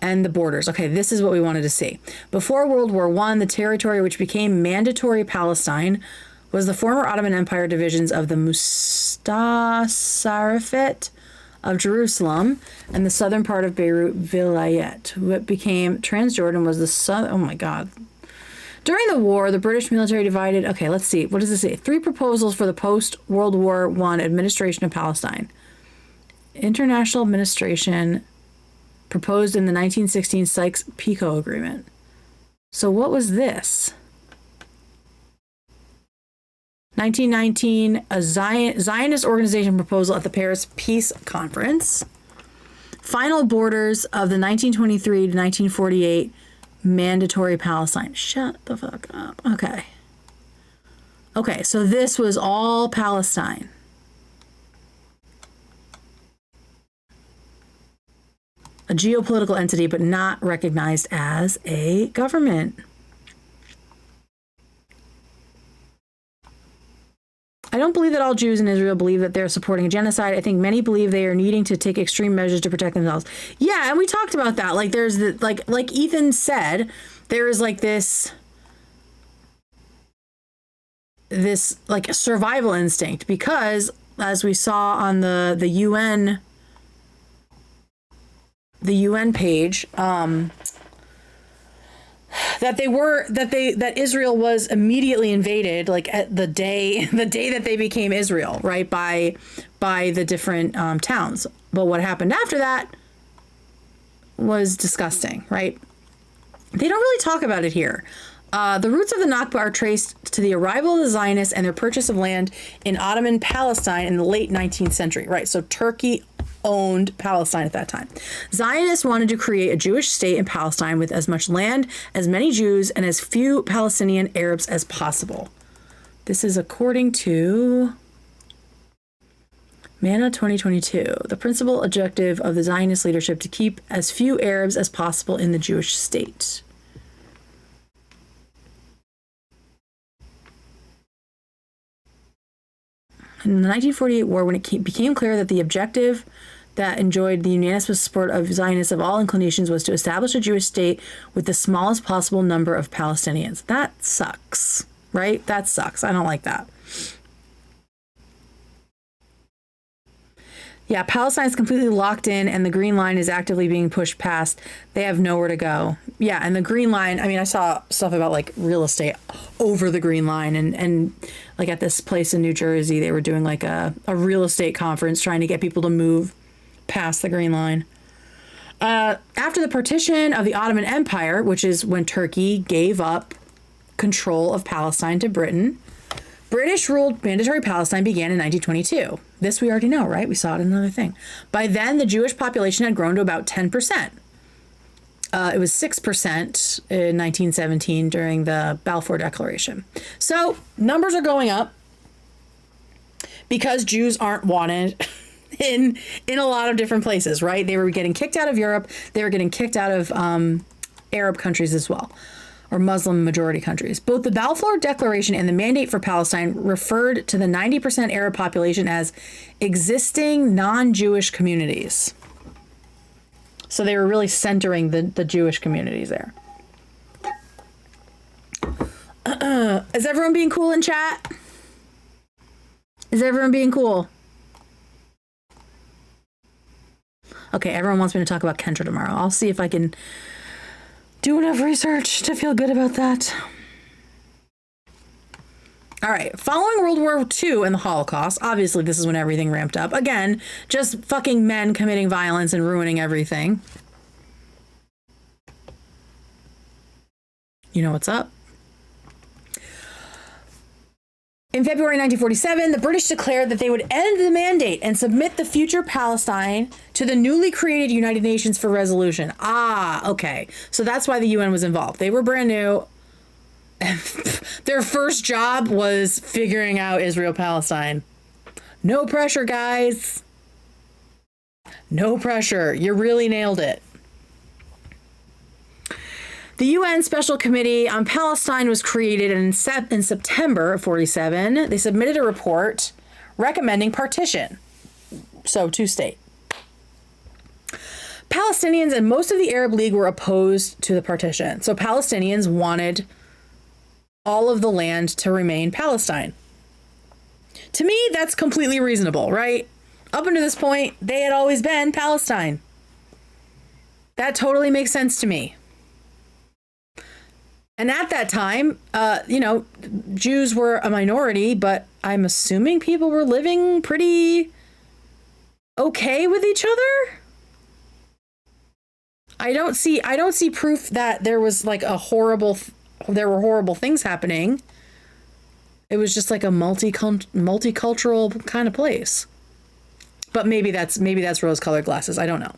and the borders. Okay, this is what we wanted to see. Before World War I, the territory which became mandatory Palestine was the former Ottoman Empire divisions of the Mustasarrafate of Jerusalem and the southern part of Beirut Vilayet. What became Transjordan was the southern... Oh my God. During the war, the British military divided... Okay, let's see. What does it say? 3 proposals for the post-World War I administration of Palestine. International administration proposed in the 1916 Sykes-Picot Agreement. So what was this? 1919, a Zionist organization proposal at the Paris Peace Conference. Final borders of the 1923 to 1948 mandatory Palestine. Shut the fuck up. Okay. Okay, so this was all Palestine. A geopolitical entity, but not recognized as a government. I don't believe that all Jews in Israel believe that they're supporting a genocide. I think many believe they are needing to take extreme measures to protect themselves. Yeah, and we talked about that. Like there's the like Ethan said, there is like this like survival instinct, because as we saw on the UN page, that Israel was immediately invaded, like at the day that they became Israel, right, by the different towns. But what happened after that was disgusting, right? They don't really talk about it here. The roots of the Nakba are traced to the arrival of the Zionists and their purchase of land in Ottoman Palestine in the late 19th century, right? So Turkey owned Palestine at that time. Zionists wanted to create a Jewish state in Palestine with as much land, as many Jews, and as few Palestinian Arabs as possible. This is according to Manna 2022. The principal objective of the Zionist leadership to keep as few Arabs as possible in the Jewish state. In the 1948 war, when it became clear that the objective that enjoyed the unanimous support of Zionists of all inclinations was to establish a Jewish state with the smallest possible number of Palestinians. That sucks, right? That sucks. I don't like that. Yeah, Palestine is completely locked in, and the Green Line is actively being pushed past. They have nowhere to go. Yeah, and the Green Line, I mean, I saw stuff about like real estate over the Green Line, and like at this place in New Jersey, they were doing like a real estate conference trying to get people to move past the Green Line. After the partition of the Ottoman Empire, which is when Turkey gave up control of Palestine to Britain, British-ruled mandatory Palestine began in 1922. This we already know, right? We saw it in another thing. By then, the Jewish population had grown to about 10%. It was 6% in 1917 during the Balfour Declaration. So numbers are going up because Jews aren't wanted in a lot of different places, right? They were getting kicked out of Europe. They were getting kicked out of Arab countries as well, or Muslim majority countries. Both the Balfour Declaration and the mandate for Palestine referred to the 90% Arab population as existing non-Jewish communities. So they were really centering the Jewish communities there. Is everyone being cool in chat? Is everyone being cool? Okay, everyone wants me to talk about Kendra tomorrow. I'll see if I can do enough research to feel good about that. All right, following World War II and the Holocaust, obviously this is when everything ramped up. Again, just fucking men committing violence and ruining everything. You know what's up? In February 1947, the British declared that they would end the mandate and submit the future Palestine to the newly created United Nations for resolution. Ah, okay. So that's why the UN was involved. They were brand new. Their first job was figuring out Israel-Palestine. No pressure, guys. No pressure. You really nailed it. The UN Special Committee on Palestine was created in September of 47. They submitted a report recommending partition. So, two-state. Palestinians and most of the Arab League were opposed to the partition. So Palestinians wanted all of the land to remain Palestine. To me, that's completely reasonable, right? Up until this point, they had always been Palestine. That totally makes sense to me. And at that time, Jews were a minority, but I'm assuming people were living pretty okay with each other. I don't see proof that there was like there were horrible things happening. It was just like a multicultural kind of place. But maybe that's rose-colored glasses. I don't know.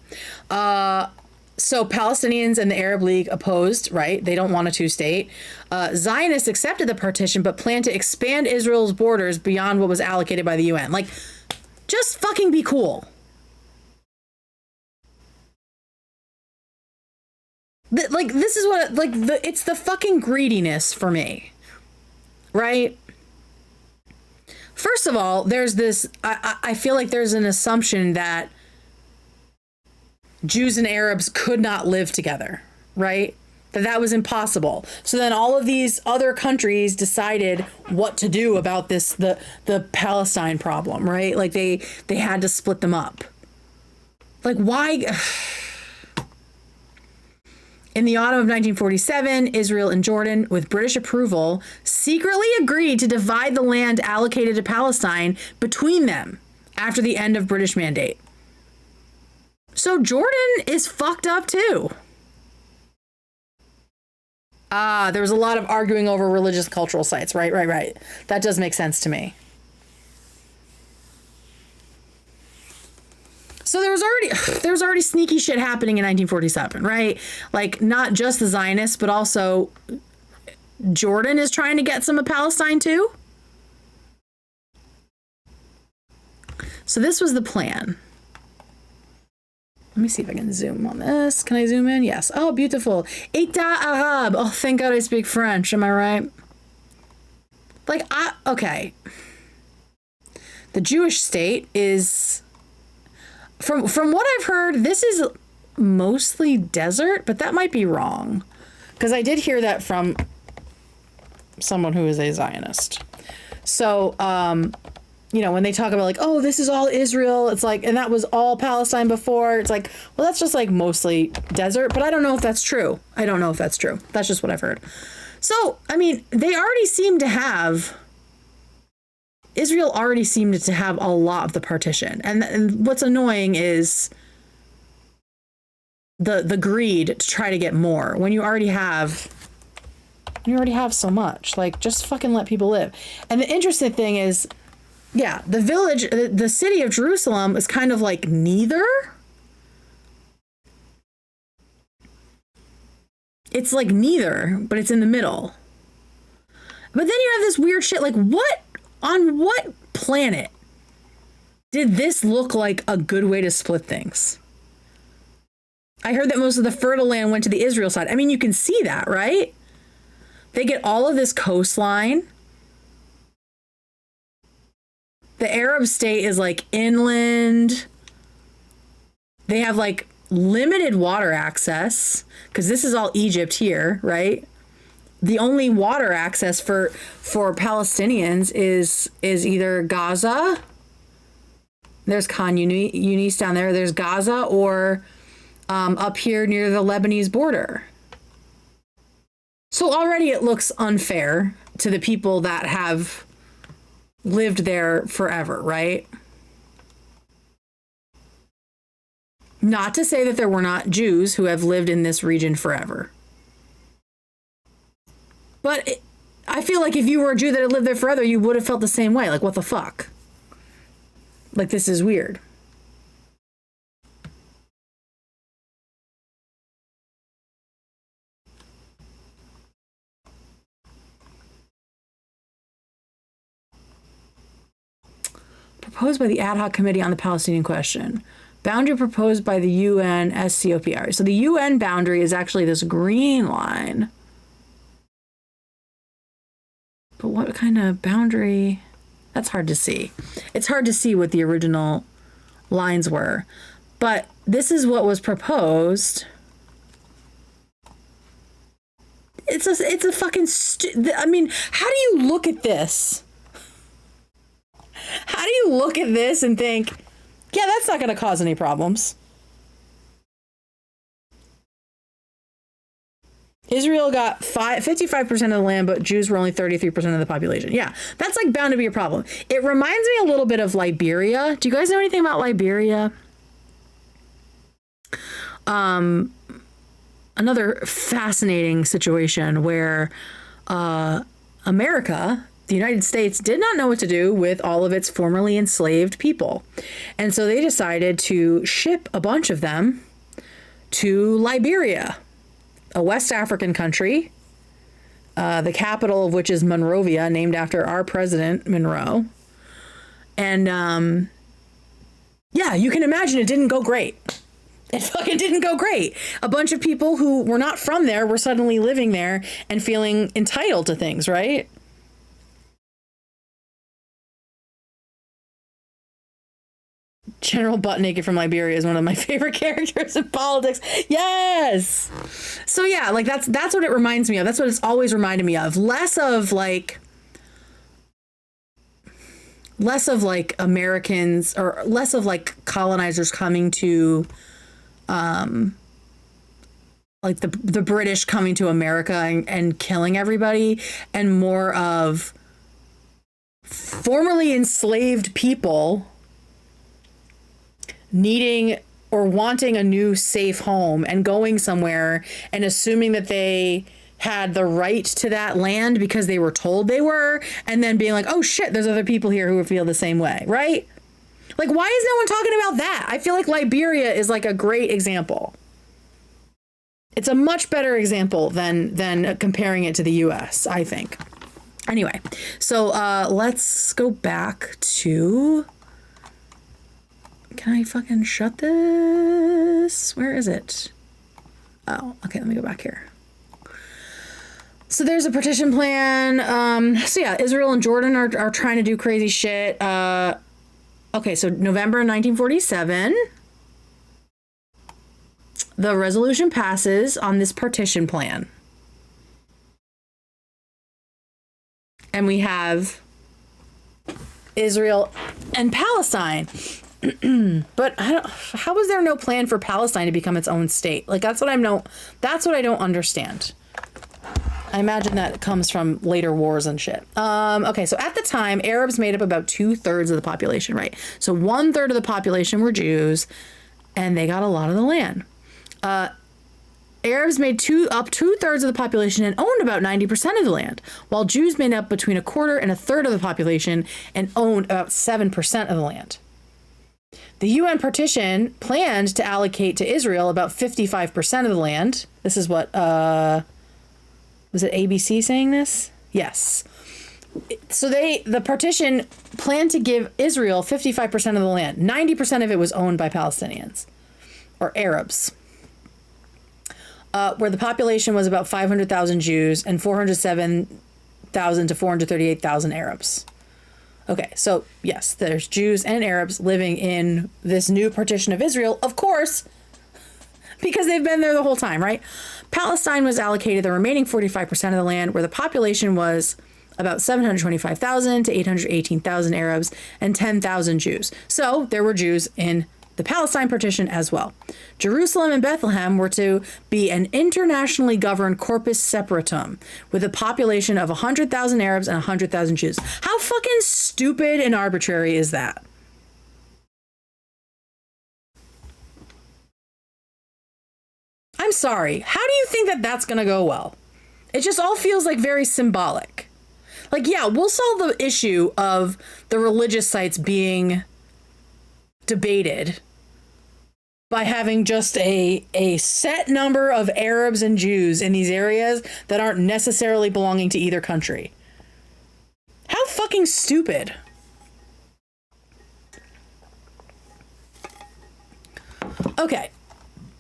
So Palestinians and the Arab League opposed, right? They don't want a two-state. Zionists accepted the partition, but plan to expand Israel's borders beyond what was allocated by the UN. Like, just fucking be cool. This is what, it's the fucking greediness for me, right? First of all, there's this, I feel like there's an assumption that Jews and Arabs could not live together, right? That was impossible. So then all of these other countries decided what to do about this, the Palestine problem, right? Like they had to split them up. Like, why? In the autumn of 1947, Israel and Jordan, with British approval, secretly agreed to divide the land allocated to Palestine between them after the end of British mandate. So Jordan is fucked up too. There was a lot of arguing over religious cultural sites. Right. That does make sense to me. So there was already sneaky shit happening in 1947, right? Like, not just the Zionists, but also Jordan is trying to get some of Palestine too. So this was the plan. Let me see if I can zoom on this. Can I zoom in? Yes. Oh, beautiful. État Arabe. Oh, thank God I speak French. Am I right? Okay. The Jewish state is... From what I've heard, this is mostly desert, but that might be wrong. Because I did hear that from someone who is a Zionist. So, when they talk about like, oh, this is all Israel, it's like, and that was all Palestine before, it's like, well, that's just like mostly desert, but I don't know if that's true. That's just what I've heard. So, I mean, Israel already seemed to have a lot of the partition. And what's annoying is the greed to try to get more when you already have so much. Like, just fucking let people live. And the interesting thing is, yeah, the city of Jerusalem is kind of like neither. It's like neither, but it's in the middle. But then you have this weird shit, like on what planet did this look like a good way to split things? I heard that most of the fertile land went to the Israel side. I mean, you can see that, right? They get all of this coastline. The Arab state is like inland. They have like limited water access because this is all Egypt here, right? The only water access for Palestinians is either Gaza. There's Khan Yunis down there. There's Gaza or up here near the Lebanese border. So already it looks unfair to the people that have lived there forever, right? Not to say that there were not Jews who have lived in this region forever. But I feel like if you were a Jew that had lived there forever, you would have felt the same way. Like, what the fuck? Like, this is weird. proposed by the ad hoc committee on the Palestinian question. Boundary proposed by the UN SCOPR. So the UN boundary is actually this green line. But what kind of boundary? That's hard to see. It's hard to see what the original lines were. But this is what was proposed. It's a fucking I mean, how do you look at this? How do you look at this and think, yeah, that's not going to cause any problems? Israel got 55% of the land, but Jews were only 33% of the population. Yeah, that's like bound to be a problem. It reminds me a little bit of Liberia. Do you guys know anything about Liberia? Another fascinating situation where America, the United States, did not know what to do with all of its formerly enslaved people. And so they decided to ship a bunch of them to Liberia, a West African country, the capital of which is Monrovia, named after our president, Monroe. And yeah, you can imagine it didn't go great. It fucking didn't go great. A bunch of people who were not from there were suddenly living there and feeling entitled to things, right? General Butt Naked from Liberia is one of my favorite characters in politics. Yes. So yeah, like that's what it reminds me of. That's what it's always reminded me of. Less of like Americans, or less of like colonizers coming to like the British coming to America and killing everybody, and more of formerly enslaved people needing or wanting a new safe home and going somewhere and assuming that they had the right to that land because they were told they were, and then being like, oh shit, there's other people here who feel the same way, right? Like, why is no one talking about that? I feel like Liberia is like a great example. It's a much better example than comparing it to the US, I think. Anyway, so let's go back to... Can I fucking shut this? Where is it? Oh, okay, let me go back here. So there's a partition plan. So yeah, Israel and Jordan are trying to do crazy shit. Okay, so November 1947, the resolution passes on this partition plan. And we have Israel and Palestine. But how was there no plan for Palestine to become its own state? Like, that's what I don't understand. I imagine that comes from later wars and shit. Okay, so at the time, Arabs made up about 2/3 of the population, right? So 1/3 of the population were Jews, and they got a lot of the land. Arabs made up 2/3 of the population and owned about 90% of the land, while Jews made up between 1/4 and 1/3 of the population and owned about 7% of the land. The UN partition planned to allocate to Israel about 55% of the land. This is what... was it ABC saying this? Yes. So the partition planned to give Israel 55% of the land. 90% of it was owned by Palestinians or Arabs, where the population was about 500,000 Jews and 407,000 to 438,000 Arabs. Okay, so yes, there's Jews and Arabs living in this new partition of Israel, of course, because they've been there the whole time, right? Palestine was allocated the remaining 45% of the land, where the population was about 725,000 to 818,000 Arabs and 10,000 Jews. So there were Jews in the Palestine partition as well. Jerusalem and Bethlehem were to be an internationally governed corpus separatum with a population of 100,000 Arabs and 100,000 Jews. How fucking stupid and arbitrary is that? I'm sorry. How do you think that that's going to go well? It just all feels like very symbolic. Like, yeah, we'll solve the issue of the religious sites being debated by having just a set number of Arabs and Jews in these areas that aren't necessarily belonging to either country. How fucking stupid. Okay.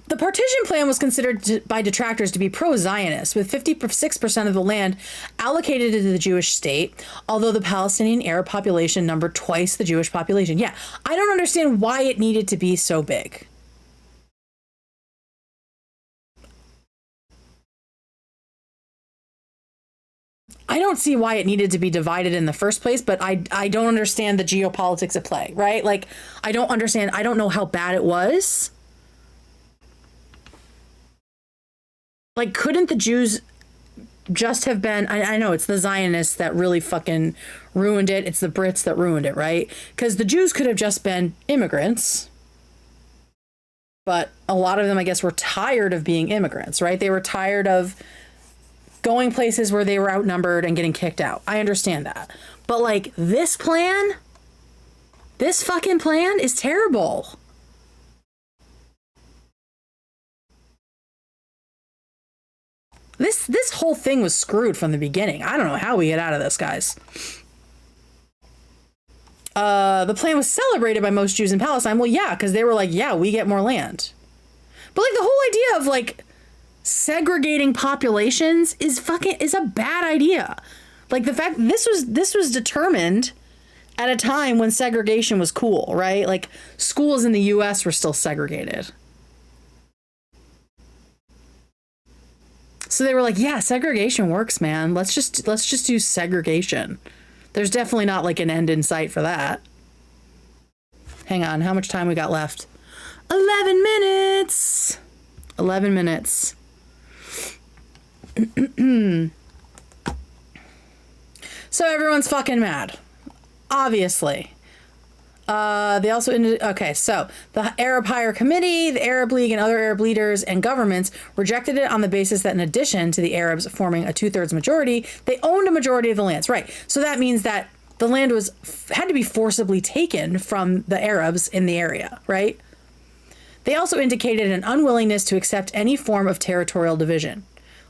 The partition plan was considered by detractors to be pro-Zionist, with 56% of the land allocated to the Jewish state, although the Palestinian Arab population numbered twice the Jewish population. Yeah, I don't understand why it needed to be so big. I don't see why it needed to be divided in the first place, but I don't understand the geopolitics at play, right? Like, I don't understand. I don't know how bad it was. Like, couldn't the Jews just have been, I know it's the Zionists that really fucking ruined it. It's the Brits that ruined it, right? Because the Jews could have just been immigrants. But a lot of them, I guess, were tired of being immigrants, right? They were tired of going places where they were outnumbered and getting kicked out. I understand that. But, like, this fucking plan is terrible. This whole thing was screwed from the beginning. I don't know how we get out of this, guys. The plan was celebrated by most Jews in Palestine. Well, yeah, because they were like, yeah, we get more land. But, like, the whole idea of, like, segregating populations is a bad idea. Like, the fact this was determined at a time when segregation was cool, right? Like, schools in the US were still segregated. So they were like, yeah, segregation works, man. Let's just do segregation. There's definitely not like an end in sight for that. Hang on, how much time we got left? 11 minutes. 11 minutes. So everyone's fucking mad. Obviously. They also okay, so the Arab Higher Committee, the Arab League, and other Arab leaders and governments rejected it on the basis that in addition to the Arabs forming a 2/3 majority, they owned a majority of the lands. Right. So that means that the land had to be forcibly taken from the Arabs in the area, right? They also indicated an unwillingness to accept any form of territorial division.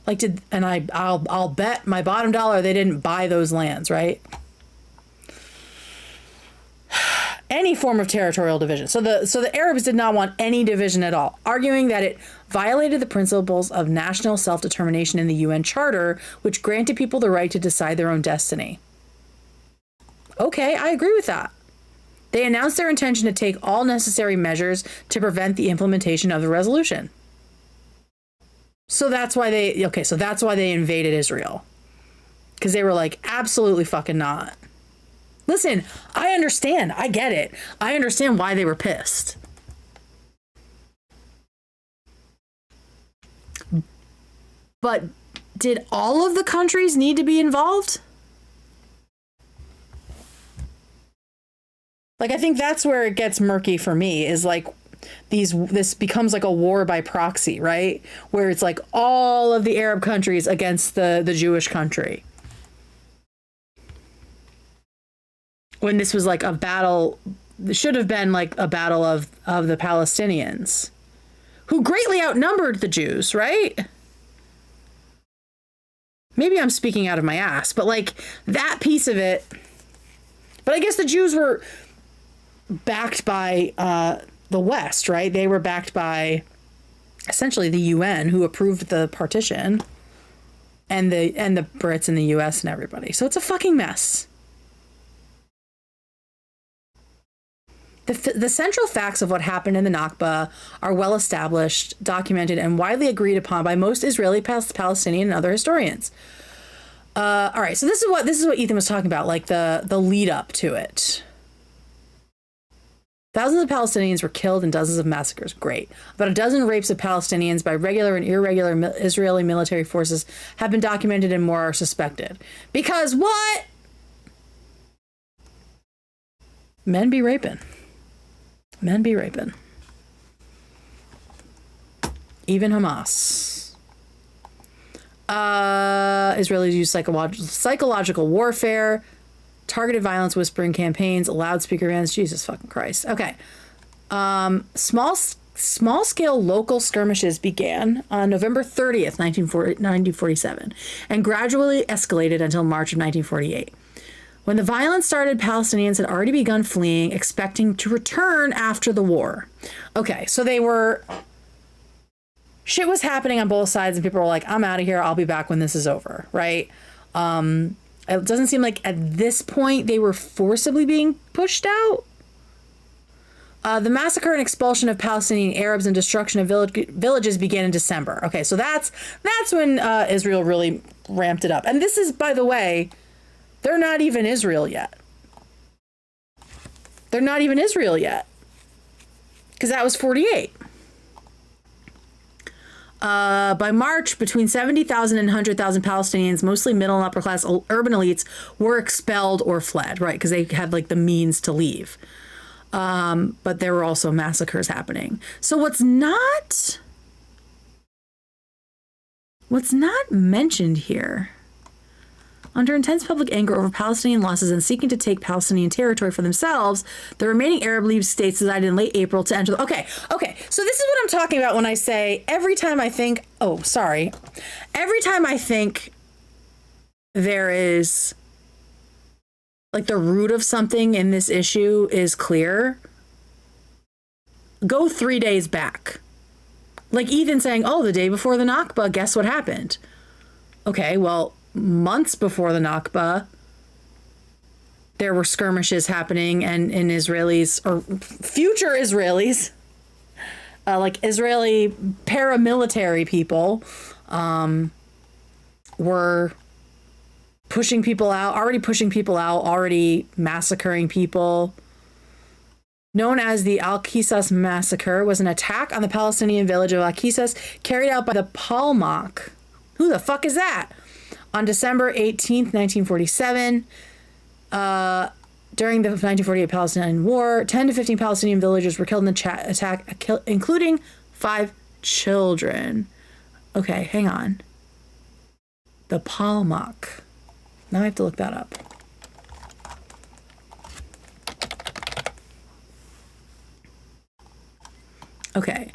Like, I'll bet my bottom dollar they didn't buy those lands, right? Any form of territorial division. So the Arabs did not want any division at all, arguing that it violated the principles of national self-determination in the UN Charter, which granted people the right to decide their own destiny. Okay, I agree with that. They announced their intention to take all necessary measures to prevent the implementation of the resolution. So that's why they invaded Israel. Because they were like, absolutely fucking not. Listen, I understand. I get it. I understand why they were pissed. But did all of the countries need to be involved? Like, I think that's where it gets murky for me, is like this becomes like a war by proxy, right? Where it's like all of the Arab countries against the Jewish country. When this was like a battle, should have been like a battle of the Palestinians, who greatly outnumbered the Jews, right? Maybe I'm speaking out of my ass, but like that piece of it. But I guess the Jews were backed by the West, right? They were backed by essentially the UN, who approved the partition, and the Brits and the US and everybody. So it's a fucking mess. The central facts of what happened in the Nakba are well established, documented, and widely agreed upon by most Israeli, Palestinian, and other historians. All right, so this is what Ethan was talking about, like the lead up to it. Thousands of Palestinians were killed and dozens of massacres. Great. About a dozen rapes of Palestinians by regular and irregular Israeli military forces have been documented, and more are suspected. Because what? Men be raping. Men be raping. Even Hamas. Israelis use psychological warfare, targeted violence, whispering campaigns, loudspeaker bans. Jesus fucking Christ. Okay. Small-scale local skirmishes began on November 30th, 1947, and gradually escalated until March of 1948. When the violence started, Palestinians had already begun fleeing, expecting to return after the war. Okay, so shit was happening on both sides, and people were like, I'm out of here. I'll be back when this is over, right? It doesn't seem like at this point they were forcibly being pushed out. The massacre and expulsion of Palestinian Arabs and destruction of villages began in December. Okay, so that's when Israel really ramped it up. And this is, by the way, they're not even Israel yet. They're not even Israel yet. Because that was 48. By March, between 70,000 and 100,000 Palestinians, mostly middle and upper class urban elites, were expelled or fled, right? Because they had like the means to leave. But there were also massacres happening. So what's not mentioned here? Under intense public anger over Palestinian losses and seeking to take Palestinian territory for themselves, the remaining Arab League states decided in late April to enter. Okay. So this is what I'm talking about when I say every time I think there is like the root of something in this issue is clear, go 3 days back. Like Ethan saying, oh, the day before the Nakba, guess what happened? Okay, well, months before the Nakba, there were skirmishes happening, and Israelis, or future Israelis, like Israeli paramilitary people, were pushing people out, already massacring people. Known as the Al-Qisas massacre, was an attack on the Palestinian village of Al-Qisas carried out by the Palmach. Who the fuck is that? On December 18th, 1947, during the 1948 Palestinian War, 10 to 15 Palestinian villagers were killed in the attack, including 5 children. Okay, hang on. The Palmach. Now I have to look that up. Okay.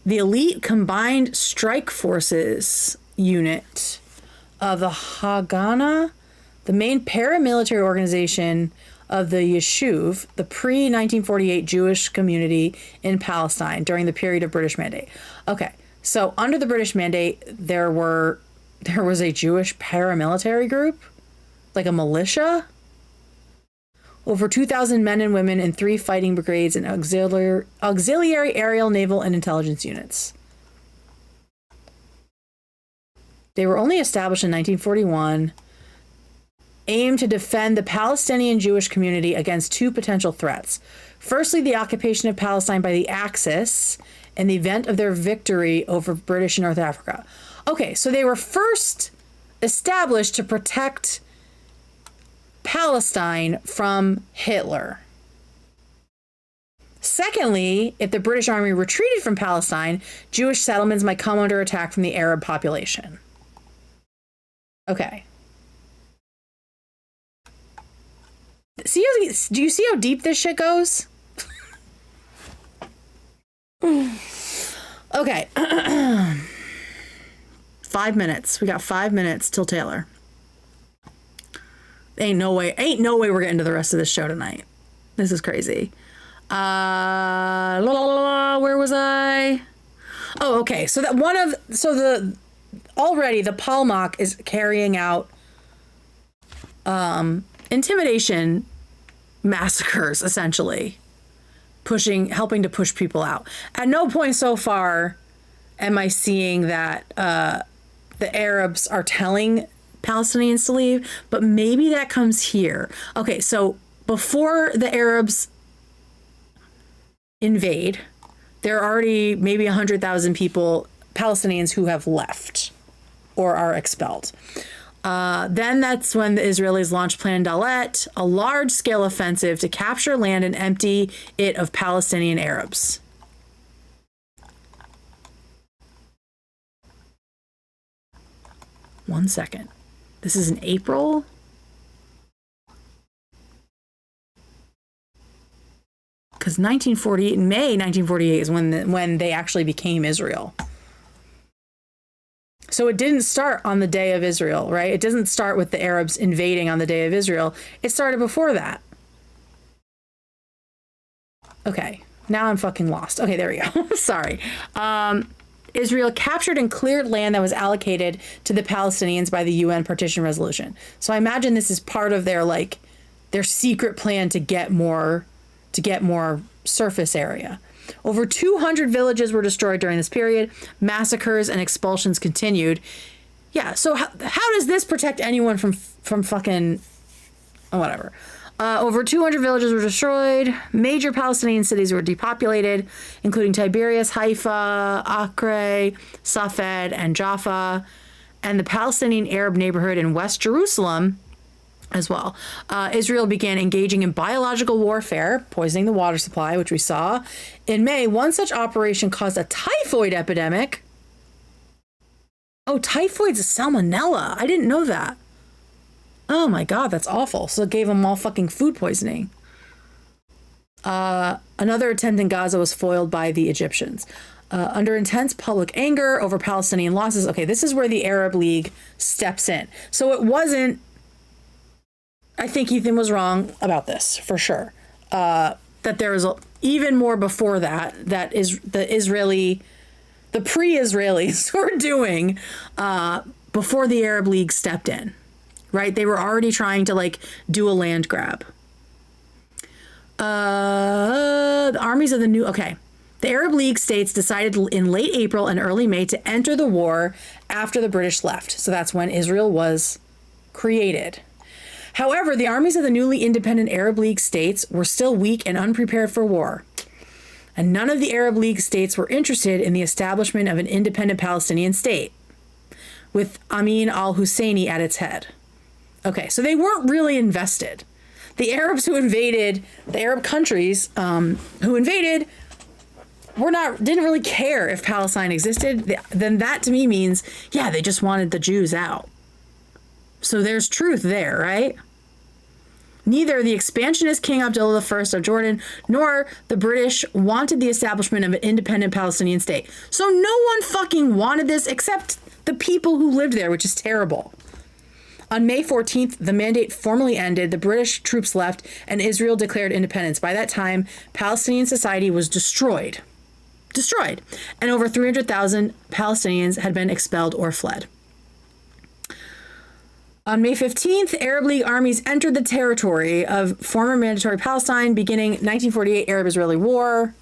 The elite combined strike forces unit of the Haganah, the main paramilitary organization of the Yishuv, the pre-1948 Jewish community in Palestine during the period of British mandate. Okay, so under the British mandate, there was a Jewish paramilitary group, like a militia. Over 2,000 men and women in 3 fighting brigades and auxiliary aerial, naval, and intelligence units. They were only established in 1941, aimed to defend the Palestinian Jewish community against 2 potential threats. Firstly, the occupation of Palestine by the Axis in the event of their victory over British North Africa. Okay, so they were first established to protect Palestine from Hitler. Secondly, if the British Army retreated from Palestine, Jewish settlements might come under attack from the Arab population. Okay. Do you see how deep this shit goes? Okay. 5 minutes. We got 5 minutes till Taylor. Ain't no way we're getting to the rest of this show tonight. This is crazy. Where was I? Oh, okay. So already the Palmach is carrying out intimidation massacres, essentially. Helping to push people out. At no point so far am I seeing that the Arabs are telling Palestinians to leave, but maybe that comes here. Okay, so before the Arabs invade, there are already maybe 100,000 people, Palestinians, who have left or are expelled. Then that's when the Israelis launched Plan Dalet, a large-scale offensive to capture land and empty it of Palestinian Arabs. One second. This is in April. Because May 1948 is when they actually became Israel. So it didn't start on the Day of Israel, right? It doesn't start with the Arabs invading on the Day of Israel. It started before that. Okay, now I'm fucking lost. Okay, there we go. Sorry. Israel captured and cleared land that was allocated to the Palestinians by the UN partition resolution. So I imagine this is part of their secret plan to get more surface area. Over 200 villages were destroyed during this period. Massacres and expulsions continued. Yeah, so how does this protect anyone from fucking whatever? Over 200 villages were destroyed. Major Palestinian cities were depopulated, including Tiberias, Haifa, Acre, Safed, and Jaffa, and the Palestinian Arab neighborhood in West Jerusalem as well. Israel began engaging in biological warfare, poisoning the water supply, which we saw. In May, one such operation caused a typhoid epidemic. Oh, typhoid's a salmonella. I didn't know that. Oh my God, that's awful. So it gave them all fucking food poisoning. Another attempt in Gaza was foiled by the Egyptians. Under intense public anger over Palestinian losses. Okay, this is where the Arab League steps in. So it wasn't, I think Ethan was wrong about this, for sure. That there was even more before that is the pre-Israelis were doing before the Arab League stepped in. Right? They were already trying to do a land grab. The armies of the Arab League states decided in late April and early May to enter the war after the British left. So that's when Israel was created. However, the armies of the newly independent Arab League states were still weak and unprepared for war. And none of the Arab League states were interested in the establishment of an independent Palestinian state, with Amin al-Husseini at its head. Okay, so they weren't really invested. The Arabs who invaded, the Arab countries who invaded, didn't really care if Palestine existed. Then that to me means, yeah, they just wanted the Jews out. So there's truth there, right? Neither the expansionist King Abdullah I of Jordan nor the British wanted the establishment of an independent Palestinian state. So no one fucking wanted this except the people who lived there, which is terrible. On May 14th, the mandate formally ended, the British troops left, and Israel declared independence. By that time, Palestinian society was destroyed, and over 300,000 Palestinians had been expelled or fled. On May 15th, Arab League armies entered the territory of former mandatory Palestine, beginning 1948 Arab-Israeli War.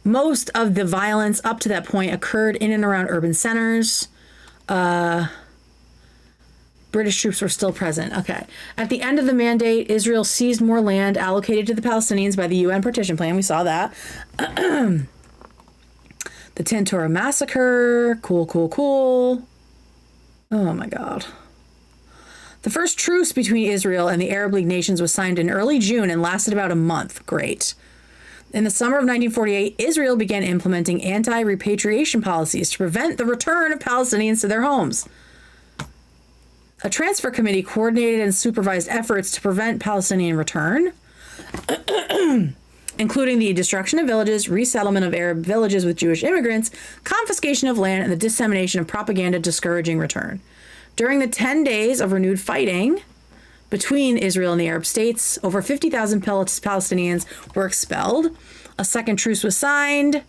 Most of the violence up to that point occurred in and around urban centers. British troops were still present. Okay. At the end of the mandate, Israel seized more land allocated to the Palestinians by the UN partition plan. We saw that. The Tantura massacre. Cool. Oh my God. The first truce between Israel and the Arab League nations was signed in early June and lasted about a month. Great. In the summer of 1948, Israel began implementing anti-repatriation policies to prevent the return of Palestinians to their homes. A transfer committee coordinated and supervised efforts to prevent Palestinian return, including the destruction of villages, resettlement of Arab villages with Jewish immigrants, confiscation of land, and the dissemination of propaganda discouraging return. During the 10 days of renewed fighting between Israel and the Arab states, over 50,000 Palestinians were expelled. A second truce was signed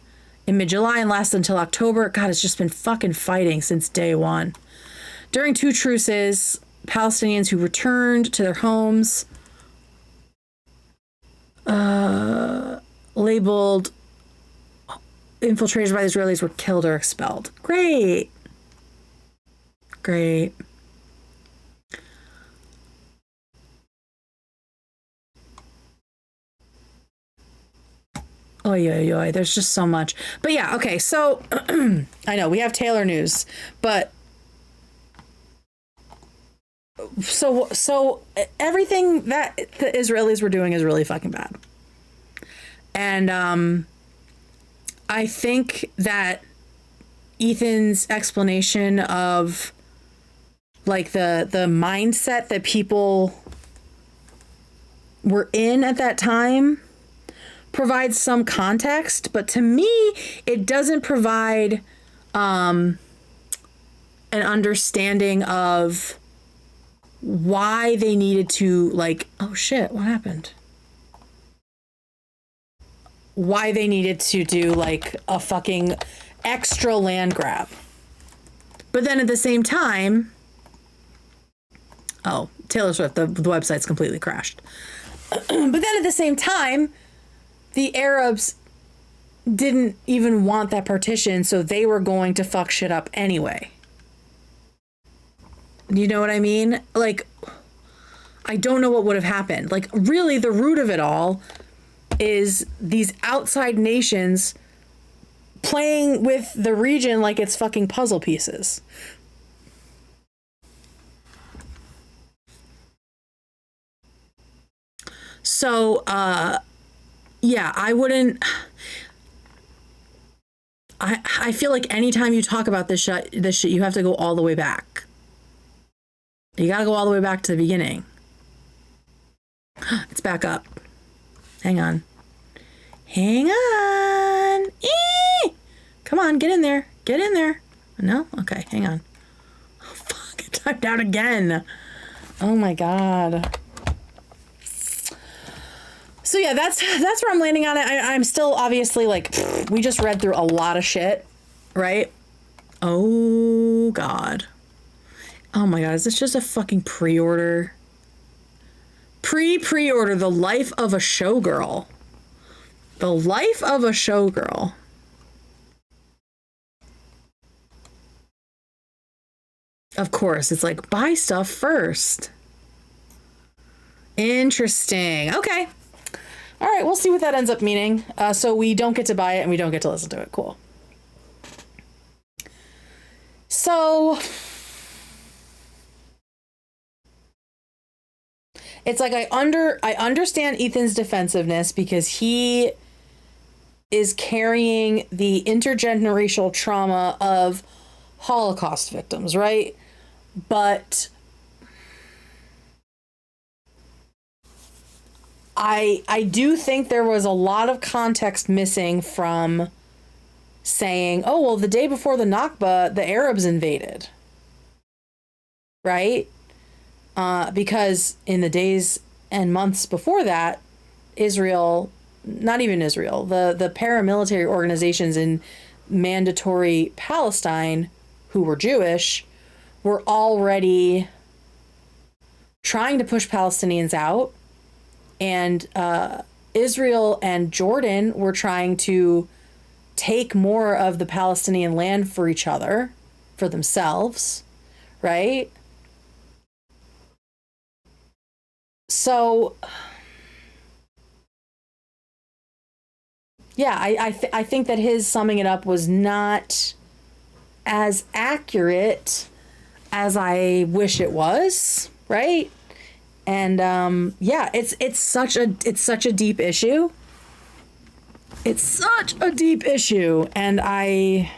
in mid-July and lasted until October. God, it's just been fucking fighting since day one. During two truces, Palestinians who returned to their homes, labeled infiltrated by the Israelis, were killed or expelled. Great. Oy. There's just so much. But yeah, okay, so I know we have Taylor news, but so everything that the Israelis were doing is really fucking bad. And I think that Ethan's explanation of the mindset that people were in at that time provides some context, but to me it doesn't provide an an understanding of why they needed to, like, oh shit, what happened? Why they needed to do like a fucking extra land grab. But then at the same time, oh, Taylor Swift, the website's completely crashed. But then at the same time, the Arabs didn't even want that partition, so they were going to fuck shit up anyway. You know what I mean? Like, I don't know what would have happened. Like, really, the root of it all is these outside nations playing with the region like it's fucking puzzle pieces. So, yeah, I wouldn't... I feel like anytime you talk about this shit, you have to go all the way back. You gotta go all the way back to the beginning. It's back up. Hang on. Hang on. Eee! Come on, get in there. Get in there. No? Okay, hang on. Oh, fuck, it typed out again. Oh my God. So yeah, that's where I'm landing on it. I'm still obviously like, we just read through a lot of shit, right? Oh God. Oh my God, is this just a fucking pre-order? Pre-order, The Life of a Showgirl. The Life of a Showgirl. Of course, it's like, buy stuff first. Interesting. Okay. All right, we'll see what that ends up meaning. So we don't get to buy it and we don't get to listen to it. Cool. So it's like I understand Ethan's defensiveness because he is carrying the intergenerational trauma of Holocaust victims, right? But I do think there was a lot of context missing from saying, oh, well, the day before the Nakba, the Arabs invaded, right? Because in the days and months before that, Israel, not even Israel, the paramilitary organizations in mandatory Palestine who were Jewish were already trying to push Palestinians out. And Israel and Jordan were trying to take more of the Palestinian land for each other, for themselves, right? So, yeah, I think that his summing it up was not as accurate as I wish it was, right? And yeah, it's such a deep issue. It's such a deep issue, and I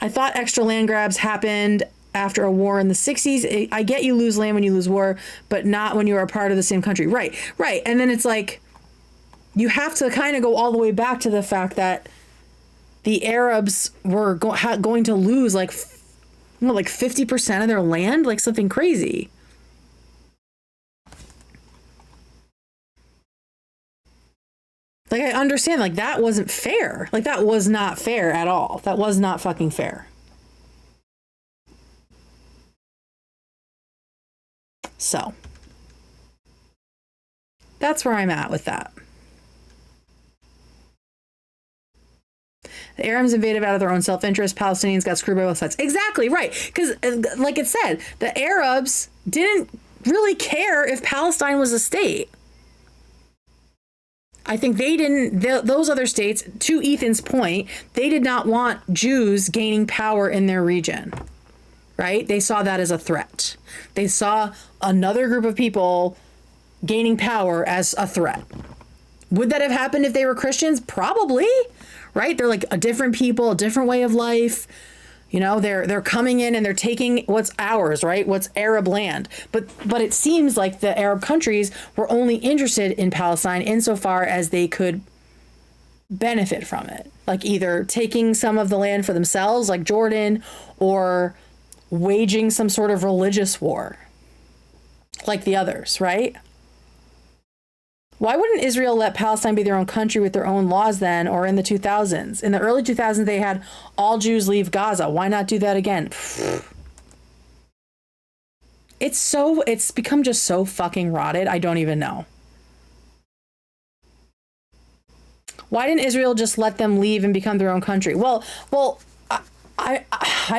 thought extra land grabs happened after a war in the 60s. I get you lose land when you lose war, but not when you are a part of the same country. Right. And then it's like, you have to kind of go all the way back to the fact that the Arabs were going to lose like 50% of their land, like something crazy. Like, I understand, like, that wasn't fair. Like, that was not fair at all. That was not fucking fair. So, that's where I'm at with that. The Arabs invaded out of their own self-interest. Palestinians got screwed by both sides. Exactly, right. Because, like it said, the Arabs didn't really care if Palestine was a state. I think they didn't, those other states, to Ethan's point, they did not want Jews gaining power in their region, right? They saw that as a threat. They saw another group of people gaining power as a threat. Would that have happened if they were Christians? Probably, right? They're like a different people, a different way of life. You know, they're coming in and they're taking what's ours, right? What's Arab land. But it seems like the Arab countries were only interested in Palestine insofar as they could benefit from it, like either taking some of the land for themselves, like Jordan, or waging some sort of religious war, like the others, right? Why wouldn't Israel let Palestine be their own country with their own laws then, or in the 2000s? In the early 2000s, they had all Jews leave Gaza. Why not do that again? It's become just so fucking rotted. I don't even know. Why didn't Israel just let them leave and become their own country? Well, I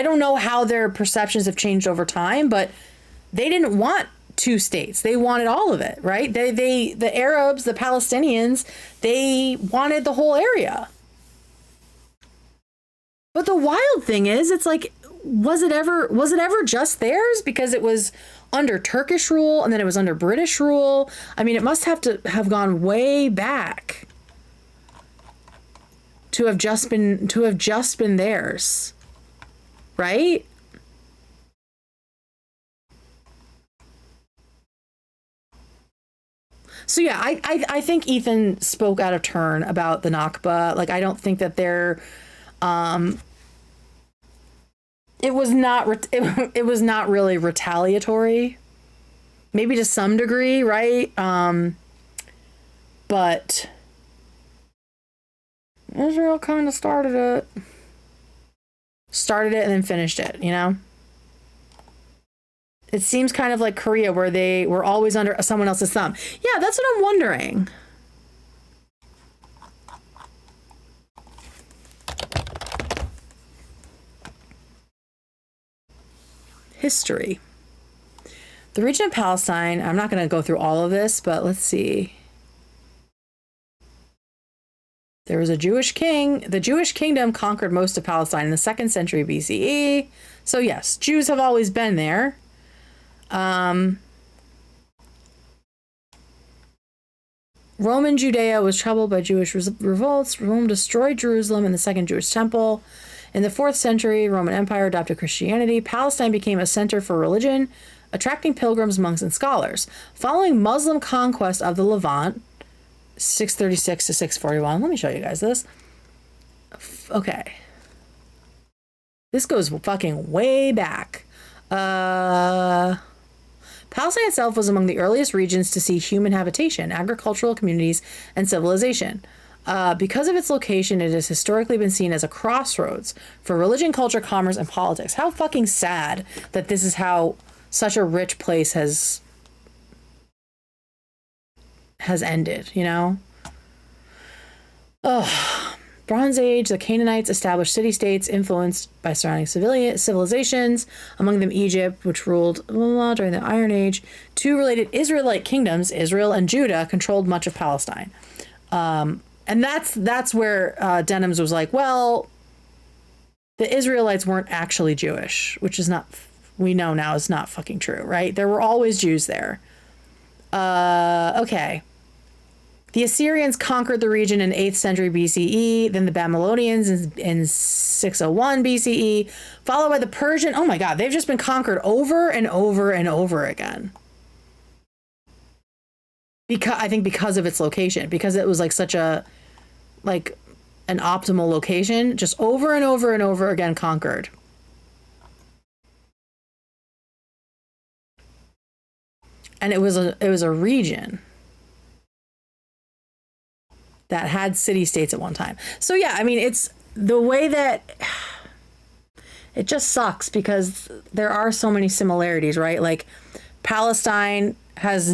don't know how their perceptions have changed over time, but they didn't want two states. They wanted all of it, right? The Arabs, the Palestinians, they wanted the whole area. But the wild thing is, it's like, was it ever just theirs? Because it was under Turkish rule and then it was under British rule. I mean, it must have to have gone way back to have just been theirs, right? So yeah, I think Ethan spoke out of turn about the Nakba. Like, I don't think that they're, it was not really retaliatory, maybe to some degree, right? But Israel kind of started it and then finished it, you know? It seems kind of like Korea, where they were always under someone else's thumb. Yeah, that's what I'm wondering. History. The region of Palestine, I'm not going to go through all of this, but let's see. There was a Jewish king. The Jewish kingdom conquered most of Palestine in the 2nd century BCE. So yes, Jews have always been there. Roman Judea was troubled by Jewish revolts. Rome destroyed Jerusalem and the Second Jewish Temple. In the 4th century, Roman Empire adopted Christianity. Palestine became a center for religion, attracting pilgrims, monks, and scholars. Following Muslim conquest of the Levant, 636 to 641. Let me show you guys this. Okay. This goes fucking way back. Palestine itself was among the earliest regions to see human habitation, agricultural communities, and civilization. Because of its location, it has historically been seen as a crossroads for religion, culture, commerce, and politics. How fucking sad that this is how such a rich place has ended, you know? Ugh. Bronze Age, the Canaanites established city-states influenced by surrounding civilizations, among them Egypt, which ruled during the Iron Age. Two related Israelite kingdoms, Israel and Judah, controlled much of Palestine. And that's where Denham's was like, well, the Israelites weren't actually Jewish, which is not, we know now is not fucking true, right? There were always Jews there. Okay. The Assyrians conquered the region in 8th century BCE, then the Babylonians in 601 BCE, followed by the Persian. Oh my God, they've just been conquered over and over and over again. I think because of its location, because it was like such an optimal location, just over and over and over again conquered. And it was a region that had city-states at one time. So yeah, I mean, it's the way that it just sucks because there are so many similarities, right? Like Palestine has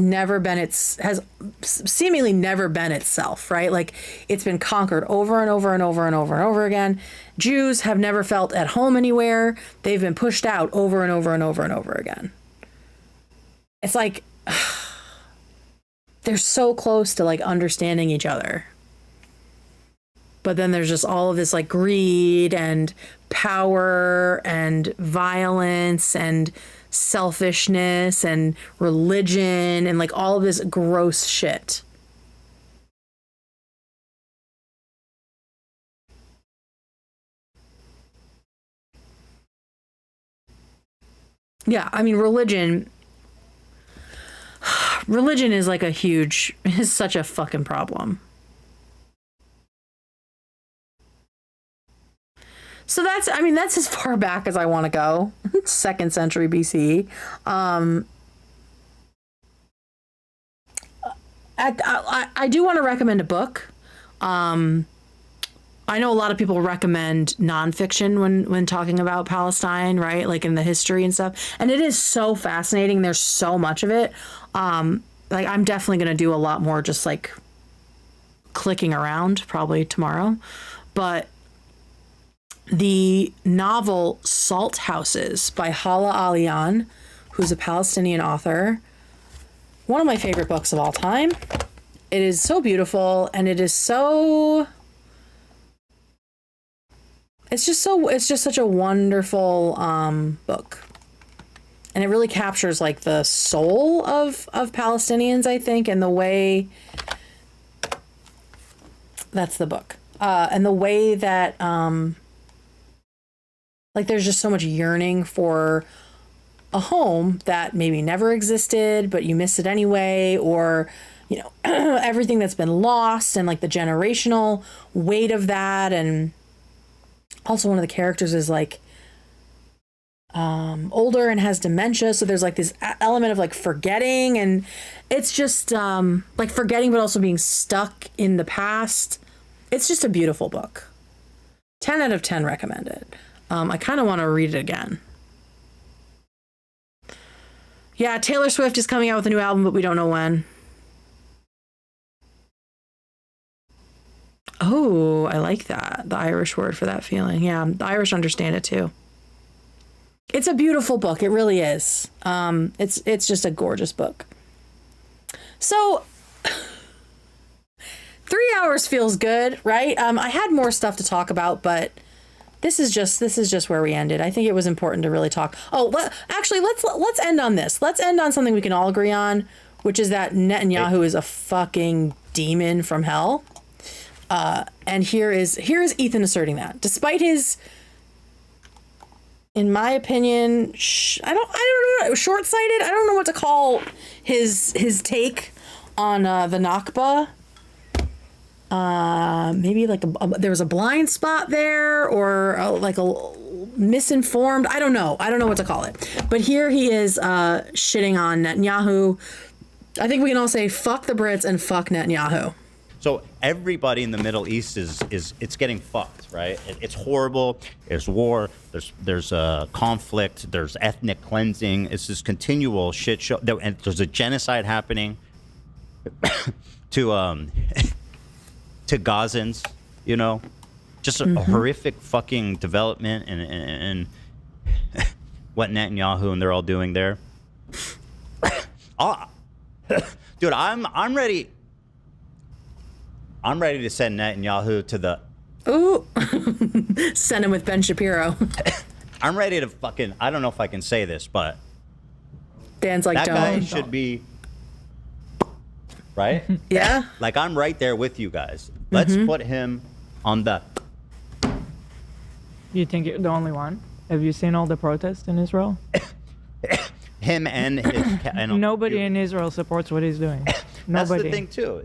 seemingly never been itself, right? Like it's been conquered over and over and over and over and over again. Jews have never felt at home anywhere. They've been pushed out over and over and over and over again. It's like they're so close to like understanding each other. But then there's just all of this like greed and power and violence and selfishness and religion and like all of this gross shit. Yeah, I mean, religion is like is such a fucking problem. So that's as far back as I want to go. 2nd century BC. I do want to recommend a book. I know a lot of people recommend nonfiction when talking about Palestine, right? Like in the history and stuff. And it is so fascinating. There's so much of it. Like I'm definitely going to do a lot more just like clicking around probably tomorrow. But the novel Salt Houses by Hala Alian, who's a Palestinian author, one of my favorite books of all time. It is so beautiful, and it is so... It's just such a wonderful book. And it really captures like the soul of Palestinians, I think, and the way... That's the book. And the way that, like, there's just so much yearning for a home that maybe never existed, but you miss it anyway, or, you know, everything that's been lost and like the generational weight of that. And also one of the characters is like older and has dementia. So there's like this element of like forgetting, and it's just like forgetting, but also being stuck in the past. It's just a beautiful book. 10 out of 10 recommended. I kind of want to read it again. Yeah, Taylor Swift is coming out with a new album, but we don't know when. Oh, I like that. The Irish word for that feeling. Yeah, the Irish understand it too. It's a beautiful book. It really is. It's just a gorgeous book. So 3 hours feels good, right? I had more stuff to talk about, but this is just where we ended. I think it was important to really talk. Oh, let's end on this. Let's end on something we can all agree on, which is that Netanyahu is a fucking demon from hell. And here is Ethan asserting that, despite his, in my opinion, I don't know, short-sighted. I don't know what to call his take on the Nakba. Maybe like there was a blind spot there, or like a misinformed. I don't know what to call it. But here he is shitting on Netanyahu. I think we can all say fuck the Brits and fuck Netanyahu. So everybody in the Middle East is it's getting fucked, right? It's horrible. There's war. There's conflict. There's ethnic cleansing. It's this continual shit show. And there's a genocide happening to Gazans, you know, just a horrific fucking development and what Netanyahu and they're all doing there. Dude, I'm ready. I'm ready to send Netanyahu to the... Ooh. Send him with Ben Shapiro. I'm ready to fucking... I don't know if I can say this, but... Dan's like, that don't. guy should be... Right? Yeah. Like, I'm right there with you guys. Let's put him on the... You think you're the only one? Have you seen all the protests in Israel? Him and his... Nobody in Israel supports what he's doing. That's Nobody. the thing, too.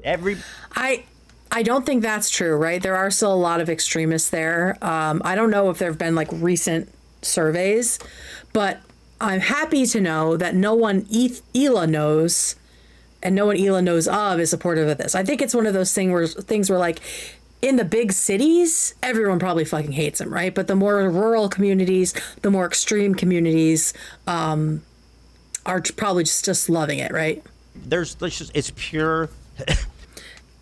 I don't think that's true, right? There are still a lot of extremists there. I don't know if there have been like recent surveys, but I'm happy to know that no one Ela knows, and no one Ela knows of, is supportive of this. I think it's one of those things where like in the big cities, everyone probably fucking hates him, right? But the more rural communities, the more extreme communities are probably just loving it, right? It's pure...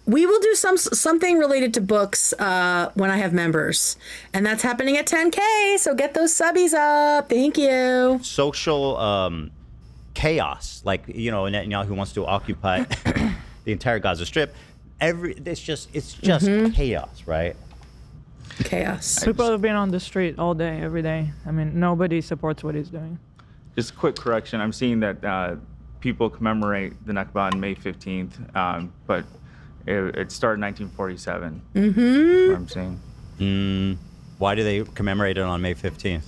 We will do something related to books when I have members, and that's happening at 10K. So get those subbies up. Thank you. Social chaos, like, you know, Netanyahu wants to occupy the entire Gaza Strip. It's just chaos, right? Chaos. People have been on the street all day, every day. I mean, nobody supports what he's doing. Just a quick correction. I'm seeing that people commemorate the Nakba on May 15th, but it started in 1947. That's what I'm saying. Why do they commemorate it on May 15th?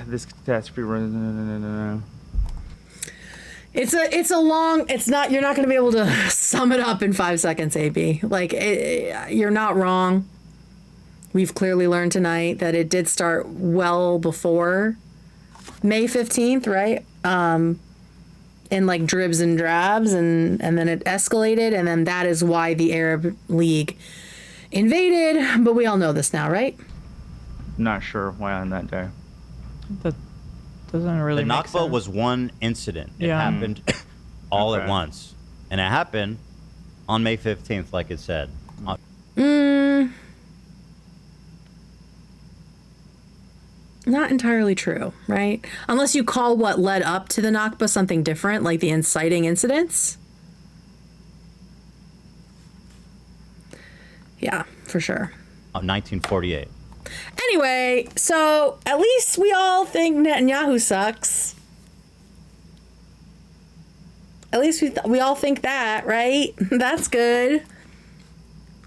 This catastrophe. It's a long. It's not. You're not going to be able to sum it up in 5 seconds, AB. Like you're not wrong. we've clearly learned tonight that it did start well before May 15th, right? In like dribs and drabs, and then it escalated, and then that is why the Arab League invaded. But we all know this now, right? Not sure why on that day. That doesn't really The make Nakba sense. was one incident. It Yeah. happened all at Okay. once. And it happened on May 15th, like it said. Not entirely true, right? Unless you call what led up to the Nakba something different, like the inciting incidents. Yeah, for sure. 1948. Anyway, so at least we all think Netanyahu sucks. At least we all think that, right? That's good.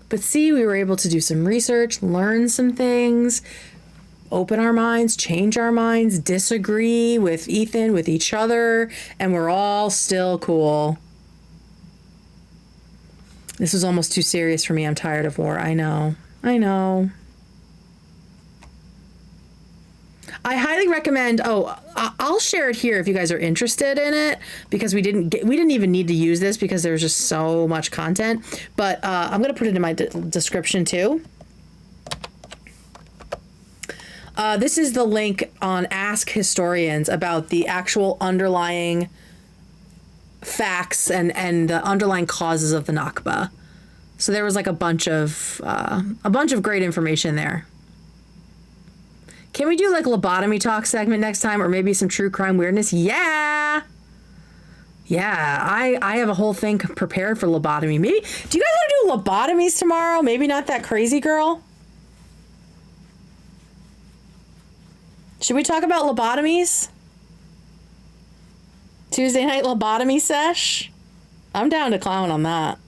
But see, we were able to do some research, learn some things, open our minds, change our minds, disagree with Ethan, with each other, and we're all still cool. This was almost too serious for me. I'm tired of war. I know. I highly recommend. I'll share it here if you guys are interested in it, because we didn't even need to use this because there was just so much content. But I'm gonna put it in my description too. This is the link on Ask Historians about the actual underlying facts and the underlying causes of the Nakba. So there was like a bunch of great information there. Can we do like a lobotomy talk segment next time, or maybe some true crime weirdness? Yeah, I have a whole thing prepared for lobotomy. Maybe, do you guys want to do lobotomies tomorrow? Maybe not that crazy girl. Should we talk about lobotomies? Tuesday night lobotomy sesh? I'm down to clown on that.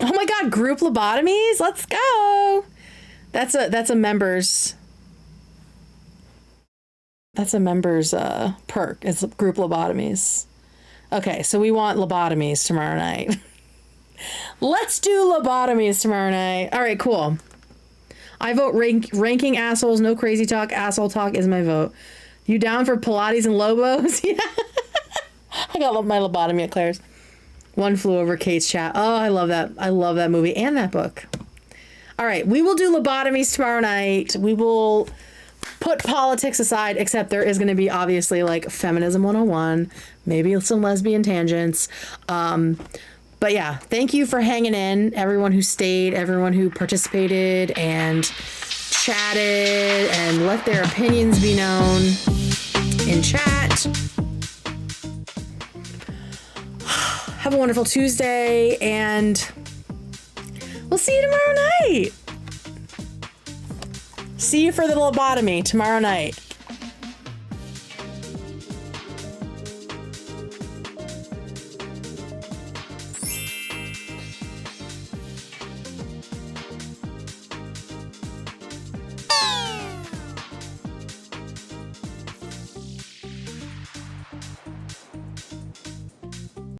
Oh my god, group lobotomies? Let's go. That's a members perk. It's group lobotomies. Okay, so we want lobotomies tomorrow night. Let's do lobotomies tomorrow night. All right, cool. I vote ranking assholes, no crazy talk. Asshole talk is my vote. You down for Pilates and Lobos? Yeah. I got my lobotomy at Claire's. One Flew Over Kate's Chat. Oh, I love that. I love that movie and that book. All right, we will do lobotomies tomorrow night. We will put politics aside, except there is going to be obviously like Feminism 101, maybe some lesbian tangents. But yeah, thank you for hanging in, everyone who stayed, everyone who participated and chatted and let their opinions be known in chat. Have a wonderful Tuesday, and we'll see you tomorrow night. See you for the lobotomy tomorrow night.